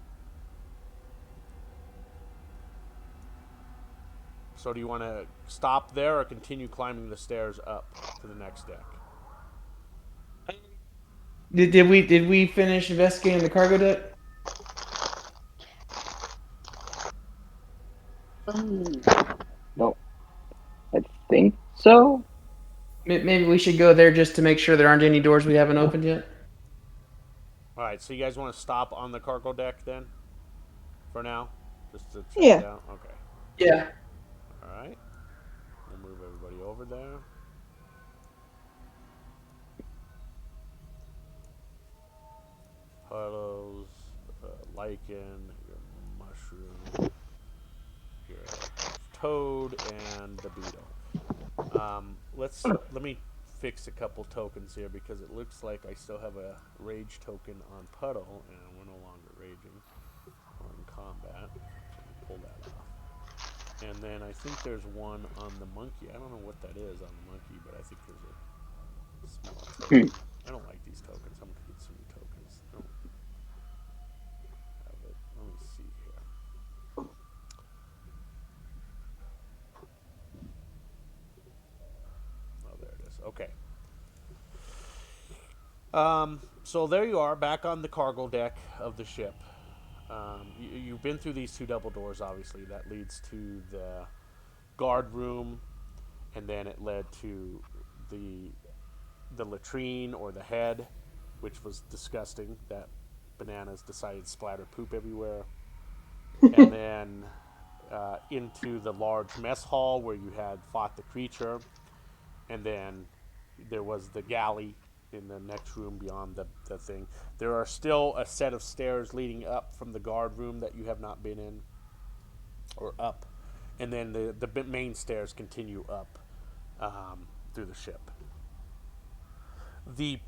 So do you want to stop there or continue climbing the stairs up to the next deck? Did we finish investigating the cargo deck? No, I think so. Maybe we should go there just to make sure there aren't any doors we haven't opened yet. All right, so you guys want to stop on the cargo deck then? For now? Just to check Yeah. it out? Okay. Yeah. All right. We'll move everybody over there. Puddles, lichen, your mushroom, your toad, and the beetle. Let me fix a couple tokens here because it looks like I still have a rage token on Puddle, and we're no longer raging or in combat. Pull that off. And then I think there's one on the monkey. I don't know what that is on the monkey, but I think there's a small token. I don't like these tokens. I'm gonna get some new tokens. I don't have it. Let me see here. Oh, there it is. Okay. So there you are, back on the cargo deck of the ship. You've been through these 2 double doors, obviously. That leads to the guard room and then it led to the latrine or the head, which was disgusting. That Bananas decided to splatter poop everywhere, and then into the large mess hall where you had fought the creature, and then there was the galley in the next room beyond the thing. There are still a set of stairs leading up from the guard room that you have not been in, or up, and then the main stairs continue up through the ship. The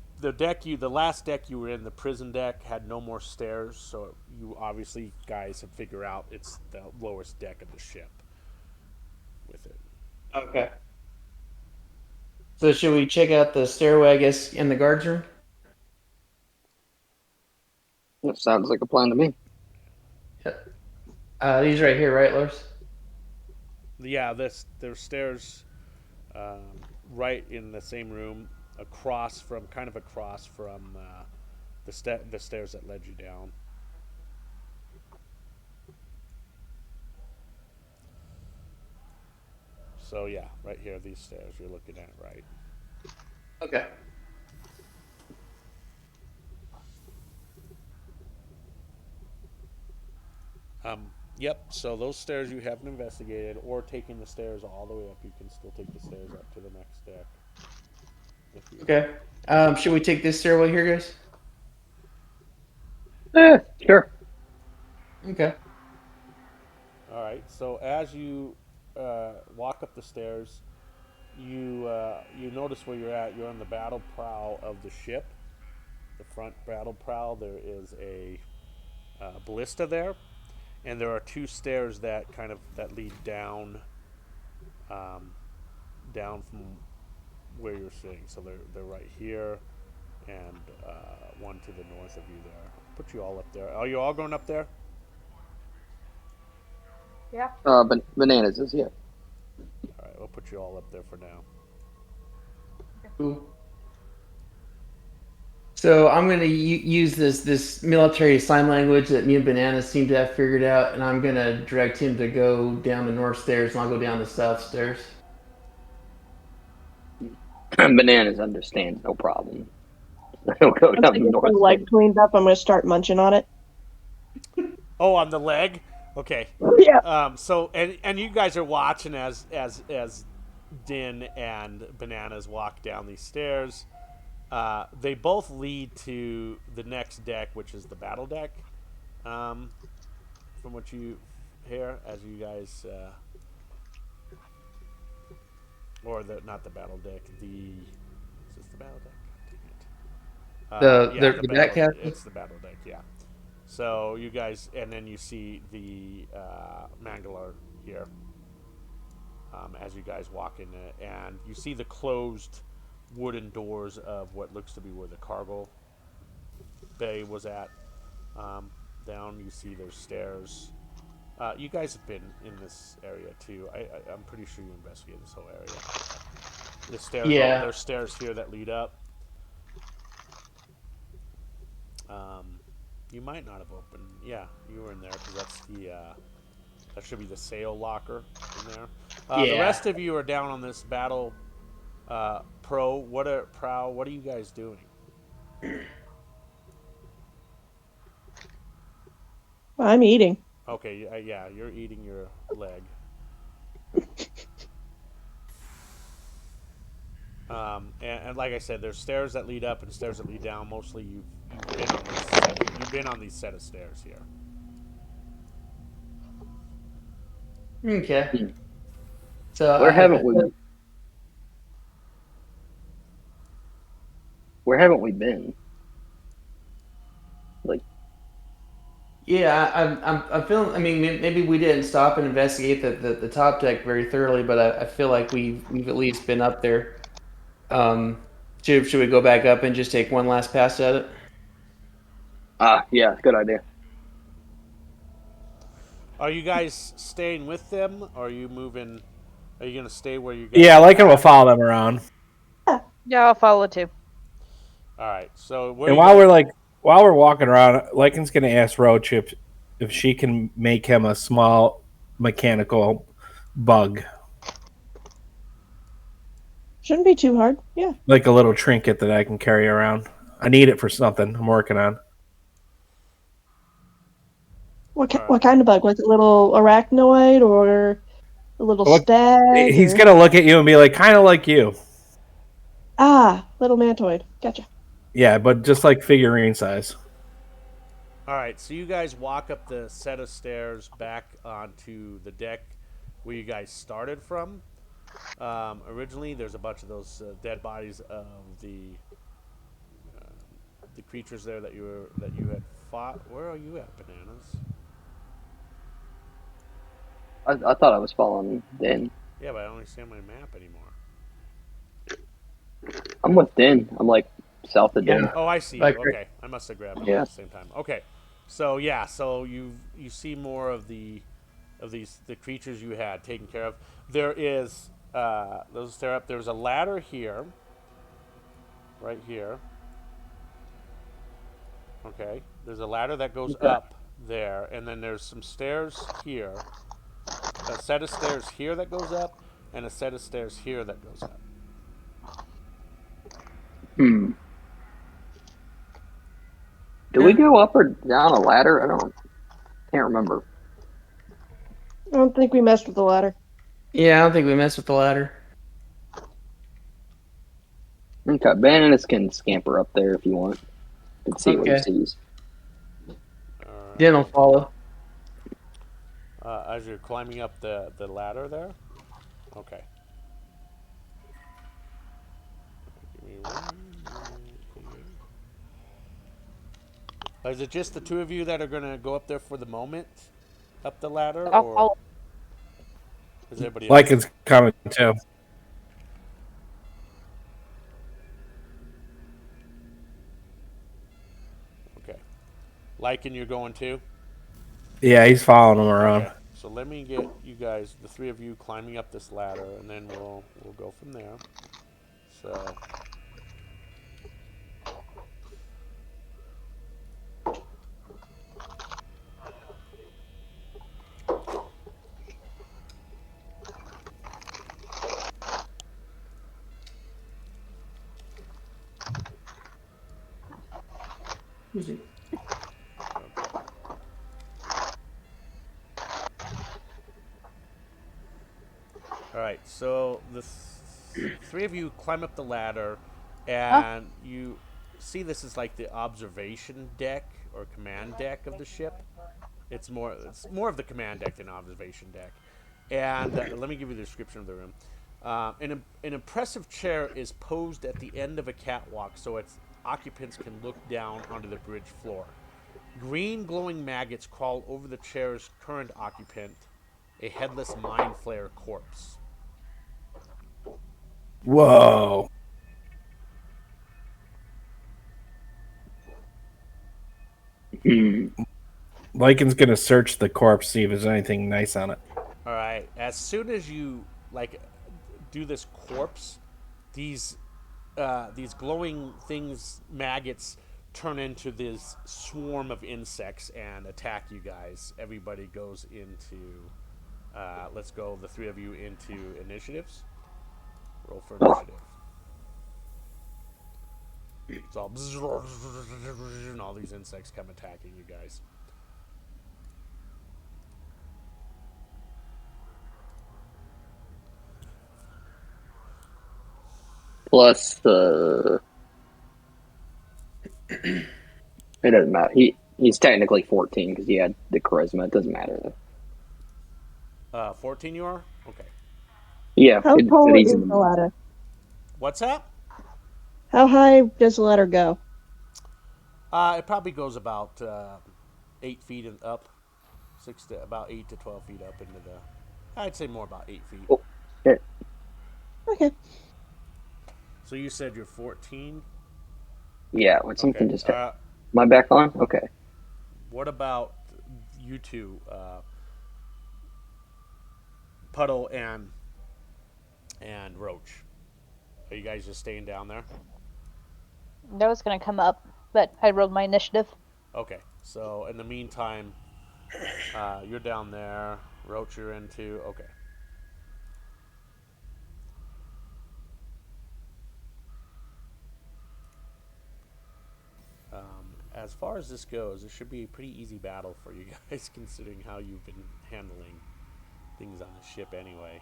last deck you were in, the prison deck, had no more stairs, so you obviously guys have figured out it's the lowest deck of the ship with it. Okay. So should we check out the stairway, I guess, in the guards room? That sounds like a plan to me. Yep. These right here, right, Lars? Yeah, there's stairs right in the same room, across from the stairs that led you down. So yeah, right here, these stairs you're looking at, right? Okay. Yep. So those stairs you haven't investigated, or taking the stairs all the way up. You can still take the stairs up to the next deck. Okay. Should we take this stairway here, guys? Sure. Okay. All right. So as you walk up the stairs, you notice where you're at. You're on the battle prow of the ship. The front battle prow. There is a ballista there, and there are two stairs that lead down, down from where you're sitting. So they're right here, and one to the north of you there. Put you all up there. Are you all going up there? Yeah. Bananas is, yeah. All right, we'll put you all up there for now. Cool. So I'm going to use this military sign language that me and Bananas seem to have figured out, and I'm going to direct him to go down the north stairs, and I'll go down the south stairs. Bananas understands, no problem. He'll go down the north. The leg cleaned up, I'm going to start munching on it. Oh, on the leg? Okay. Yeah. So and you guys are watching as Din and Bananas walk down these stairs. They both lead to the next deck, which is the battle deck. From what you hear, as you guys, or not the battle deck. Is this the battle deck? The back half? It's the battle deck, yeah. So you guys, and then you see the Mangalar here as you guys walk in, and you see the closed wooden doors of what looks to be where the cargo bay was at. Down, you see there's stairs. You guys have been in this area too. I'm pretty sure you investigated this whole area. The stairs, yeah. There's stairs here that lead up. You might not have opened. Yeah, you were in there because that's that should be the sail locker in there. The rest of you are down on this battle prow. What are you guys doing? I'm eating. Okay, yeah, you're eating your leg. And like I said, there's stairs that lead up and stairs that lead down. Mostly you've been on these set of stairs here. Okay. So Where haven't we been? Like, yeah, I'm feeling. I mean, maybe we didn't stop and investigate the top deck very thoroughly, but I feel like we've at least been up there. Should we go back up and just take one last pass at it? Yeah, good idea. Are you guys staying with them? Or are you moving? Are you gonna stay where you guys? Yeah, Lycan will follow them around. Yeah, I'll follow too. All right. So while we're walking around, Lycan's gonna ask Roach if she can make him a small mechanical bug. Shouldn't be too hard. Yeah. Like a little trinket that I can carry around. I need it for something I'm working on. What kind of bug? Like a little arachnoid or a little stag? He's or... gonna look at you and be like, kind of like you. Little mantoid. Gotcha. Yeah, but just like figurine size. All right, so you guys walk up the set of stairs back onto the deck where you guys started from. Originally, there's a bunch of those dead bodies of the creatures there that you had fought. Where are you at, Bananas? I thought I was following Den. Yeah, but I don't see on my map anymore. I'm with Den. I'm like south of Den. Oh, I see you. Okay, I must have grabbed them at the same time. Okay, so yeah, so you see more of the creatures you had taken care of. There is those stare up. There's a ladder here, right here. Okay, there's a ladder that goes up there, and then there's some stairs here. A set of stairs here that goes up, and a set of stairs here that goes up. Do we go up or down a ladder? Can't remember. I don't think we messed with the ladder. Yeah, I don't think we messed with the ladder. Okay, Bananas can scamper up there if you want. And see what he sees. Den will follow. As you're climbing up the ladder there? Okay. Is it just the two of you that are going to go up there for the moment? Up the ladder? Or is everybody else? Lycan's coming too. Okay. Lycan, you're going too? Yeah, he's following him around. Okay. So let me get you guys, the three of you, climbing up this ladder, and then we'll go from there. So. All right, so the three of you climb up the ladder, and you see this is like the observation deck or command deck of the ship. It's more of the command deck than observation deck. And let me give you the description of the room. An impressive chair is posed at the end of a catwalk so its occupants can look down onto the bridge floor. Green glowing maggots crawl over the chair's current occupant, a headless mind flayer corpse. Whoa. Lycan's gonna search the corpse, see if there's anything nice on it. All right. As soon as you do this corpse, these glowing things, maggots, turn into this swarm of insects and attack you guys. Everybody goes into. Let's go, the three of you, into initiatives. Roll for initiative. It's all and all these insects come attacking you guys. Plus the it doesn't matter. He's technically 14 because he had the charisma. It doesn't matter though. 14 you are? Okay. Yeah. How tall is the ladder? What's that? How high does the ladder go? It probably goes about 8 feet and up. About 8 to 12 feet up into the. I'd say more about 8 feet. Oh, shit. Okay. So you said you're 14? Yeah, with something Okay. just. Am I back on? Okay. What about you two, Puddle and Roach? Are you guys just staying down there? I was gonna come up, but I rolled my initiative. Okay. So in the meantime, you're down there. Roach, you're into. Okay. as far as this goes, it should be a pretty easy battle for you guys, considering how you've been handling things on the ship anyway.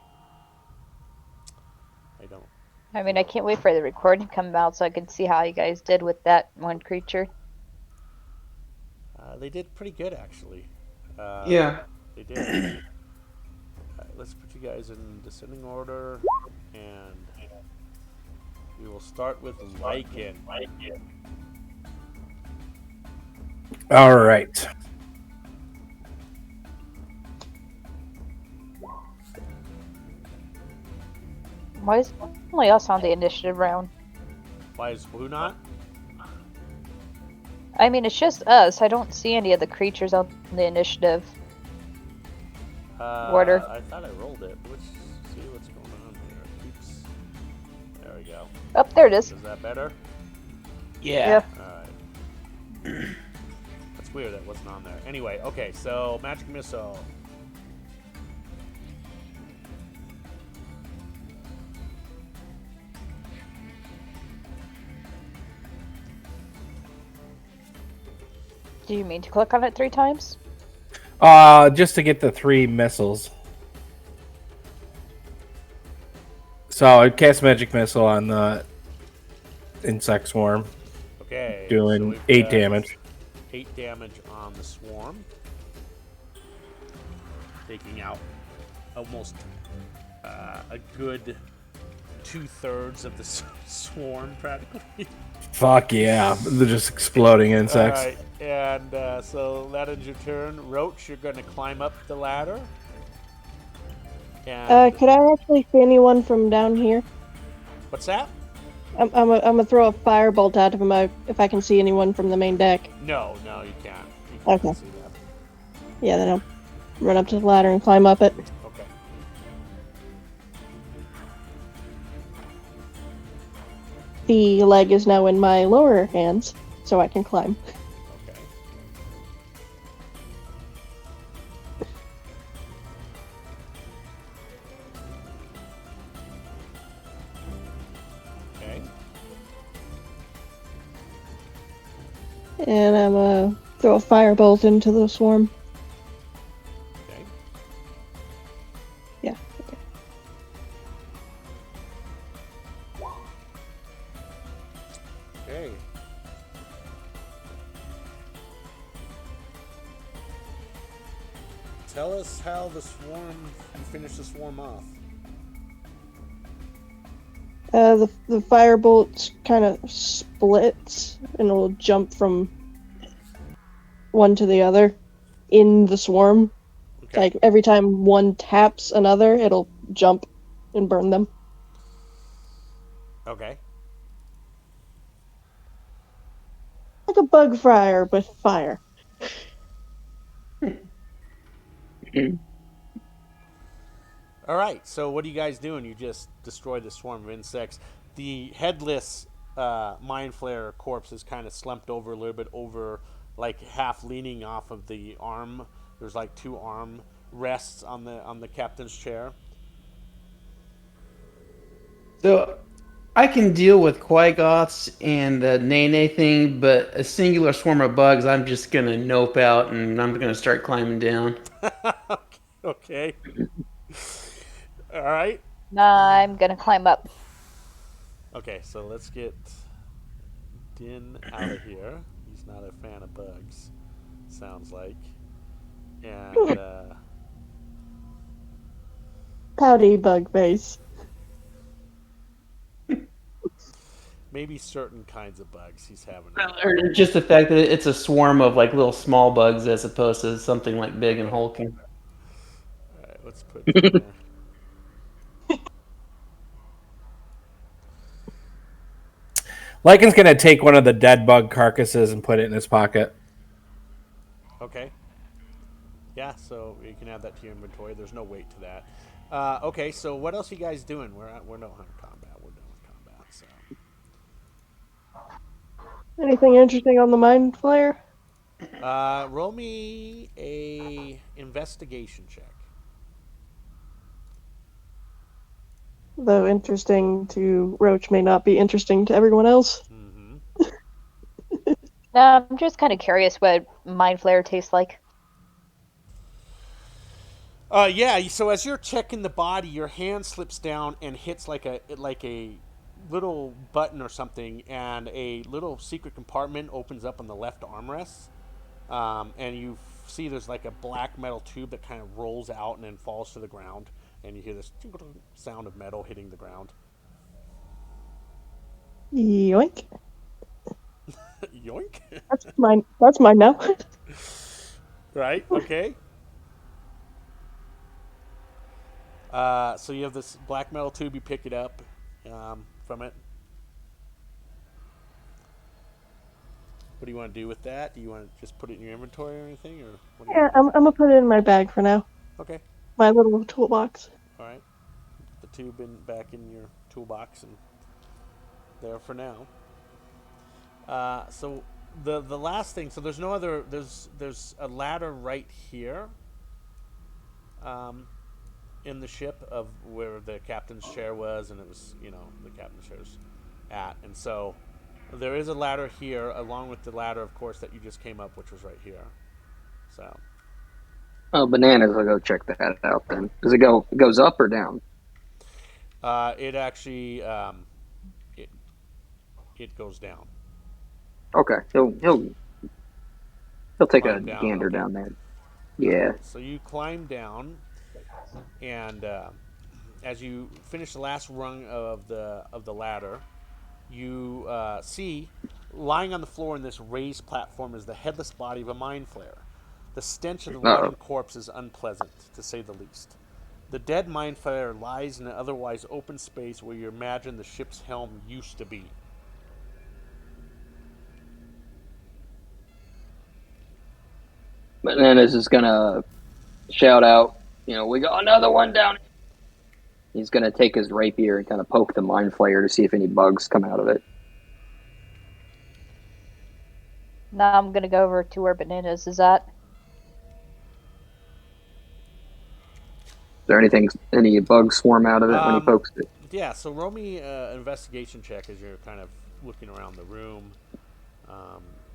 I don't. I mean, I can't wait for the recording to come out so I can see how you guys did with that one creature. They did pretty good, actually. Yeah. They did. Let's put you guys in descending order, and we will start with Lycan. All right. Why is only us on the initiative round? Why is who not? I mean, it's just us. I don't see any of the creatures on the initiative order. I thought I rolled it. Let's see what's going on here. Keeps. There we go. Oh, there it is. Is that better? Yeah. Alright. That's weird that wasn't on there. Anyway, okay, so Magic Missile. Do you mean to click on it 3 times? Just to get the 3 missiles. So I cast Magic Missile on the insect swarm, Okay. doing we've 8 got damage. 8 damage on the swarm. Taking out almost a good 2/3 of the swarm, practically. Fuck yeah. They're just exploding insects. Alright, and so that ends your turn. Roach, you're going to climb up the ladder. And Could I actually see anyone from down here? what's that? I'm gonna throw a firebolt out of him if I can see anyone from the main deck. No, you can't. You can't Okay. see that. Yeah, then I'll run up to the ladder and climb up it. Okay. The leg is now in my lower hands, so I can climb. Okay. Okay. And I'm gonna throw a firebolt into the swarm. Okay. Yeah. Okay. Okay. Tell us how you finish the swarm off. The firebolt kind of splits and it'll jump from one to the other in the swarm. Okay. Like every time one taps another, it'll jump and burn them. Okay. Like a bug fryer with fire. All right. So what are you guys doing? You just destroyed the swarm of insects. The headless mind flare corpse is kind of slumped over a little bit, over like half leaning off of the arm. There's like 2 arm rests on the captain's chair. So I can deal with Quagoths and the Nene thing, but a singular swarm of bugs, I'm just gonna nope out and I'm gonna start climbing down. Okay. All right. I'm gonna climb up. Okay, so let's get Din out of here. He's not a fan of bugs, sounds like. And Pouty bug face. maybe certain kinds of bugs he's having. Or just the fact that it's a swarm of like little small bugs as opposed to something like big and hulking. All right, let's put Din there. Lycan's gonna take one of the dead bug carcasses and put it in his pocket. Okay. Yeah, so you can add that to your inventory. There's no weight to that. Okay, so what else are you guys doing? We're not in combat. We're done with combat. So Anything interesting on the mind flare? roll me a investigation check. Though interesting to Roach may not be interesting to everyone else. Mm-hmm. I'm just kind of curious what Mind Flare tastes like. Yeah. So as you're checking the body, your hand slips down and hits like a little button or something, and a little secret compartment opens up on the left armrest, and you see there's like a black metal tube that kind of rolls out and then falls to the ground, and you hear this sound of metal hitting the ground. Yoink. Yoink. That's mine. That's mine now. Right. Okay. So you have this black metal tube. You pick it up from it. What do you want to do with that? Do you want to just put it in your inventory or anything, or what do you Yeah, want to I'm gonna put it in my bag for now. do? Okay. My little toolbox. All right. Put the tube back in your toolbox and there for now. So the last thing. So there's no other. There's a ladder right here. In the ship of where the captain's chair was, and it was the captain's chair's at, and so there is a ladder here, along with the ladder, of course, that you just came up, which was right here. So. Oh, bananas! I'll go check that out then. Does it go? It goes up or down? It actually it it goes down. Okay, he'll take a Climb down. gander Okay. down there. Yeah. So you climb down, and as you finish the last rung of the ladder, you see lying on the floor in this raised platform is the headless body of a mind flayer. The stench of the Uh-oh. rotting corpse is unpleasant, to say the least. The dead mind flayer lies in an otherwise open space where you imagine the ship's helm used to be. Bananas is gonna shout out. We got another one down. He's gonna take his rapier and kind of poke the mind flayer to see if any bugs come out of it. Now I'm gonna go over to where Bananas is at. Is there any bugs swarm out of it when he pokes it? Yeah, so roll me investigation check as you're kind of looking around the room,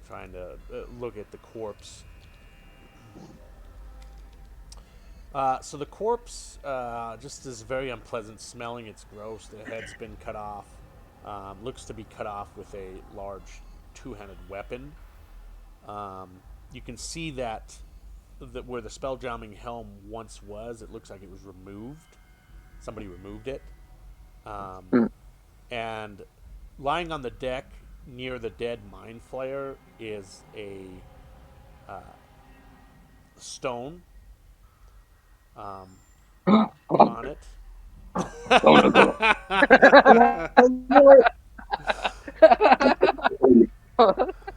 trying to look at the corpse. So the corpse just is very unpleasant smelling. It's gross. The head's been cut off. Looks to be cut off with a large two-handed weapon. You can see that where the spelljamming helm once was, it looks like it was removed. Somebody removed it. And lying on the deck near the dead mind flayer is a stone on it.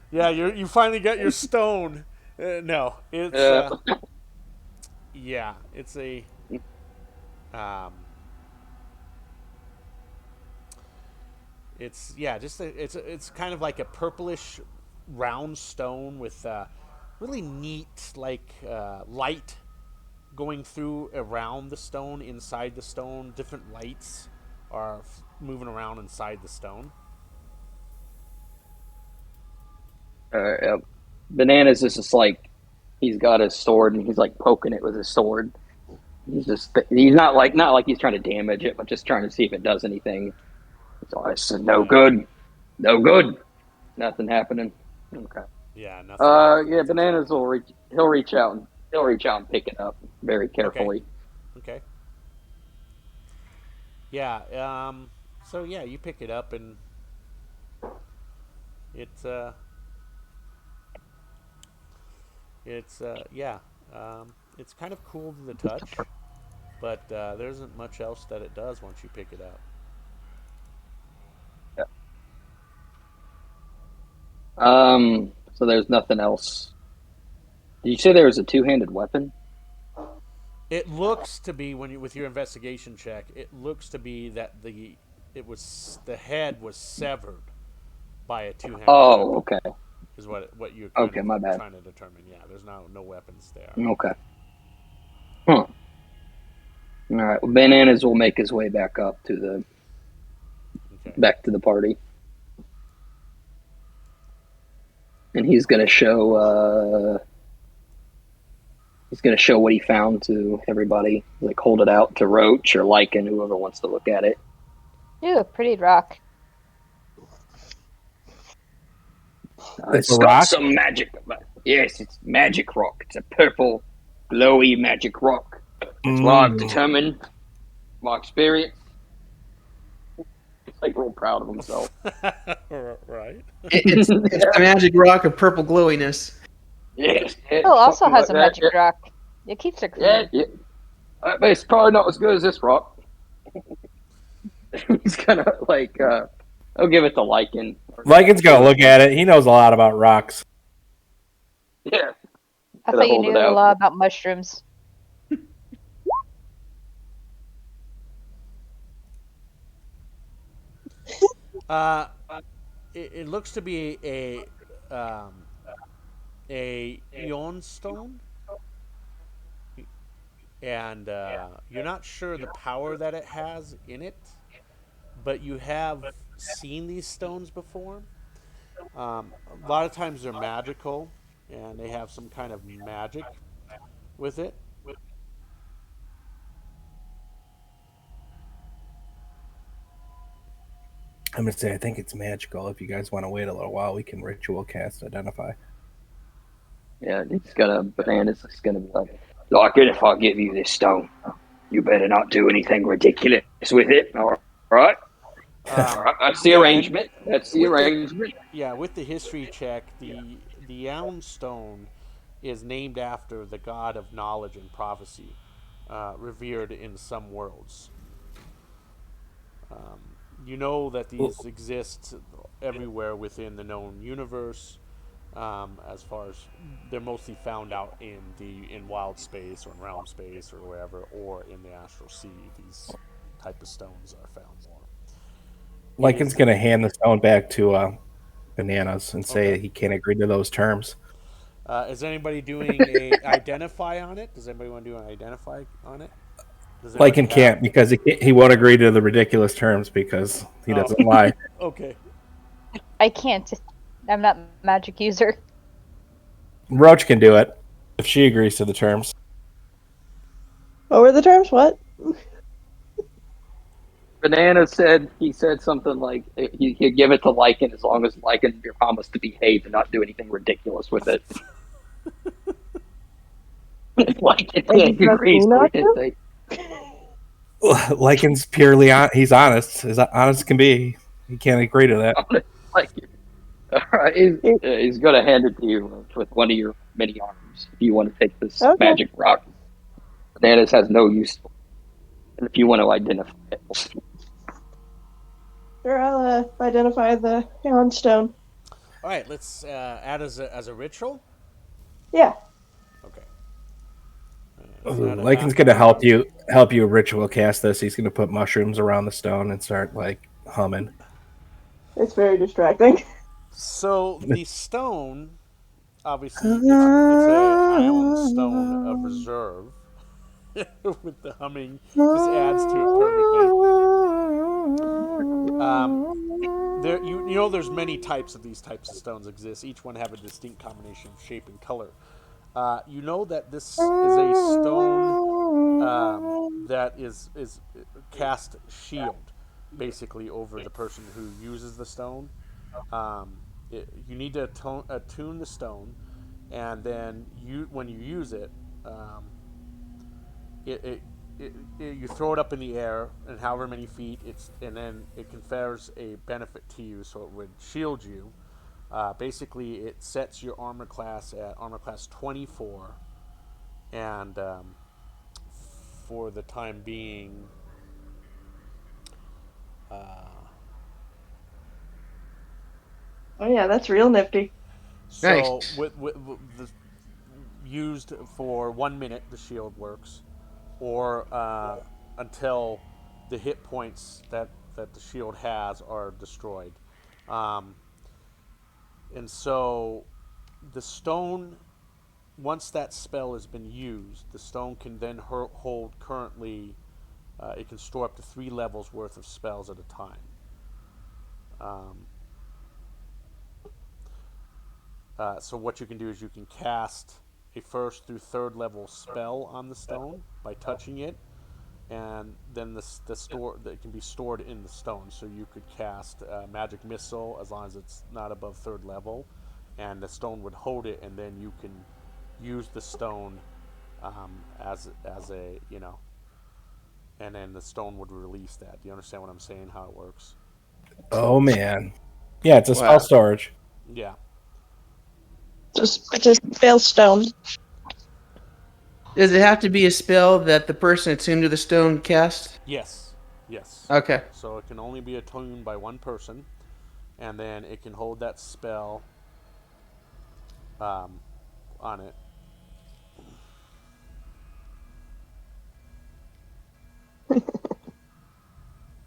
Yeah, you finally got your stone. No, it's yeah, it's a it's just it's kind of like a purplish round stone with really neat light going through around the stone, inside the stone. Different lights are moving around inside the stone. Bananas is just like he's got his sword and he's like poking it with his sword. He's not like he's trying to damage it, but just trying to see if it does anything. So I said, no good, nothing happening. Okay. Yeah, nothing. Yeah, Bananas will reach. He'll reach out and pick it up very carefully. Okay. Yeah. So yeah, you pick it up and it's it's kind of cool to the touch, but there isn't much else that it does once you pick it up. So there's nothing else. Did you say there was a two-handed weapon? It looks to be with your investigation check. It looks to be that the head was severed by a two-handed. Oh, weapon, okay. Is what you're my bad. trying to determine. Yeah, there's no weapons there. Okay. Huh. All right. Well, Bananas will make his way back up to back to the party. and he's gonna show. He's gonna show what he found to everybody. Like hold it out to Roach or Lycan, whoever wants to look at it. Ooh, a pretty rock. It's a It's got rock? some magic. Yes, it's magic rock. It's a purple, glowy magic rock. That's what I've determined. My experience. He's like real proud of himself. Right. It's a magic rock of purple glowiness. Yes. Oh, also has a magic rock. It keeps it clean. Yeah. But it's probably not as good as this rock. He's gonna like. I'll give it to Lycan. Lycan's gonna look at it. He knows a lot about rocks. Yeah. I thought you knew a lot about mushrooms. It looks to be a Eon stone, and you're not sure the power that it has in it, but you have seen these stones before. A lot of times they're magical, and they have some kind of magic with it. I'm gonna say I think it's magical. If you guys want to wait a little while, we can ritual cast identify. Yeah, he's gonna bananas. He's gonna be like it if I give you this stone. You better not do anything ridiculous with it. All right. All right. That's the arrangement. That's the arrangement. With the history check, the Aun stone is named after the god of knowledge and prophecy, revered in some worlds. You know that these exist everywhere within the known universe. As far as they're mostly found out in wild space or in realm space or wherever, or in the astral sea. These type of stones are found more. Lycan's gonna hand the stone back to Bananas and say he can't agree to those terms. Is anybody doing a identify on it? Does anybody want to do an identify on it? Lycan can't because he won't agree to the ridiculous terms because he doesn't lie. Okay. I can't. I'm not a magic user. Roach can do it if she agrees to the terms. What were the terms? What? Banana said something like he'd give it to Lycan as long as Lycan promised to behave and not do anything ridiculous with it. Lycan agrees with it. Lycan's purely he's honest, as honest can be. He can't agree to that. All right, he's going to hand it to you with one of your many arms if you want to take this magic rock. Bananas has no use for it. And if you want to identify it. Sure, I'll identify the Aeon stone. All right, let's add as a ritual. Yeah. Okay. Lycan's gonna help you ritual cast this. He's gonna put mushrooms around the stone and start like humming. It's very distracting. So the stone, obviously, it's an Ion stone of reserve. With the humming, just adds to it perfectly. There's many types of these types of stones exist. Each one have a distinct combination of shape and color. You know that this is a stone that is cast shield, basically over the person who uses the stone. You need to attune the stone, and then when you use it, you throw it up in the air, and however many feet and then it confers a benefit to you, so it would shield you. Basically, it sets your armor class at armor class 24, and for the time being, oh yeah, that's real nifty. So Nice. with the used for 1 minute, the shield works, or until the hit points that the shield has are destroyed. And so the stone, once that spell has been used, the stone can then hold currently, it can store up to 3 levels worth of spells at a time. So what you can do is you can cast a 1st through 3rd level spell on the stone by touching it, and then the store that can be stored in the stone. So you could cast magic missile as long as it's not above 3rd level, and the stone would hold it, and then you can use the stone as a and then the stone would release that. Do you understand what I'm saying? How it works? Oh man, yeah, it's a spell Wow. storage. Yeah. It's a spell stone. Does it have to be a spell that the person attuned to the stone cast? Yes. Yes. Okay. So it can only be attuned by one person, and then it can hold that spell on it.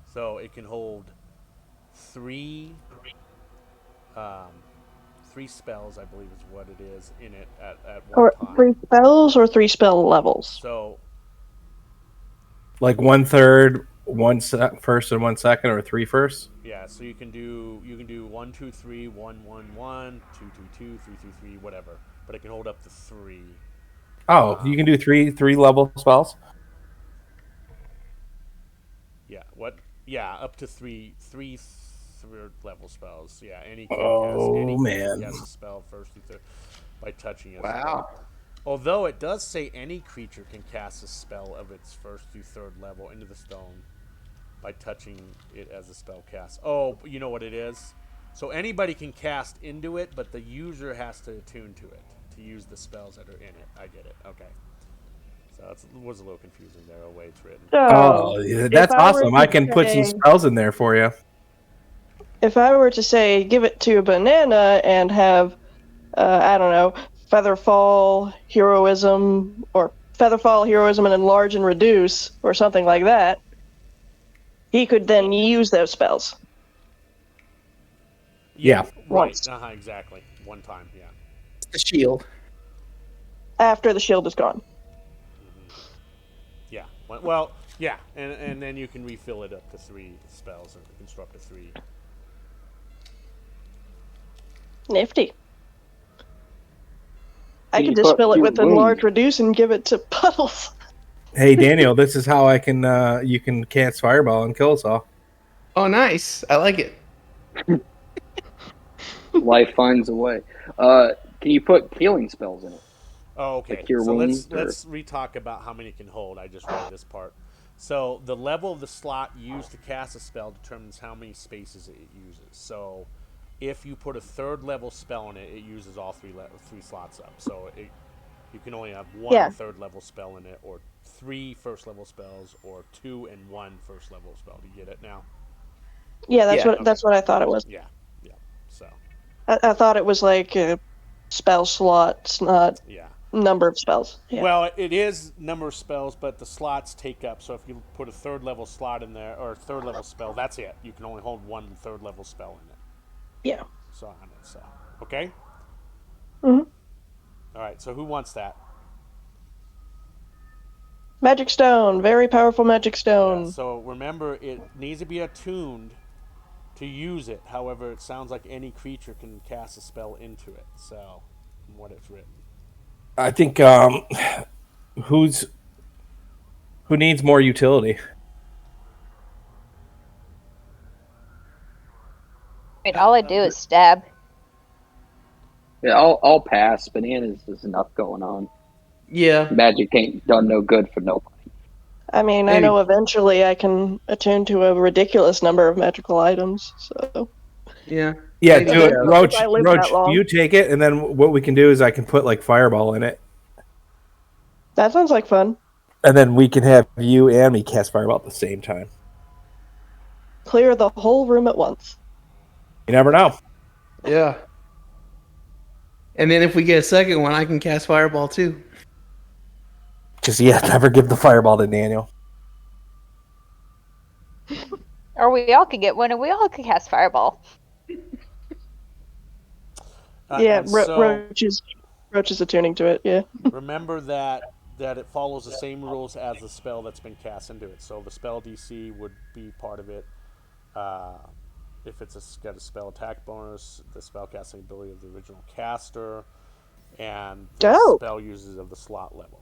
So it can hold three three spells, I believe is what it is, in it at one Or time. 3 spells or 3 spell levels? So Like 1/3, first and 1 second, or 3 first. yeah, so you can do 1, 2, 3, 1, 1, 1, 2, 2, 2, 3, 3, 3, whatever. But it can hold up to 3. Oh, you can do three level spells. Yeah. What? Yeah, up to three 3rd level spells. Yeah, any Oh, man. can cast a spell 1st through 3rd by touching it. Wow. Although it does say any creature can cast a spell of its 1st through 3rd level into the stone by touching it as a spell cast. Oh, you know what it is? So anybody can cast into it, but the user has to attune to it to use the spells that are in it. I get it. Okay. So it was a little confusing there, the way it's written. Oh, yeah, that's awesome! I can put some spells in there for you. If I were to say give it to a banana and have, I don't know, Featherfall, Heroism, or Featherfall, Heroism, and Enlarge and Reduce, or something like that, he could then use those spells. Yeah. Right. Once. Exactly. One time, yeah. The shield. After the shield is gone. Yeah. Well, yeah, and then you can refill it up to 3 spells and construct a 3. Nifty. I You could just put fill it your with wound. Enlarge, Reduce, and give it to Puddles. Hey Daniel, this is how I can you can cast fireball and kill us all. Oh, nice. I like it. Life finds a way. Can you put healing spells in it? Oh, okay. Like cure So wounds, let's re-talk about how many it can hold. I just read this part. So the level of the slot used to cast a spell determines how many spaces it uses. So if you put a 3rd level spell in it, it uses all 3 slots up. So you can only have one Yeah. 3rd level spell in it, or 3 1st level spells, or 2 and 1 1st level spell. Do you get it now? Yeah, that's Yeah. that's what I thought it was. Yeah. Yeah. So I thought it was like spell slots, not yeah. number of spells. Yeah. Well, it is number of spells, but the slots take up. So if you put a 3rd level slot in there, or a 3rd level spell, that's it. You can only hold 1 3rd level spell in it. Yeah. So on it. So okay. hmm All right. So who wants that? Magic stone, very powerful magic Yeah, stone. so remember, it needs to be attuned to use it. However, it sounds like any creature can cast a spell into it. So, from what it's written. I think who needs more utility? I mean, all I do is stab. Yeah, I'll pass. Bananas is enough going on. Yeah. Magic ain't done no good for nobody. I mean, I Maybe. know eventually I can attune to a ridiculous number of magical items. So Yeah. Yeah, Maybe do it, so. Roach. If I live Roach, that long. you take it, and then what we can do is I can put like fireball in it, that sounds like fun. and then we can have you and me cast fireball at the same time. Clear the whole room at once. You never know. Yeah. And then if we get a second one, I can cast fireball too. Just never give the fireball to Daniel. Or we all could get one and we all could cast fireball. Yeah, And so Roach is attuning to it. Yeah. remember that it follows the same rules as the spell that's been cast into it. So the spell DC would be part of it. if it's got a spell attack bonus, the spellcasting ability of the original caster, and the Dope. spell users of the slot level.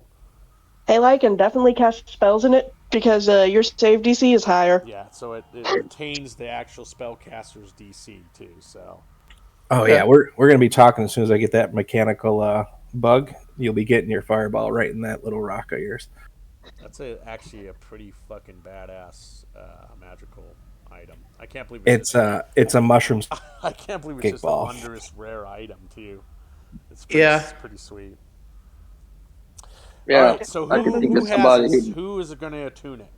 Hey, I can definitely cast spells in it because your save DC is higher. Yeah, so it retains the actual spellcaster's DC too. So. Oh yeah, we're gonna be talking as soon as I get that mechanical bug. You'll be getting your fireball right in that little rock of yours. That's actually a pretty fucking badass magical item. I can't believe it's a mushroom. I can't believe it's just ball. a wondrous rare item too. It's pretty sweet. Yeah, all right, so I can think who of somebody has who is going to attune it?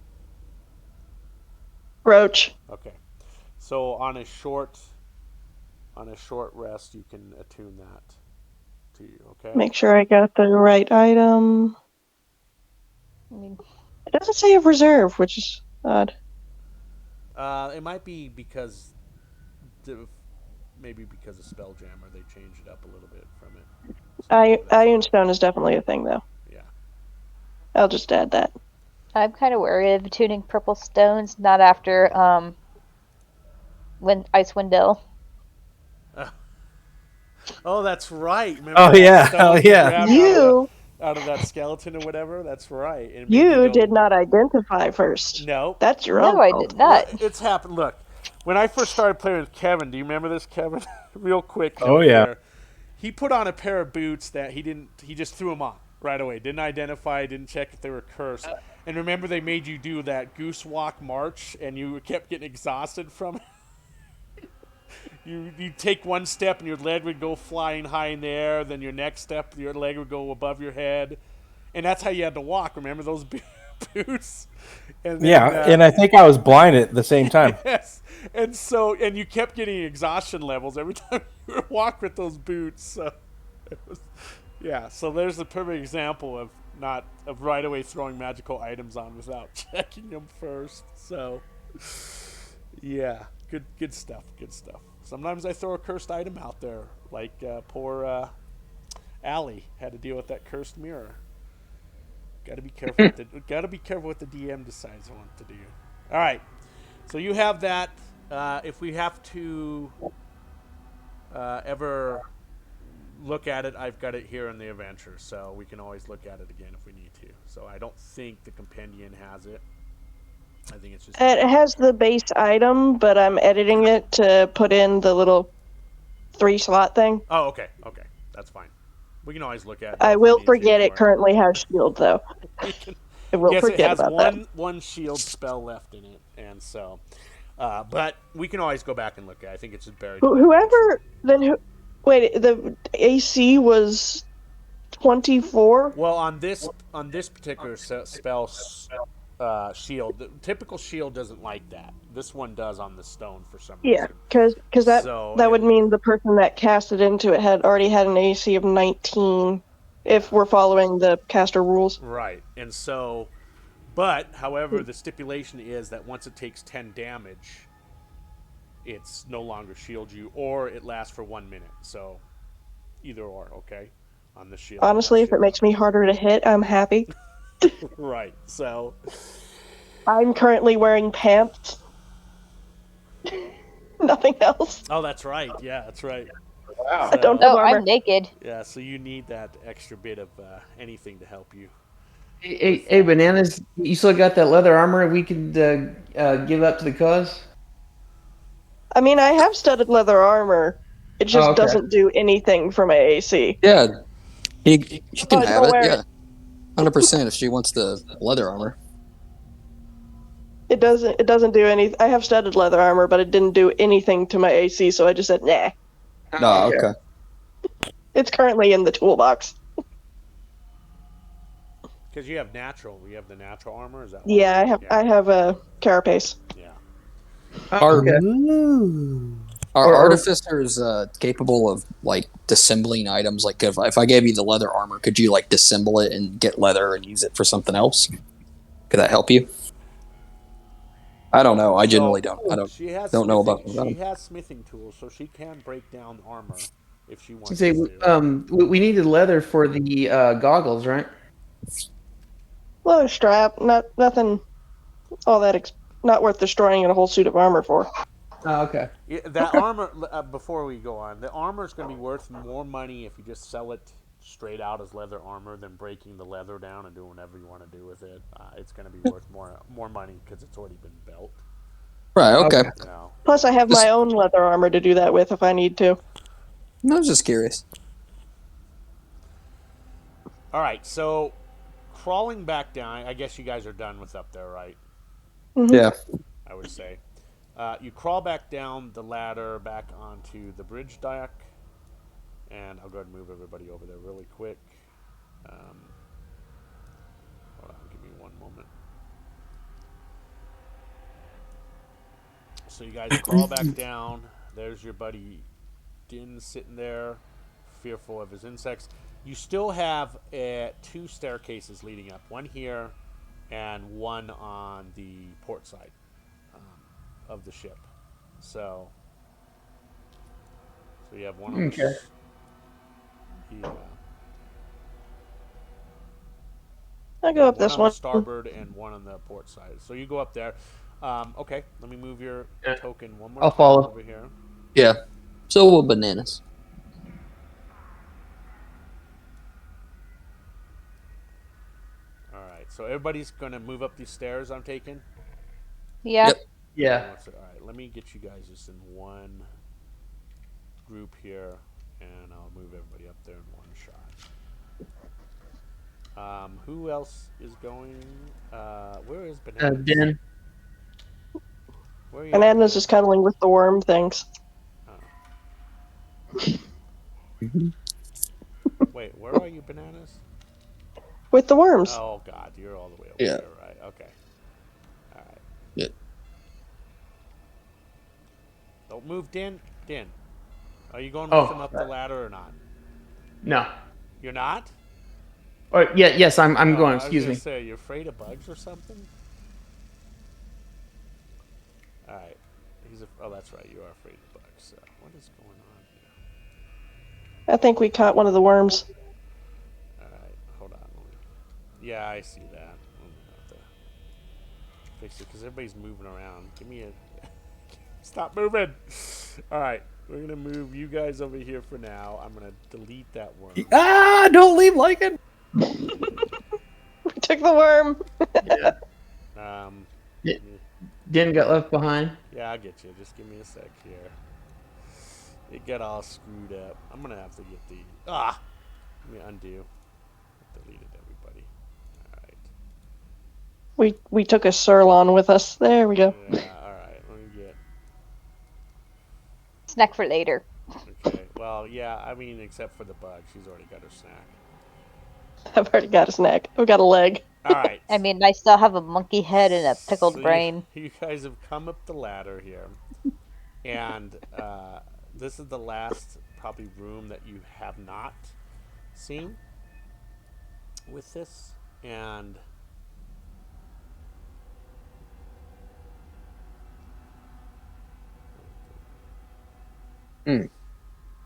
Roach. Okay, so on a short rest, you can attune that to you. Okay. Make sure I got the right item. It doesn't say of reserve, which is odd. It might be because maybe because of Spelljammer, they changed it up a little bit from it. So Iron Stone is definitely a thing, though. Yeah. I'll just add that. I'm kind of wary of tuning purple stones, not after Icewind Dale. Oh, that's right. Remember oh yeah, hell yeah. Out of that skeleton or whatever. That's right. You did not identify first. No. That's your own fault. No, I did not. Well, it's happened. Look, when I first started playing with Kevin, do you remember this, Kevin? Real quick. Oh yeah. There. He put on a pair of boots that he just threw them on right away. Didn't identify, didn't check if they were cursed. And remember they made you do that goose walk march and you kept getting exhausted from it? You take one step and your leg would go flying high in the air. Then your next step, your leg would go above your head, and that's how you had to walk. Remember those boots? And then, and I think I was blind at the same time. Yes, and you kept getting exhaustion levels every time you walk with those boots. So, so there's a perfect example of right away throwing magical items on without checking them first. So, yeah. Good stuff. Good stuff. Sometimes I throw a cursed item out there, like poor Allie had to deal with that cursed mirror. Got to be careful. Got to be careful what the DM decides what to do. All right, so you have that. If we have to ever look at it, I've got it here in the adventure, so we can always look at it again if we need to. So I don't think the Compendium has it. I think it's just. It has the base item, but I'm editing it to put in the little 3-slot thing. Oh, okay, that's fine. We can always look at it. I will forget it currently has shield, though. I will forget about that. It has one shield spell left in it, and so, but we can always go back and look at it. I think it's just buried. Wait, the AC was 24? Well, on this particular spell. Shield. The typical shield doesn't like that. This one does on the stone for some reason. Yeah, because that would mean the person that casted into it had already had an AC of 19, if we're following the caster rules. Right, and so, but however, the stipulation is that once it takes 10 damage, it's no longer shield you, or it lasts for 1 minute. So, either or, okay, on the shield. Honestly, if it makes me harder to hit, I'm happy. Right, so I'm currently wearing pants. Nothing else. Oh, that's right. Yeah, that's right. Wow. I don't have armor. I'm naked. Yeah, so you need that extra bit of anything to help you. Hey, Bananas, you still got that leather armor we could give up to the cause? I mean, I have studded leather armor. It just doesn't do anything for my AC. Yeah, she can have it. Wear Yeah, 100% if she wants the leather armor. It doesn't do anything. I have studded leather armor, but it didn't do anything to my AC, so I just said nah. No, okay. It's currently in the toolbox. Because you have the natural armor. Is that? Yeah, I have a carapace. Yeah. Are artificers capable of like disassembling items? Like if I gave you the leather armor, could you like disassemble it and get leather and use it for something else? Could that help you? I don't know. I generally don't. I don't know about She has smithing tools, so she can break down armor if she wants Say, to. We needed leather for the goggles, right? Low strap, nothing all that not worth destroying a whole suit of armor for. Oh, okay. Yeah, that armor. Before we go on, the armor is going to be worth more money if you just sell it straight out as leather armor than breaking the leather down and doing whatever you want to do with it. It's going to be worth more money because it's already been built. Right. Okay. Okay. You know. Plus, I have Just- my own leather armor to do that with if I need to. I was just curious. All right, so crawling back down. I guess you guys are done with up there, right? Hmm. Yeah. I would say. You crawl back down the ladder back onto the bridge deck, and I'll go ahead and move everybody over there really quick. Hold on, give me one moment. So you guys crawl back down. There's your buddy Din sitting there, fearful of his insects. You still have 2 staircases leading up. One here, and one on the port side of the ship. So you have one on Okay. I'll go up one this on the one. starboard and one on the port side. So you go up there. Okay, let me move your Yeah. token one more I'll time follow. over here. Yeah. So will bananas. All right, so everybody's gonna move up these stairs. I'm taking. Yeah. Yep. Yeah. All right, let me get you guys just in one group here, and I'll move everybody up there in one shot. Who else is going? Where is Bananas? Din. Where are you Bananas at, is cuddling with the worm things. Wait, where are you, Bananas? With the worms. Oh God, you're all the way over Yeah. there, right? Okay. All right. Yeah. Don't move, Din. Din, are you going with Oh, him up the ladder or not? No. You're not. Or yeah. Yes, I'm Oh, going. I was Excuse gonna me. say, you're afraid of bugs or something? All right. Oh, that's right. You are afraid of bugs. So what is going on here? I think we caught one of the worms. All right. Hold on. Yeah, I see that. I'm gonna have to fix it because everybody's moving around. Give me a. Stop moving. All right. We're gonna move you guys over here for now. I'm gonna delete that worm. Ah! Don't leave Lycan. We took the worm. Yeah. Um, Din got left behind. yeah, I'll get you. Just give me a sec here. It got all screwed up. I'm gonna have to get the let me undo. I deleted everybody. All right. We took a Surlon with us. There we go. Yeah. All right. Let me get. Snack for later. Okay. Well, yeah. I mean, except for the bug, she's already got her snack. I've already got a snack. I've got a leg. All right. I mean, I still have a monkey head and a pickled So brain. You guys have come up the ladder here, and this is the last probably room that you have not seen with this, and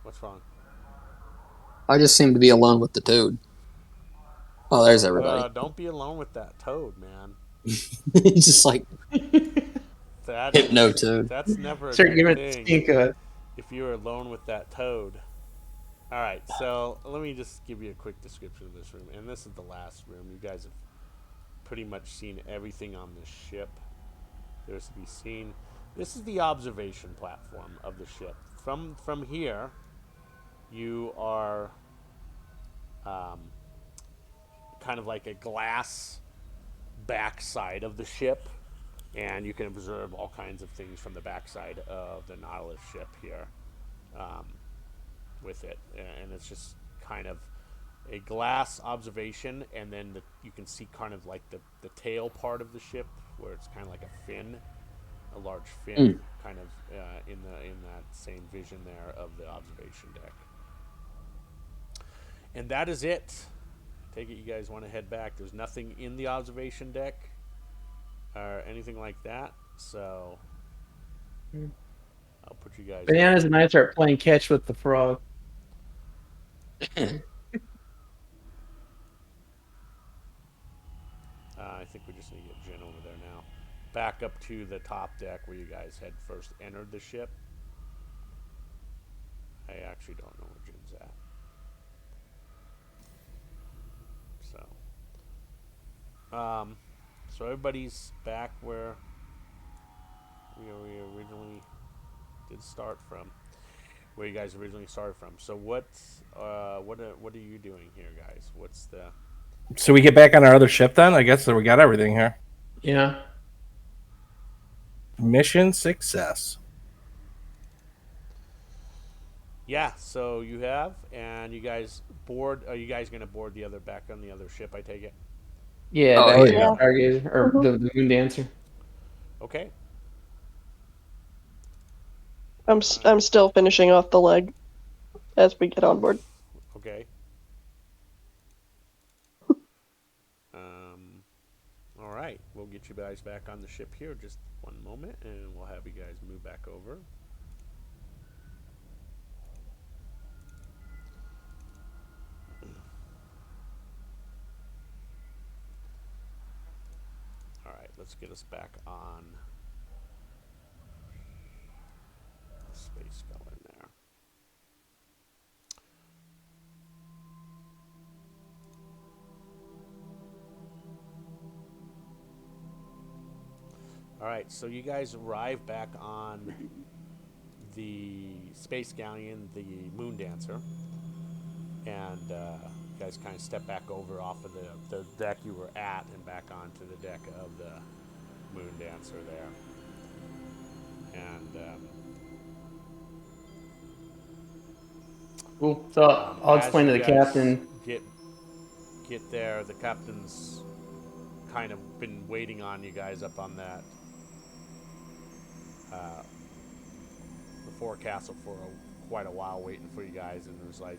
what's wrong? I just seem to be alone with the toad. Oh, there's everybody. Don't be alone with that toad, man. He's just like That hypno is, toad. that's never a Start good giving it the thing stink of it. if you're alone with that toad. All right, so let me just give you a quick description of this room, and this is the last room. You guys have pretty much seen everything on this ship there's to be seen. This is the observation platform of the ship. From here, you are kind of like a glass backside of the ship, and you can observe all kinds of things from the backside of the Nautilus ship here with it. And it's just kind of a glass observation, and then you can see kind of like the tail part of the ship where it's kind of like a fin, a large fin, kind of in that same vision there of the observation deck. And that is it. Take it you guys want to head back. There's nothing in the observation deck or anything like that, so I'll put you guys. Bananas and I start playing catch with the frog. I think we just need to get Jen over there now. back up to the top deck where you guys had first entered the ship. I actually don't know where Jim's at. So everybody's back where we originally did start from. Where you guys originally started from. So what are you doing here, guys? What's the? So we get back on our other ship then? I guess that we got everything here. Yeah. Mission success. Yeah. So you have, and you guys board. Are you guys going to board the other back on the other ship? I take it. Yeah, Oh, back to yeah. the Stargazer or Mhm. the Moon Dancer. Okay. I'm still finishing off the leg as we get on board. Okay. Um. All right. We'll get you guys back on the ship here. Just one moment, and we'll have you guys move back over. All right. Let's get us back on the space going there. All right, so you guys arrive back on the Space Galleon, the Moon Dancer, and you guys kind of step back over off of the deck you were at and back onto the deck of the Moon Dancer there. And Cool. So I'll as explain you to the guys captain. get there, the captain's kind of been waiting on you guys up on that the forecastle for quite a while, waiting for you guys, and it was like,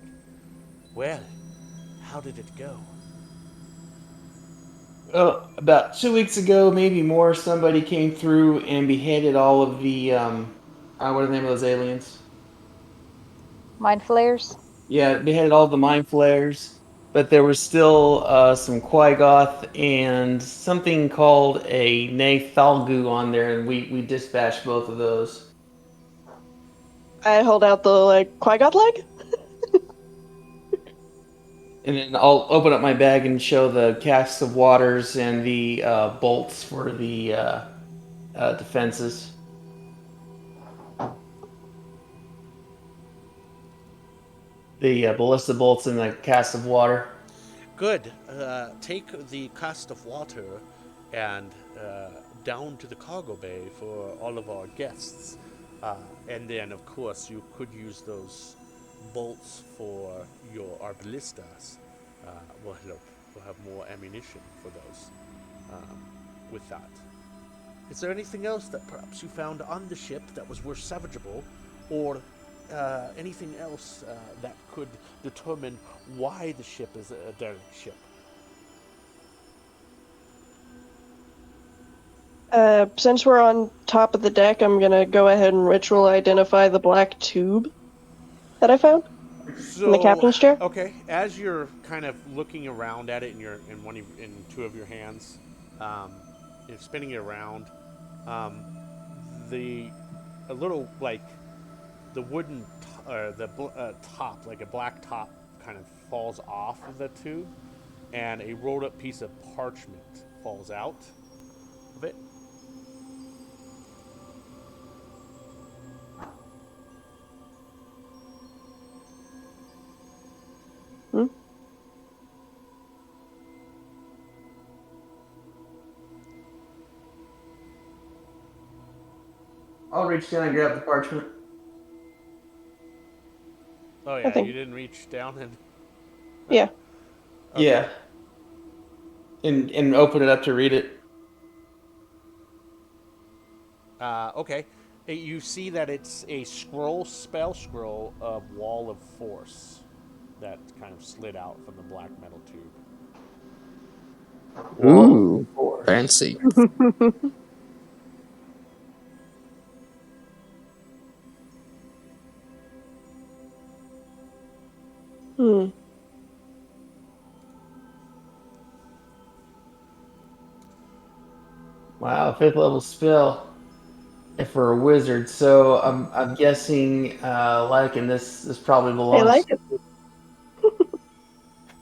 well, how did it go? About 2 weeks ago, maybe more, somebody came through and beheaded all of the what are the name of those aliens? Mind flayers? Yeah, beheaded all the mind flayers, but there was still some Quaigoth and something called a Nathalgu on there, and we dispatched both of those. I hold out the Qui-Got leg. And then I'll open up my bag and show the casks of waters and the bolts for the defenses. The ballista bolts and the cask of water. Good. Take the cast of water and down to the cargo bay for all of our guests. And then, of course, you could use those bolts for our ballistas. We'll have more ammunition for those with that. Is there anything else that perhaps you found on the ship that was worth salvageable, or anything else that could determine why the ship is a derelict ship? Since we're on top of the deck, I'm gonna go ahead and ritual identify the black tube that I found in the So, captain's chair. okay, as you're kind of looking around at it in two of your hands, you're spinning it around. Um, the a little like the wooden top, like a black top, kind of falls off of the tube, and a rolled up piece of parchment falls out of it. Hmm? I'll reach down and grab the parchment. Oh I yeah, think. you didn't reach down and Yeah. okay. Yeah. And open it up to read it. Okay. You see that it's a spell scroll of Wall of Force that kind of slid out from the black metal tube. Ooh, Force. fancy. Hmm. Wow, 5th level spell for a wizard. So I'm guessing, Lycan, this probably I belongs. like it.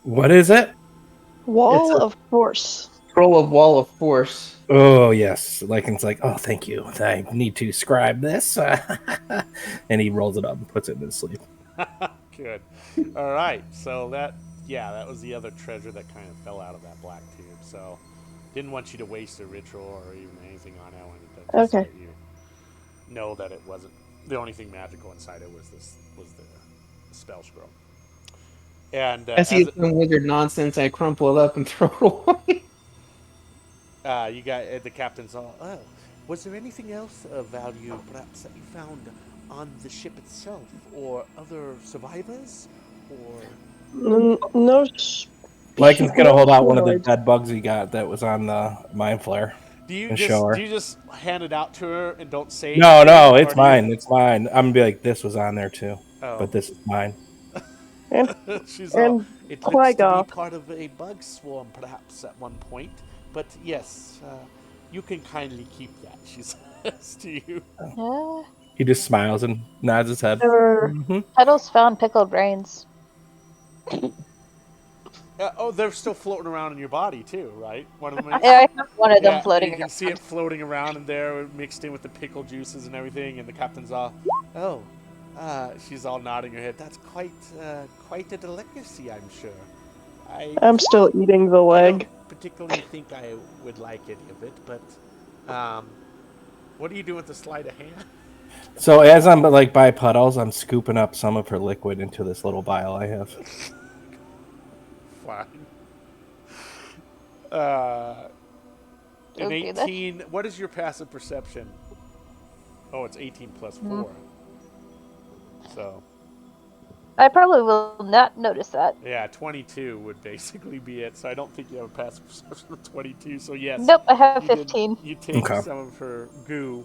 What is it? It's Wall a of Force. scroll of Wall of Force. Oh yes, Lycan's like, oh, thank you. I need to scribe this, and he rolls it up and puts it in his sleeve. Good. All right. So that was the other treasure that kind of fell out of that black tube. So didn't want you to waste a ritual or even anything on it. I wanted to just Okay. let you know that it wasn't the only thing magical inside it was the spell scroll. And I see some wizard nonsense. I crumple it up and throw it away. you got the captain's all. Oh, was there anything else of value, perhaps that you found on the ship itself, or other survivors, or? No. Lycan's gonna No hold out one of the humanoids. dead bugs he got that was on the mind flare and show her. Do you just hand it out to her and don't say No, anything, it's or do you- mine. It's mine. I'm gonna be like, this was on there too, Oh. but this is mine. And, She's all. and It looks to be Qui-Gon. part of a bug swarm, perhaps at one point. But yes, you can kindly keep that. She says to you. Yeah. He just smiles and nods his head. Never, Mhm. Puddles found pickled brains. They're still floating around in your body too, right? One of them. Yeah, I have one of them Yeah, floating you can around. see it floating around in there, mixed in with the pickle juices and everything. And the captain's all, "Oh," she's all nodding her head. That's quite a delicacy, I'm sure. I'm still eating the I leg. don't particularly think I would like any of it, but what are you doing with the sleight of hand? So as I'm like by puddles, I'm scooping up some of her liquid into this little vial I have. Fine. An Okay, 18. What is your passive perception? Oh, it's 18 plus 4. So, I probably will not notice that. yeah, 22 would basically be it. So I don't think you have a passive perception of 22. So yes. Nope, I have you did- 15. You take Okay. some of her goo.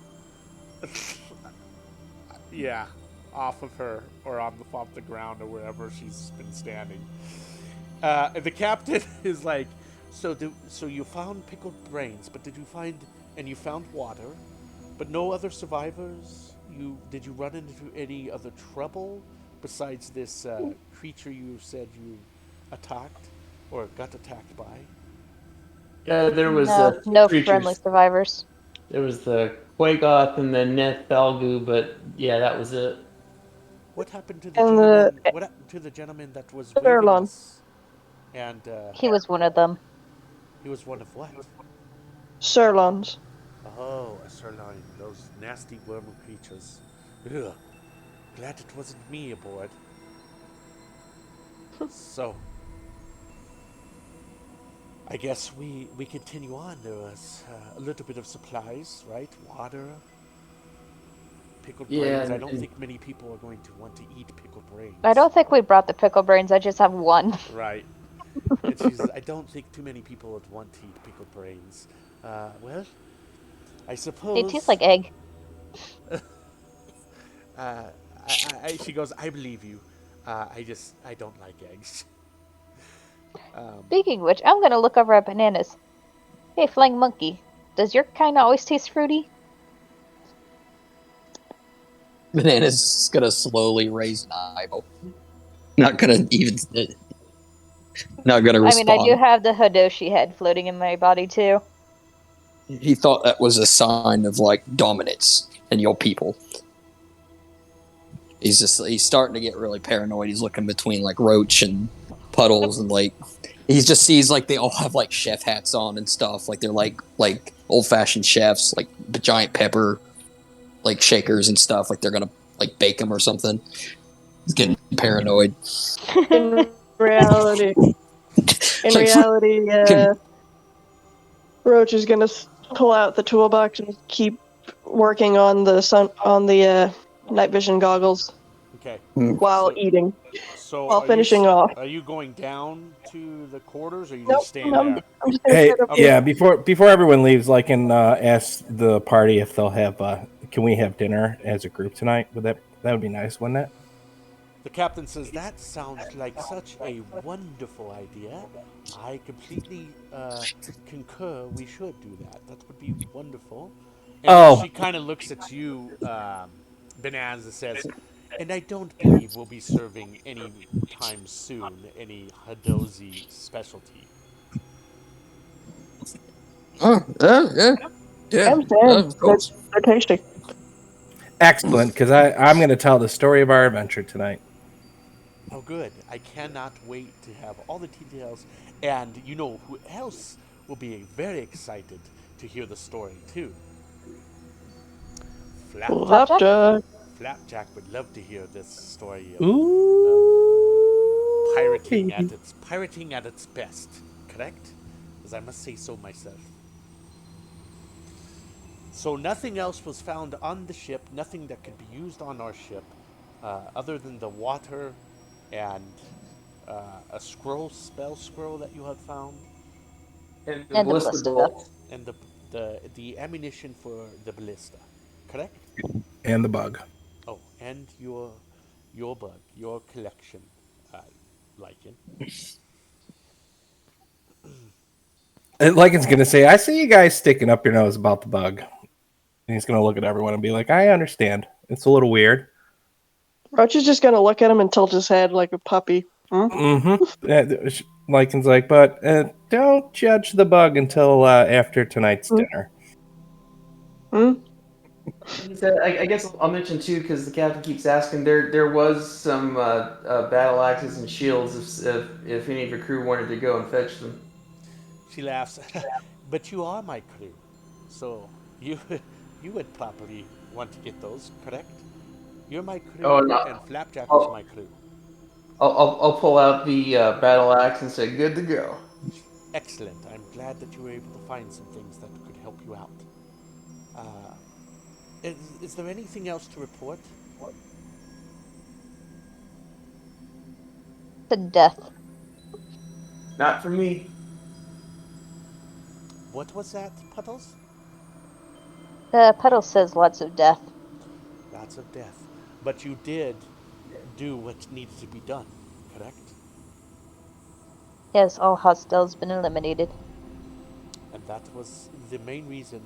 Yeah, off of her or off the ground or wherever she's been standing. The captain is like, so you found pickled brains, but did you find and you found water, but no other survivors? Did you run into any other trouble besides this creature you said you attacked or got attacked by? There was No creatures. friendly survivors. There was the Quagoth and the Neth Balgu, but yeah, that was it. What happened to the And gentleman? What happened to the gentleman that was waving Sirloin. us? And He was one of them. he was one of what? Sirloins. Oh, a sirloin. Those nasty worm creatures. Ugh. Glad it wasn't me aboard. So, I guess we continue on. There was a little bit of supplies, right? Water, pickled Yeah, brains. I don't and- think many people are going to want to eat pickled brains. I don't think we brought the pickle brains. I just have one. Right. And she says, I don't think too many people would want to eat pickled brains. Well, I suppose. They taste like egg. She goes, I believe you. I don't like eggs. Speaking of which, I'm gonna look over at bananas. Hey, flying monkey, does your kind always taste fruity? Banana's gonna slowly raise an eyebrow. Not gonna even. Not gonna I respond. mean, I do have the Hadoshi head floating in my body too. He thought that was a sign of like dominance in your people. He's starting to get really paranoid. He's looking between like Roach and Puddles and like he just sees like they all have like chef hats on and stuff. Like they're like old fashioned chefs, like giant pepper like shakers and stuff. Like they're gonna like bake them or something. He's getting paranoid. In reality, Roach is gonna pull out the toolbox and keep working on the night vision goggles Okay. while eating. So While are finishing you, off. Are you going down to the quarters, or are you Nope, just staying no, there? I'm just gonna Hey, sit up yeah. Before everyone leaves, I can ask the party if they'll have. Can we have dinner as a group tonight? That would be nice, wouldn't it? The captain says, that sounds like such a wonderful idea. I completely concur we should do that. That would be wonderful. And then Oh, she kind of looks at you, Bonanza says, and I don't believe we'll be serving any time soon any Hadozi specialty. Oh, yeah, yeah, I'm saying of course. they're tasty. excellent, because I'm going to tell the story of our adventure tonight. Oh, good. I cannot wait to have all the details. And you know who else will be very excited to hear the story, too? Flapjack. Flapjack. Flapjack would love to hear this story of Ooh. pirating at its best. Correct? As I must say so myself. So nothing else was found on the ship, nothing that could be used on our ship, other than the water and a spell scroll that you had found, And the And the ballista ballista. bolt. and the ammunition for the ballista. Correct? And the bug. Oh, and your bug, your collection, Lycan. And Lycan's going to say, I see you guys sticking up your nose about the bug. And he's going to look at everyone and be like, I understand. It's a little weird. Roach is just gonna look at him and tilt his head like a puppy. Hmm? Mm-hmm. Lycan's like, but don't judge the bug until after tonight's Hmm? dinner. Hmm? He said, I guess I'll mention too, because the captain keeps asking. There was some battle axes and shields if any of your crew wanted to go and fetch them. She laughs. But you are my crew, so you you would probably want to get those. Correct? You're my Oh, crew, no. and Flapjack is I'll, my crew. I'll pull out the battle axe and say, good to go. Excellent. I'm glad that you were able to find some things that could help you out. Uh, is there anything else to report? To death. Not for me. What was that, Puddles? The puddle says lots of death. Lots of death. But you did do what needed to be done, correct? Yes, all hostiles been eliminated. And that was the main reason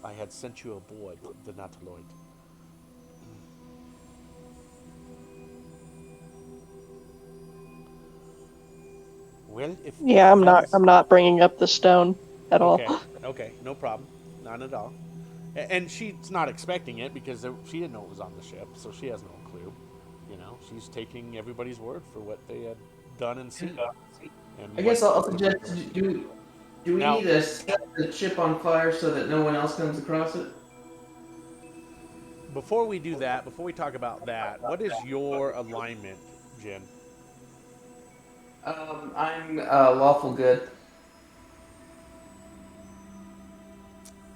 I had sent you aboard the Nataloid. Well, if Yeah, I'm that not. is I'm not bringing up the stone at okay, all. okay, no problem, not at all. And she's not expecting it because she didn't know it was on the ship, so she has no clue. You know, she's taking everybody's word for what they had done and seen. And I guess what I'll they were suggest, going to do we Now, need to set the ship on fire so that no one else comes across it? before we do that, before we talk about that, what is your alignment, Jin? I'm lawful good.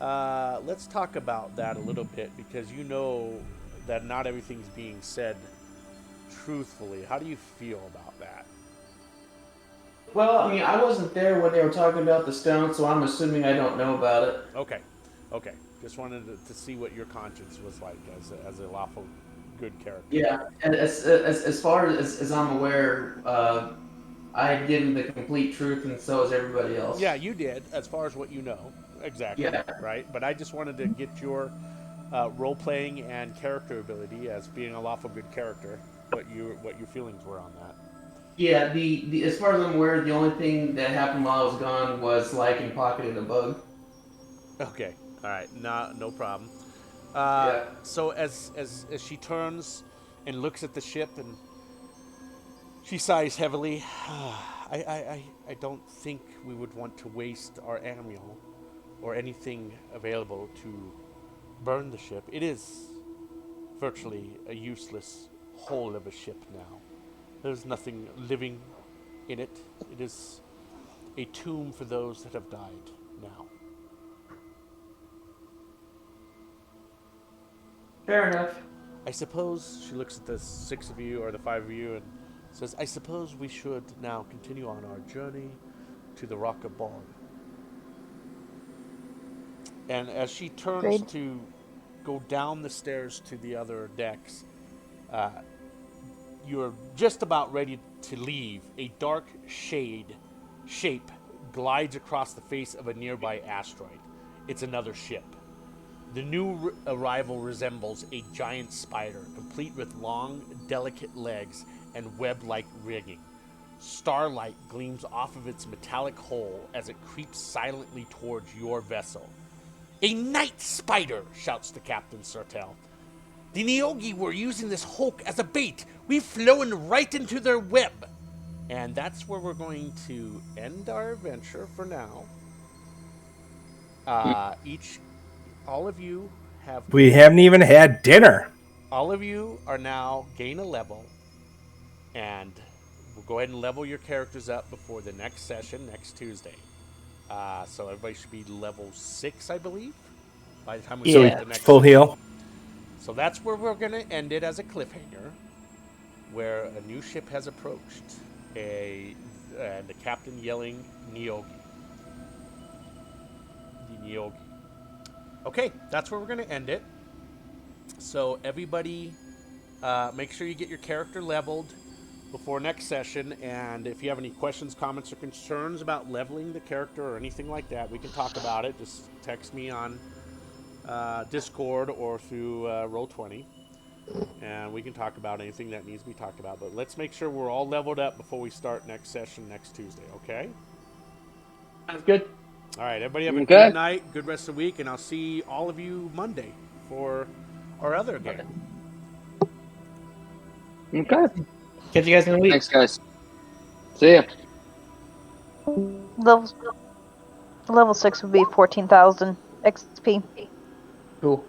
Let's talk about that a little bit because you know that not everything's being said truthfully. How do you feel about that? Well, I mean, I wasn't there when they were talking about the stone, so I'm assuming I don't know about it. Okay, okay. Just wanted to see what your conscience was like as a lawful good character. Yeah, and as far as I'm aware, I had given the complete truth, and so has everybody else. Yeah, you did, as far as what you know. Exactly, Yeah. right? But I just wanted to get your role playing and character ability as being a lawful good character. What your feelings were on that? Yeah, the as far as I'm aware, the only thing that happened while I was gone was Lycan pocketed a bug. Okay, all right, no problem. Yeah. So as she turns and looks at the ship and she sighs heavily, I don't think we would want to waste our ammo or anything available to burn the ship. It is virtually a useless hole of a ship now. There's nothing living in it. It is a tomb for those that have died now. Fair enough. I suppose she looks at the six of you or the five of you and says, I suppose we should now continue on our journey to the Rock of Bog. And as she turns Agreed. to go down the stairs to the other decks, you're just about ready to leave, a dark shape glides across the face of a nearby asteroid. It's another ship. The new arrival resembles a giant spider, complete with long, delicate legs and web-like rigging. Starlight gleams off of its metallic hull as it creeps silently towards your vessel. "A night spider!" shouts the Captain Sartell. "The Neogi were using this hulk as a bait. We've flown right into their web." And that's where we're going to end our adventure for now. All of you We haven't even had dinner. All of you are now gain a level, and we'll go ahead and level your characters up before the next session next Tuesday. So everybody should be level 6, I believe, by the time we start the next full session. heal. So that's where we're going to end it as a cliffhanger, where a new ship has approached, and the captain yelling, "Neogi." The Neogi. Okay, that's where we're going to end it. So everybody, make sure you get your character leveled before next session, and if you have any questions, comments, or concerns about leveling the character or anything like that, we can talk about it. Just text me on Discord or through Roll20, and we can talk about anything that needs to be talked about. But let's make sure we're all leveled up before we start next session next Tuesday, okay? Sounds good. All right, everybody have a good night, good rest of the week, and I'll see all of you Monday for our other game. Okay. Catch you guys in a week. Thanks, guys. See ya. Level 6 would be 14,000 XP. Cool.